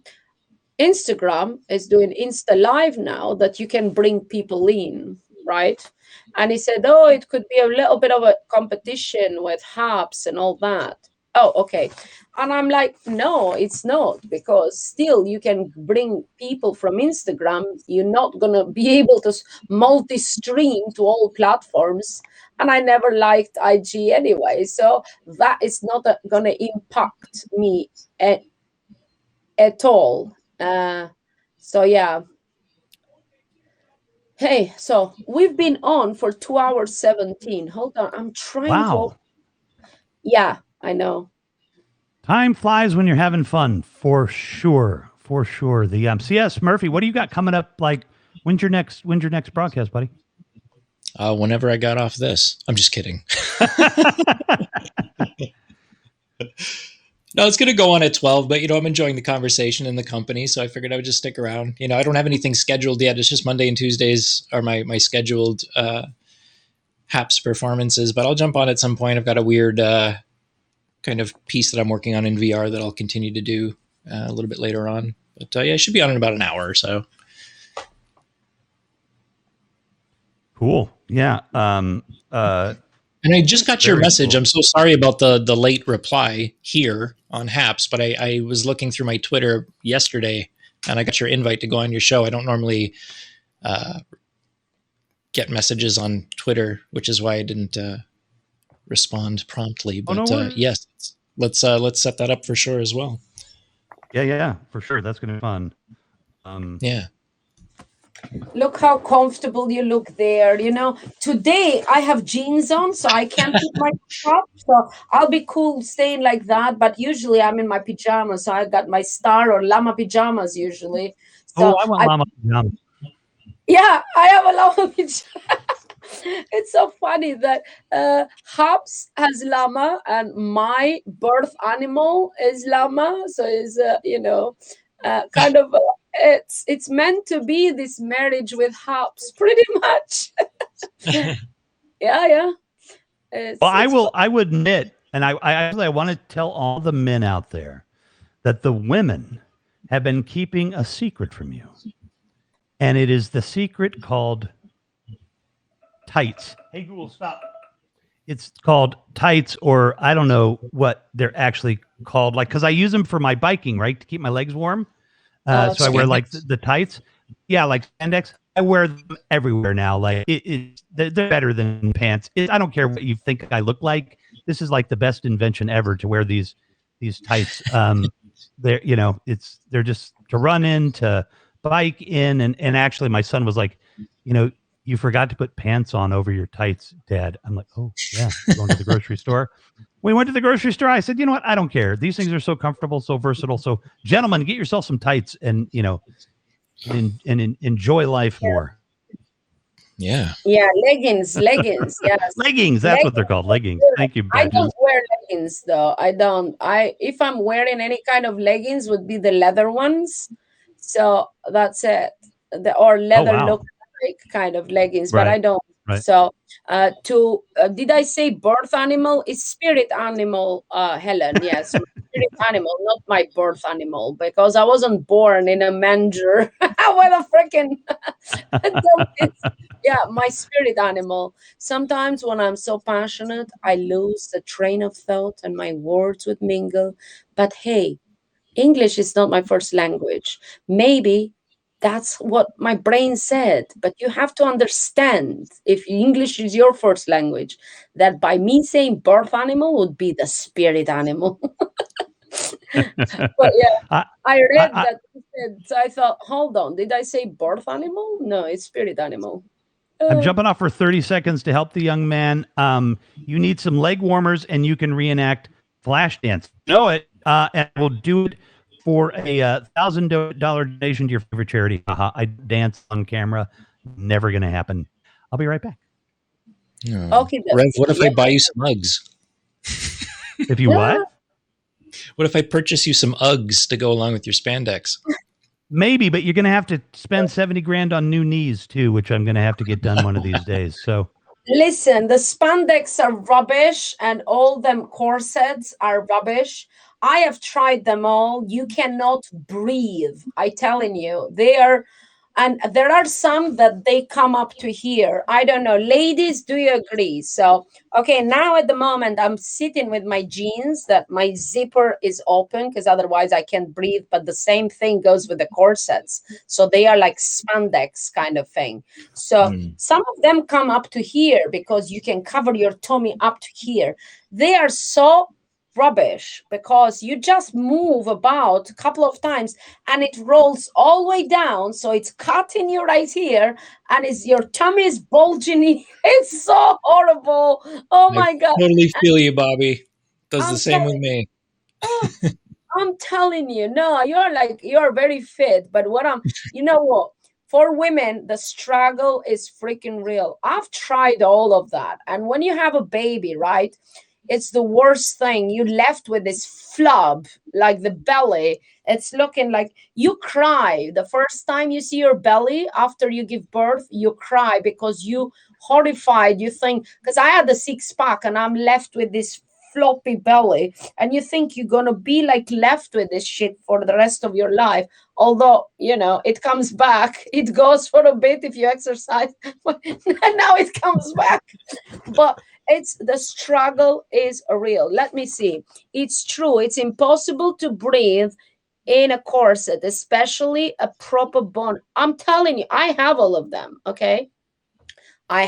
S1: Instagram is doing Insta Live now, that you can bring people in, right? And he said, oh, it could be a little bit of a competition with hubs and all that. Oh, okay. And I'm like, no, it's not, because still you can bring people from Instagram. You're not going to be able to multi-stream to all platforms. And I never liked IG anyway. So that is not going to impact me at all. So yeah. Hey, so we've been on for 2 hours 17. Hold on, I'm trying
S2: Wow.
S1: Yeah, I know.
S2: Time flies when you're having fun, for sure. For sure. The CS Murphy, what do you got coming up? Like, when's your next broadcast, buddy?
S5: Whenever I got off this. I'm just kidding. No, it's going to go on at 12, but, I'm enjoying the conversation and the company, so I figured I would just stick around. I don't have anything scheduled yet. It's just Monday and Tuesdays are my scheduled HAPS performances, but I'll jump on at some point. I've got a weird kind of piece that I'm working on in VR that I'll continue to do a little bit later on. But yeah, I should be on in about an hour or so.
S2: Cool. Yeah.
S5: And I just got your message.
S2: Cool.
S5: I'm so sorry about the late reply here on HAPS, but I was looking through my Twitter yesterday, and I got your invite to go on your show. I don't normally get messages on Twitter, which is why I didn't respond promptly. But yes, let's set that up for sure as well.
S2: Yeah, for sure. That's going to be fun.
S5: Yeah.
S1: Look how comfortable you look there. Today I have jeans on, so I can't put my top. So I'll be cool staying like that. But usually I'm in my pajamas. So I got my star or llama pajamas usually. So
S2: I want llama pajamas.
S1: Yeah, I have a llama pajamas. It's so funny that Hubs has llama and my birth animal is llama. So it's, kind of... it's meant to be this marriage with Hubs, pretty much. Yeah.
S2: I would admit, and I want to tell all the men out there that the women have been keeping a secret from you, and it is the secret called tights. Hey Google, stop. it's called tights, or I don't know what they're actually called. Like, because I use them for my biking, right, to keep my legs warm. So I wear like the tights. Yeah, like spandex. I wear them everywhere now. Like they're better than pants. I don't care what you think I look like. This is like the best invention ever to wear these tights. They're they're just to run in, to bike in, and actually my son was like, you forgot to put pants on over your tights, Dad. I'm like, oh yeah, going to the grocery store. We went to the grocery store. I said, you know what? I don't care. These things are so comfortable, so versatile. So, gentlemen, get yourself some tights and enjoy life more.
S5: Yeah.
S1: Yeah, leggings. Yes,
S2: leggings. That's what they're called. Leggings. Thank you,
S1: I
S2: Badges.
S1: don't wear leggings though. I don't. If I'm wearing any kind of leggings, would be the leather ones. So that's it. Or leather look like kind of leggings, but I don't.
S2: Right.
S1: So did I say birth animal? It's spirit animal, Helen. Yes, spirit animal, not my birth animal, because I wasn't born in a manger with a freaking yeah, my spirit animal. Sometimes when I'm so passionate, I lose the train of thought and my words would mingle. But hey, English is not my first language. Maybe that's what my brain said. But you have to understand, if English is your first language, that by me saying birth animal would be the spirit animal. But yeah, I read that. So I thought, hold on, did I say birth animal? No, it's spirit animal.
S2: I'm jumping off for 30 seconds to help the young man. You need some leg warmers, and you can reenact Flashdance. Know it, and we'll do it for a $1,000 donation to your favorite charity. I dance on camera. Never going to happen. I'll be right back.
S1: Okay.
S5: Rev, what if I buy you some Uggs?
S2: If you what?
S5: What if I purchase you some Uggs to go along with your spandex?
S2: Maybe, but you're going to have to spend 70 grand on new knees too, which I'm going to have to get done one of these days. So
S1: listen, the spandex are rubbish and all them corsets are rubbish. I have tried them all. You cannot breathe. I telling you, they are. And there are some that they come up to here. I don't know. Ladies, do you agree? So, okay, now at the moment, I'm sitting with my jeans that my zipper is open because otherwise I can't breathe. But the same thing goes with the corsets. So they are like spandex kind of thing. So some of them come up to here because you can cover your tummy up to here. They are so rubbish because you just move about a couple of times and it rolls all the way down, so it's cutting you right here and your tummy is bulging. It's so horrible. Oh my God,
S5: Totally feel you, Bobby. Does the same with me.
S1: I'm telling you, no, you're very fit, but you know what, for women the struggle is freaking real. I've tried all of that, and when you have a baby, right, it's the worst thing. You left with this flub, like the belly. It's looking like you cry. The first time you see your belly after you give birth, you cry because you horrified. You think, because I had the 6-pack and I'm left with this floppy belly, and you think you're going to be like left with this shit for the rest of your life. Although, it comes back. It goes for a bit if you exercise. And now it comes back. But the struggle is real. Let me see. It's true. It's impossible to breathe in a corset, especially a proper bone. I'm telling you, I have all of them. Okay. I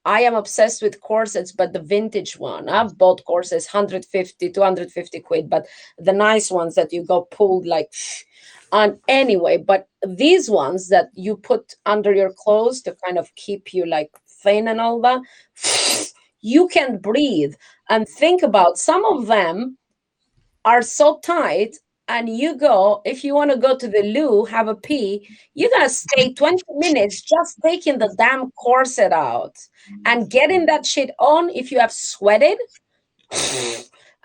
S1: am obsessed with corsets, but the vintage one. I've bought corsets 150, 250 quid, but the nice ones that you go pulled like on anyway. But these ones that you put under your clothes to kind of keep you like thin and all that, you can breathe. And think about, some of them are so tight, and if you want to go to the loo, have a pee, you're going to stay 20 minutes just taking the damn corset out and getting that shit on if you have sweated.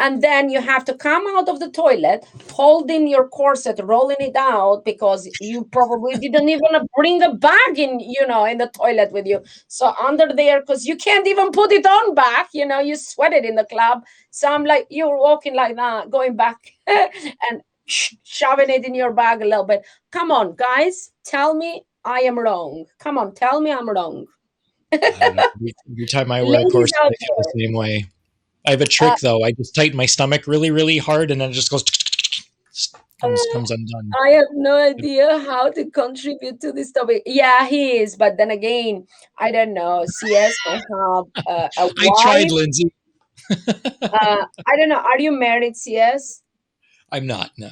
S1: And then you have to come out of the toilet, holding your corset, rolling it out, because you probably didn't even bring a bag in the toilet with you. So under there, because you can't even put it on back, you sweated in the club. So I'm like, you're walking like that, going back and shoving it in your bag a little bit. Come on, guys, tell me I am wrong. Come on, tell me I'm wrong.
S5: I don't know. Every time I wear a
S1: Ladies
S5: corset, I
S1: out
S5: feel the same way. I have a trick though. I just tighten my stomach really, really hard, and then it just goes comes undone.
S1: I have no idea how to contribute to this topic. Yeah, he is, but then again, I don't know. CS may have a
S5: I tried,
S1: wife.
S5: Lindsay.
S1: I don't know. Are you married, CS?
S5: I'm not. No,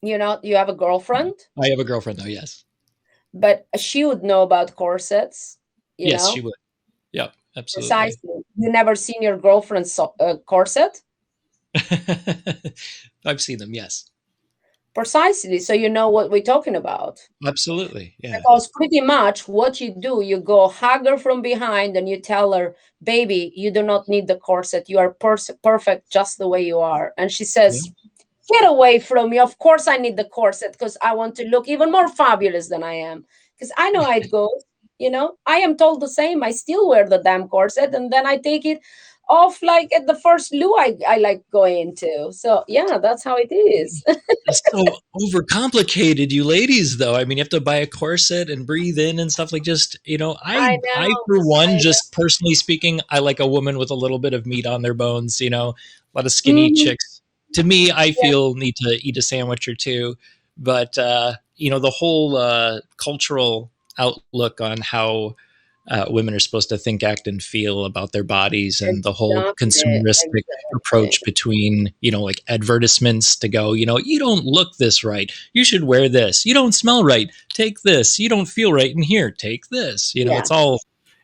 S1: You have a girlfriend,
S5: I have a girlfriend though. Yes.
S1: but she would know about corsets.
S5: Yes, she would. Yep, absolutely.
S1: Precisely. You never seen your girlfriend's corset?
S5: I've seen them. Yes.
S1: Precisely. So you know what we're talking about.
S5: Absolutely. Yeah.
S1: Because pretty much what you do, you go hug her from behind and you tell her, baby, you do not need the corset. You are perfect just the way you are. And she says, get away from me. Of course I need the corset because I want to look even more fabulous than I am. Because I know how it goes. I am told the same. I still wear the damn corset and then I take it off like at the first loo I like going into. So yeah, that's how it is.
S5: It's so overcomplicated, you ladies, though. I mean, you have to buy a corset and breathe in and stuff like I for one, just personally speaking, I like a woman with a little bit of meat on their bones, a lot of skinny chicks. To me, I feel need to eat a sandwich or two. But, the whole cultural outlook on how women are supposed to think, act, and feel about their bodies, and the whole consumeristic approach between, like advertisements to go, you don't look this right. You should wear this. You don't smell right. Take this. You don't feel right in here. Take this.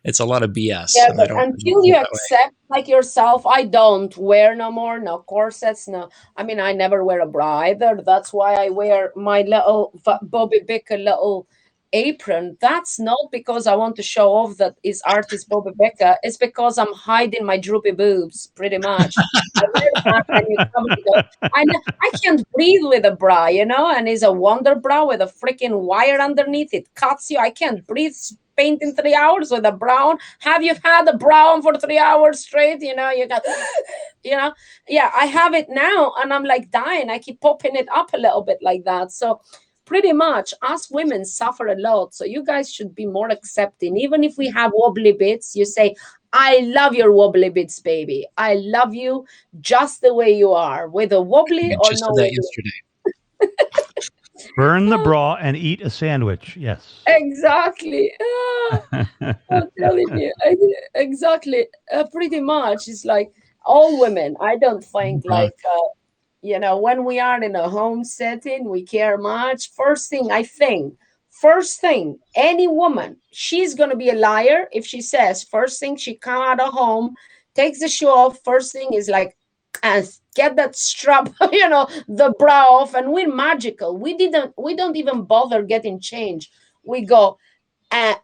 S5: It's a lot of BS.
S1: Yeah, but until you accept like yourself, I don't wear no more, no corsets, no. I mean, I never wear a bra either. That's why I wear my little Bobby Becker little apron. That's not because I want to show off that is artist Bobby Becker. It's because I'm hiding my droopy boobs pretty much. I wear that and you I can't breathe with a bra, and it's a wonder bra with a freaking wire underneath. It cuts you. I can't breathe. Paint in 3 hours with a brown. Have you had a brown for 3 hours straight? You got, yeah, I have it now and I'm like dying. I keep popping it up a little bit like that. So pretty much us women suffer a lot. So you guys should be more accepting. Even if we have wobbly bits, you say, I love your wobbly bits, baby. I love you just the way you are, with a wobbly or no wobbly.
S2: Burn the bra and eat a sandwich. Yes.
S1: Exactly. I'm telling you. Exactly. Pretty much. It's like all women. I don't think like, when we are in a home setting, we care much. First thing, any woman, she's going to be a liar if she says first thing she come out of home, takes the shoe off. First thing is like, and get that strap, the bra off, and we're magical. We don't even bother getting change. We go and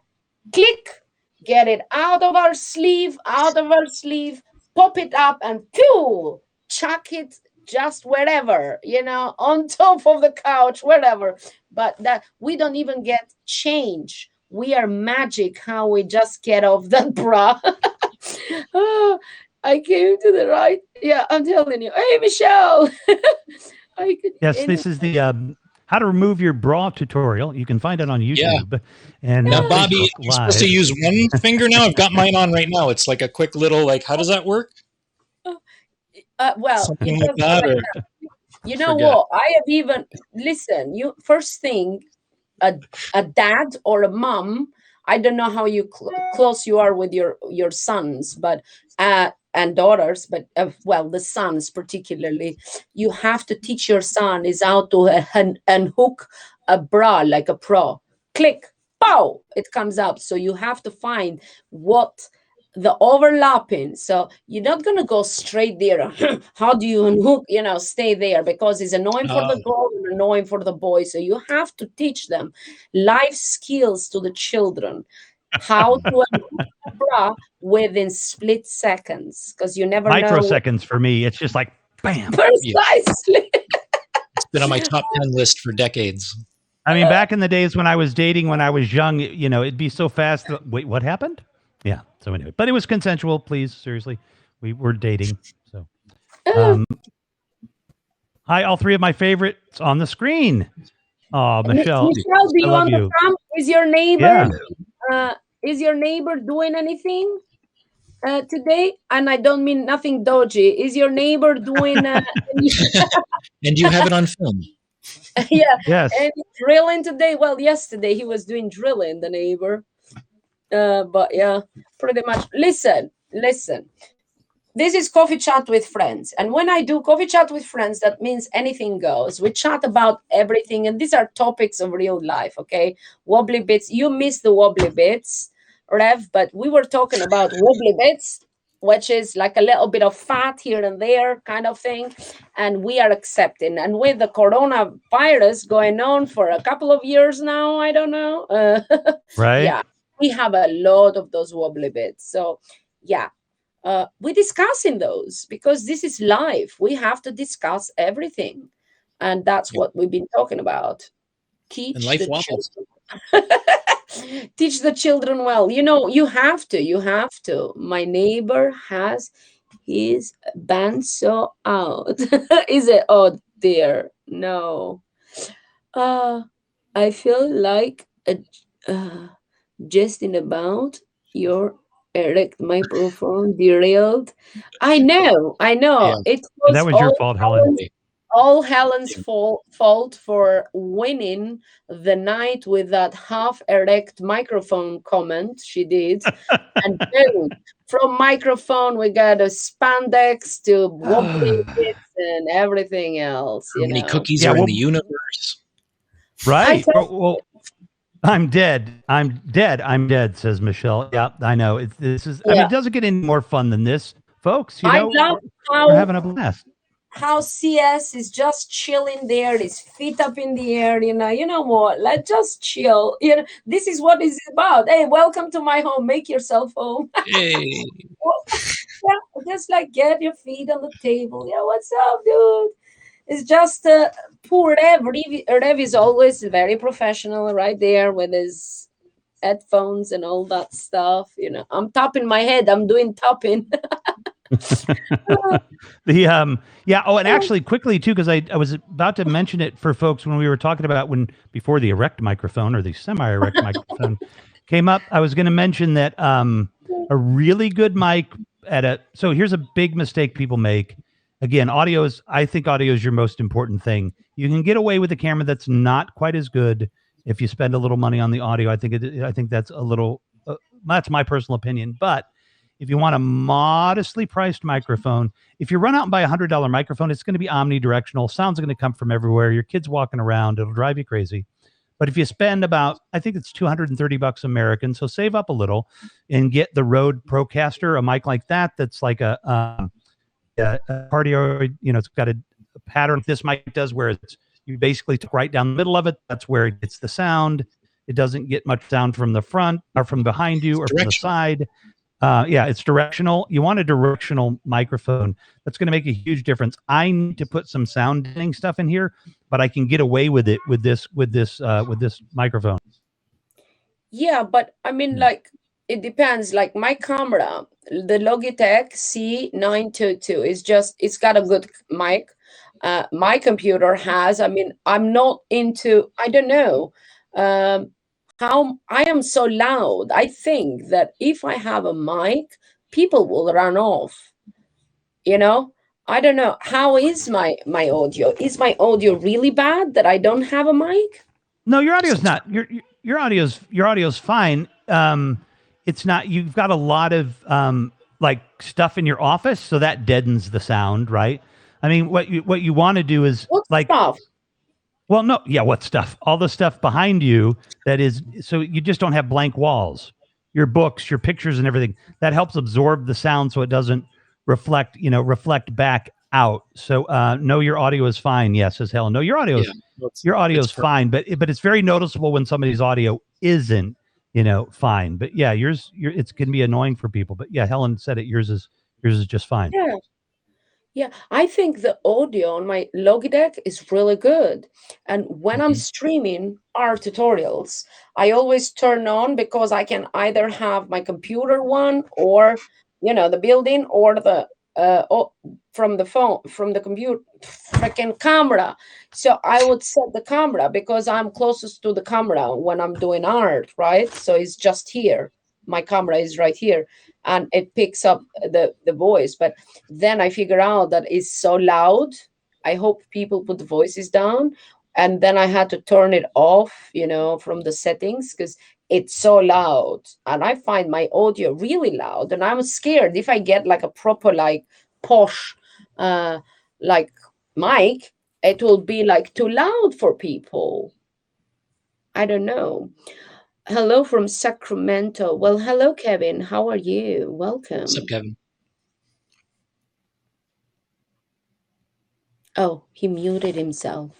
S1: click, get it out of our sleeve, pop it up, and pew, chuck it just wherever, on top of the couch, wherever. But that we don't even get change. We are magic how we just get off that bra. I came to the right. Yeah, I'm telling you. Hey, Michelle.
S2: This is the how to remove your bra tutorial. You can find it on YouTube. Yeah. And
S5: now, Bobby, you're supposed to use one finger now. I've got mine on right now. It's like a quick little, how does that work?
S1: Well,
S5: something like that. Or
S1: you know what? I have even listen. First thing, a dad or a mom. I don't know how you close you are with your sons, but and daughters, but the sons particularly. You have to teach your son is how to unhook a bra like a pro. Click, pow, it comes up. So you have to find what the overlapping. So you're not gonna go straight there. How do you unhook? Stay there because it's annoying for the girl and annoying for the boy. So you have to teach them life skills to the children. How to unhook a bra within split seconds, because you never
S2: microseconds for me. It's just like bam.
S1: Precisely.
S5: It's been on my top 10 list for decades.
S2: I mean, back in the days when I was dating, when I was young, it'd be so fast. Wait, what happened? Yeah. So anyway, but it was consensual. Please, seriously, we were dating. So, hi, all three of my favorites on the screen. Oh, Michelle,
S1: do you want to come with your neighbor?
S2: Yeah.
S1: Is your neighbor doing anything today? And I don't mean nothing dodgy. Is your neighbor doing
S5: And you have it on film.
S1: yeah,
S2: Yes.
S1: and drilling today? Well, yesterday he was doing drilling, the neighbor. But yeah, pretty much. Listen. This is coffee chat with friends. And when I do coffee chat with friends, that means anything goes. We chat about everything. And these are topics of real life, okay? Wobbly bits. You missed the wobbly bits, Rev, but we were talking about wobbly bits, which is like a little bit of fat here and there kind of thing. And we are accepting. And with the coronavirus going on for a couple of years now, I don't know.
S2: Right.
S1: Yeah, we have a lot of those wobbly bits. So, yeah. We're discussing those because this is life. We have to discuss everything. And that's what we've been talking about.
S5: And life wobbles.
S1: Teach the children well. You have to. My neighbor has his bandsaw out. Is it? Oh dear. No. I feel like jesting about your erect microphone derailed. I know.
S5: Yeah.
S1: It
S2: That was your fault, Helen.
S1: all Helen's fault for winning the night with that half erect microphone comment she did. And boom, from microphone we got a spandex to wobbly bits and everything else.
S5: How many cookies are in the universe?
S2: Right. Well, I'm dead. I'm dead, says Michelle. Yeah, I know. I mean, it doesn't get any more fun than this, folks.
S1: I love
S2: we're having a blast.
S1: How CS is just chilling there, his feet up in the air, you know what? Let's just chill. This is what it's about. Hey, welcome to my home. Make yourself home.
S5: Hey.
S1: Yeah, just like get your feet on the table. Yeah, what's up, dude? It's just poor Rev. Rev is always very professional right there with his headphones and all that stuff. I'm tapping my head. I'm doing tapping.
S2: And actually quickly too, because I was about to mention it for folks when we were talking about before the erect microphone or the semi-erect microphone came up. I was going to mention that a really good mic so here's a big mistake people make. Again, I think audio is your most important thing. You can get away with a camera that's not quite as good if you spend a little money on the audio. I think that's a little, that's my personal opinion. But if you want a modestly priced microphone, if you run out and buy $100 microphone, it's going to be omnidirectional. Sound's going to come from everywhere. Your kid's walking around. It'll drive you crazy. But if you spend I think it's $230 American, so save up a little and get the Rode Procaster, a mic like that. That's like a cardioid, it's got a pattern this mic does where you basically took right down the middle of it. That's where it gets the sound. It doesn't get much sound from the front or from behind you or from the side. It's directional. You want a directional microphone. That's going to make a huge difference. I need to put some sound deadening stuff in here, but I can get away with it with this microphone.
S1: Yeah, but I mean, it depends. Like my camera, the Logitech C922 it's got a good mic. My computer has, I'm not into, I don't know how I am so loud. I think that if I have a mic, people will run off. I don't know. How is my audio? Is my audio really bad that I don't have a mic?
S2: No, your audio's not. Your audio's fine. It's not. You've got a lot of stuff in your office, so that deadens the sound, right? I mean, what you want to do is
S1: stuff?
S2: Well, no, yeah, what stuff? All the stuff behind you that is, so you just don't have blank walls. Your books, your pictures, and everything that helps absorb the sound, so it doesn't reflect back out. So, no, your audio is fine. Yes, says Helen. No, your audio is fine, but it's very noticeable when somebody's audio isn't, fine. But yeah, it's going to be annoying for people. But yeah, Helen said it. Yours is just fine.
S1: Yeah, I think the audio on my Logitech is really good. And when I'm streaming our tutorials, I always turn on because I can either have my computer one or, the building or the from the phone, from the computer, freaking camera. So I would set the camera because I'm closest to the camera when I'm doing art, right? So it's just here. my camera is right here, and it picks up the voice. But then I figure out that it's so loud. I hope people put the voices down. And then I had to turn it off, from the settings, because it's so loud. And I find my audio really loud. And I'm scared if I get like a proper, like posh, like mic, it will be like too loud for people. I don't know. Hello from Sacramento. Well, hello, Kevin. How are you? Welcome.
S5: What's up, Kevin?
S1: Oh, he muted himself.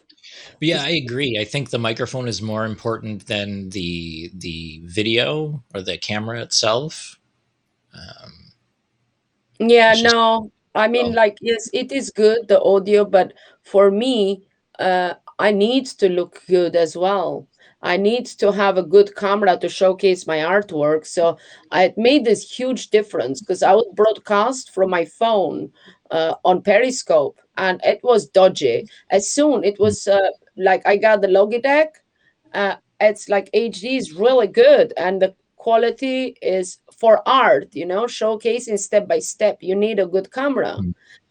S5: But yeah, I agree. I think the microphone is more important than the video or the camera itself.
S1: Yeah,
S5: It's just-
S1: no, I mean,
S5: Oh.
S1: like, yes, it is good, the audio, but for me, I need to look good as well. I need to have a good camera to showcase my artwork. So it made this huge difference because I would broadcast from my phone on Periscope, and it was dodgy. As soon it was like I got the Logitech, it's like HD is really good, and the quality is for art, showcasing step by step. You need a good camera.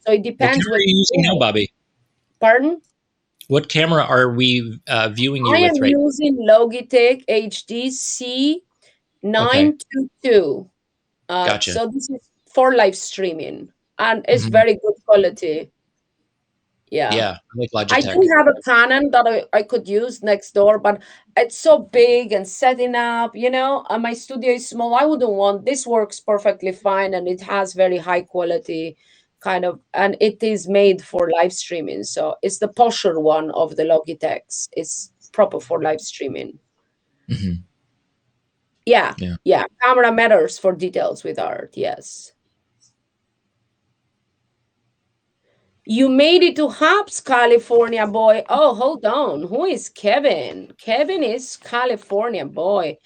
S1: So it
S5: What
S1: depends
S5: camera are you using now, Bobby?
S1: Pardon?
S5: What camera are we viewing you
S1: I
S5: with
S1: am
S5: right
S1: using Logitech HD C922.
S5: Gotcha.
S1: So this is for live streaming, and it's
S5: Mhm.
S1: very good quality. Yeah.
S5: Yeah, I like
S1: I
S5: Logitech.
S1: do have a Canon that I could use next door, but it's so big and setting up, and my studio is small. I wouldn't want this. Works perfectly fine, and it has very high quality kind of, and it is made for live streaming. So it's the posher one of the Logitechs. It's proper for live streaming.
S5: Mhm.
S1: Yeah.
S5: Yeah.
S1: Yeah. Camera matters for details with art. Yes. You made it to Hobbs, California boy. Oh, hold on. Who is Kevin? Kevin is California boy.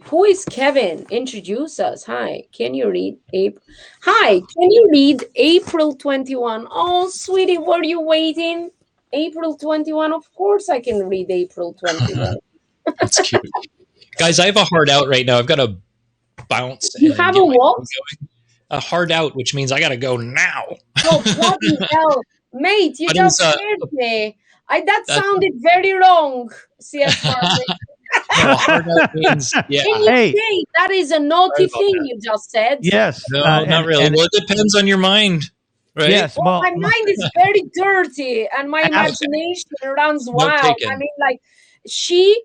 S1: Who is Kevin? Introduce us. Hi. Can you read April? Hi. Can you read April 21? Oh, sweetie, were you waiting? April 21? Of course I can read April 21.
S5: That's cute. Guys, I have a hard out right now. I've got to bounce
S1: You
S5: and
S1: have
S5: get
S1: a
S5: my
S1: what?
S5: phone going. A hard out, which means I got to go now.
S1: Oh, bloody hell. Mate, you
S5: But
S1: just
S5: it's,
S1: scared me. That
S5: that's-
S1: sounded very wrong, C.S. Martin.
S5: No, a hard out means, yeah.
S1: Can you
S2: Hey.
S1: say that is a naughty
S5: Sorry about
S1: thing
S5: that.
S1: you just said?
S2: Yes.
S5: No,
S2: and-
S5: not really.
S2: and-
S5: Well, it depends on your mind, right?
S2: Yes.
S1: Well,
S2: Well,
S1: my mind is very dirty and my imagination runs wild.
S5: taken.
S1: I mean, like, she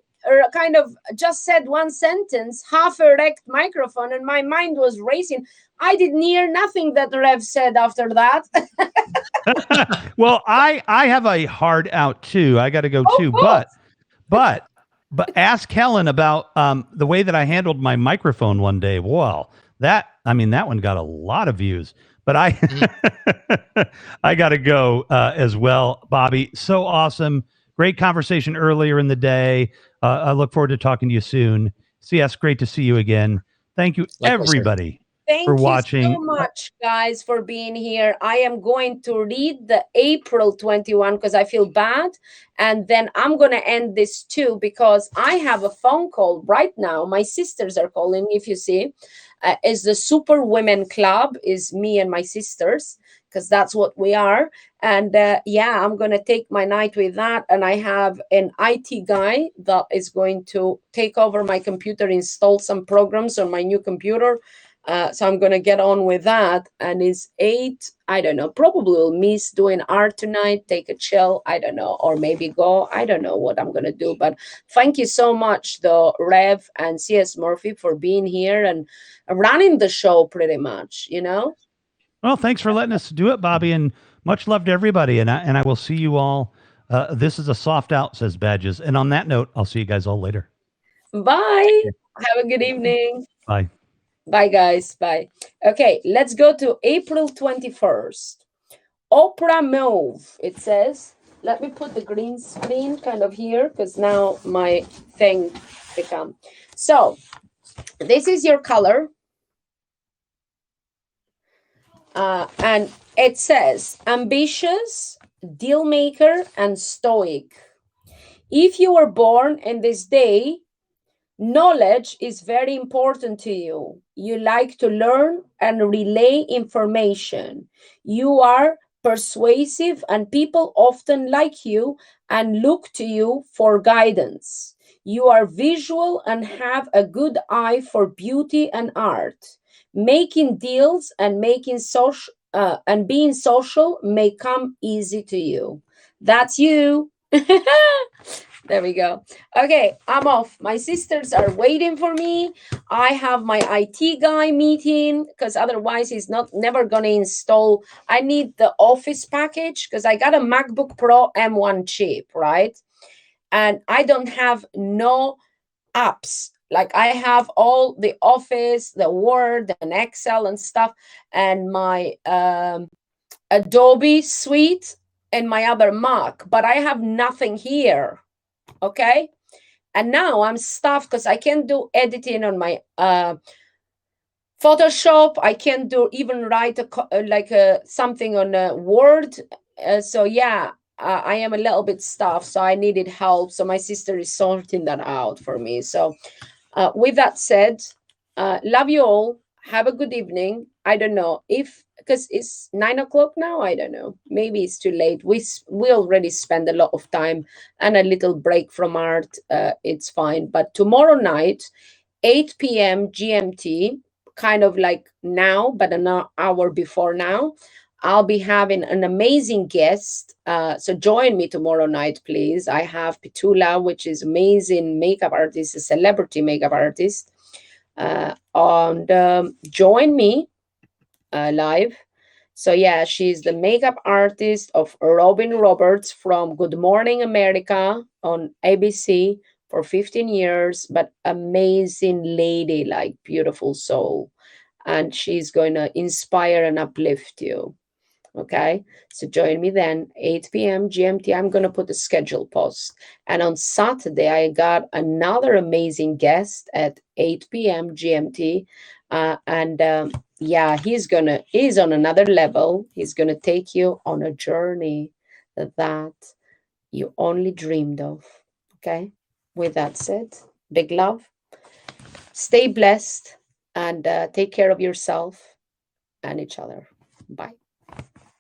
S1: kind of just said one sentence, half erect microphone, and my mind was racing. I didn't hear nothing that Rev said after that.
S2: well, I have a hard out too. I got to go too.
S1: cool.
S2: But ask Helen about the way that I handled my microphone one day. Well, that one got a lot of views. But I got to go as well, Bobby. So awesome. Great conversation earlier in the day. I look forward to talking to you soon. CS, great to see you again. Thank you,
S5: Likewise, sir.
S2: everybody.
S1: Thank
S2: for
S1: you
S2: watching.
S1: so much, guys, for being here. I am going to read the April 21 because I feel bad. And then I'm going to end this too because I have a phone call right now. My sisters are calling, if you see. It's the Super Women Club, is me and my sisters, because that's what we are. And yeah, I'm going to take my night with that. And I have an IT guy that is going to take over my computer, install some programs on my new computer. So I'm going to get on with that. And it's 8, I don't know, probably will miss doing art tonight, take a chill, I don't know, or maybe go. I don't know what I'm going to do. But thank you so much, though, Rev and CS Murphy, for being here and running the show pretty much, you know?
S2: Well, thanks for letting us do it, Bobby, and much love to everybody. And I will see you all. This is a soft out, says Badges. And on that note, I'll see you guys all later.
S1: Bye. Have a good evening.
S2: Bye.
S1: Bye, guys. Bye. Okay, let's go to April 21st. Oprah Move, it says. Let me put the green screen kind of here because now my thing become. So this is your color. And it says ambitious, deal maker, and stoic. If you were born in this day, Knowledge is very important to you. You like to learn and relay information. You are persuasive, and people often like you and look to you for guidance. You are visual and have a good eye for beauty and art. Making deals and making social and being social may come easy to you. That's you. There we go. Okay, I'm off. My sisters are waiting for me. I have my IT guy meeting because otherwise he's never gonna install. I need the Office package because I got a MacBook Pro M1 chip, right? And I don't have no apps. Like I have all the Office, the Word, and Excel and stuff, and my Adobe suite and my other Mac, but I have nothing here. Okay. And now I'm stuffed because I can't do editing on my Photoshop. I can't do even write something on Word. So yeah, I am a little bit stuffed. So I needed help. So my sister is sorting that out for me. So with that said, love you all. Have a good evening. I don't know if because it's 9 o'clock now. I don't know. Maybe it's too late. We already spend a lot of time and a little break from art. It's fine. But tomorrow night, 8 p.m. GMT, kind of like now, but an hour before now, I'll be having an amazing guest. So join me tomorrow night, please. I have Pitula, which is amazing makeup artist, a celebrity makeup artist. And join me live. So yeah, she's the makeup artist of Robin Roberts from Good Morning America on ABC for 15 years, but amazing lady, like beautiful soul. And she's going to inspire and uplift you. Okay, so join me then, 8 p.m. GMT. I'm going to put the schedule post. And on Saturday, I got another amazing guest at 8 p.m. GMT. Yeah, he's on another level. He's going to take you on a journey that you only dreamed of. Okay, with that said, big love. Stay blessed and take care of yourself and each other. Bye.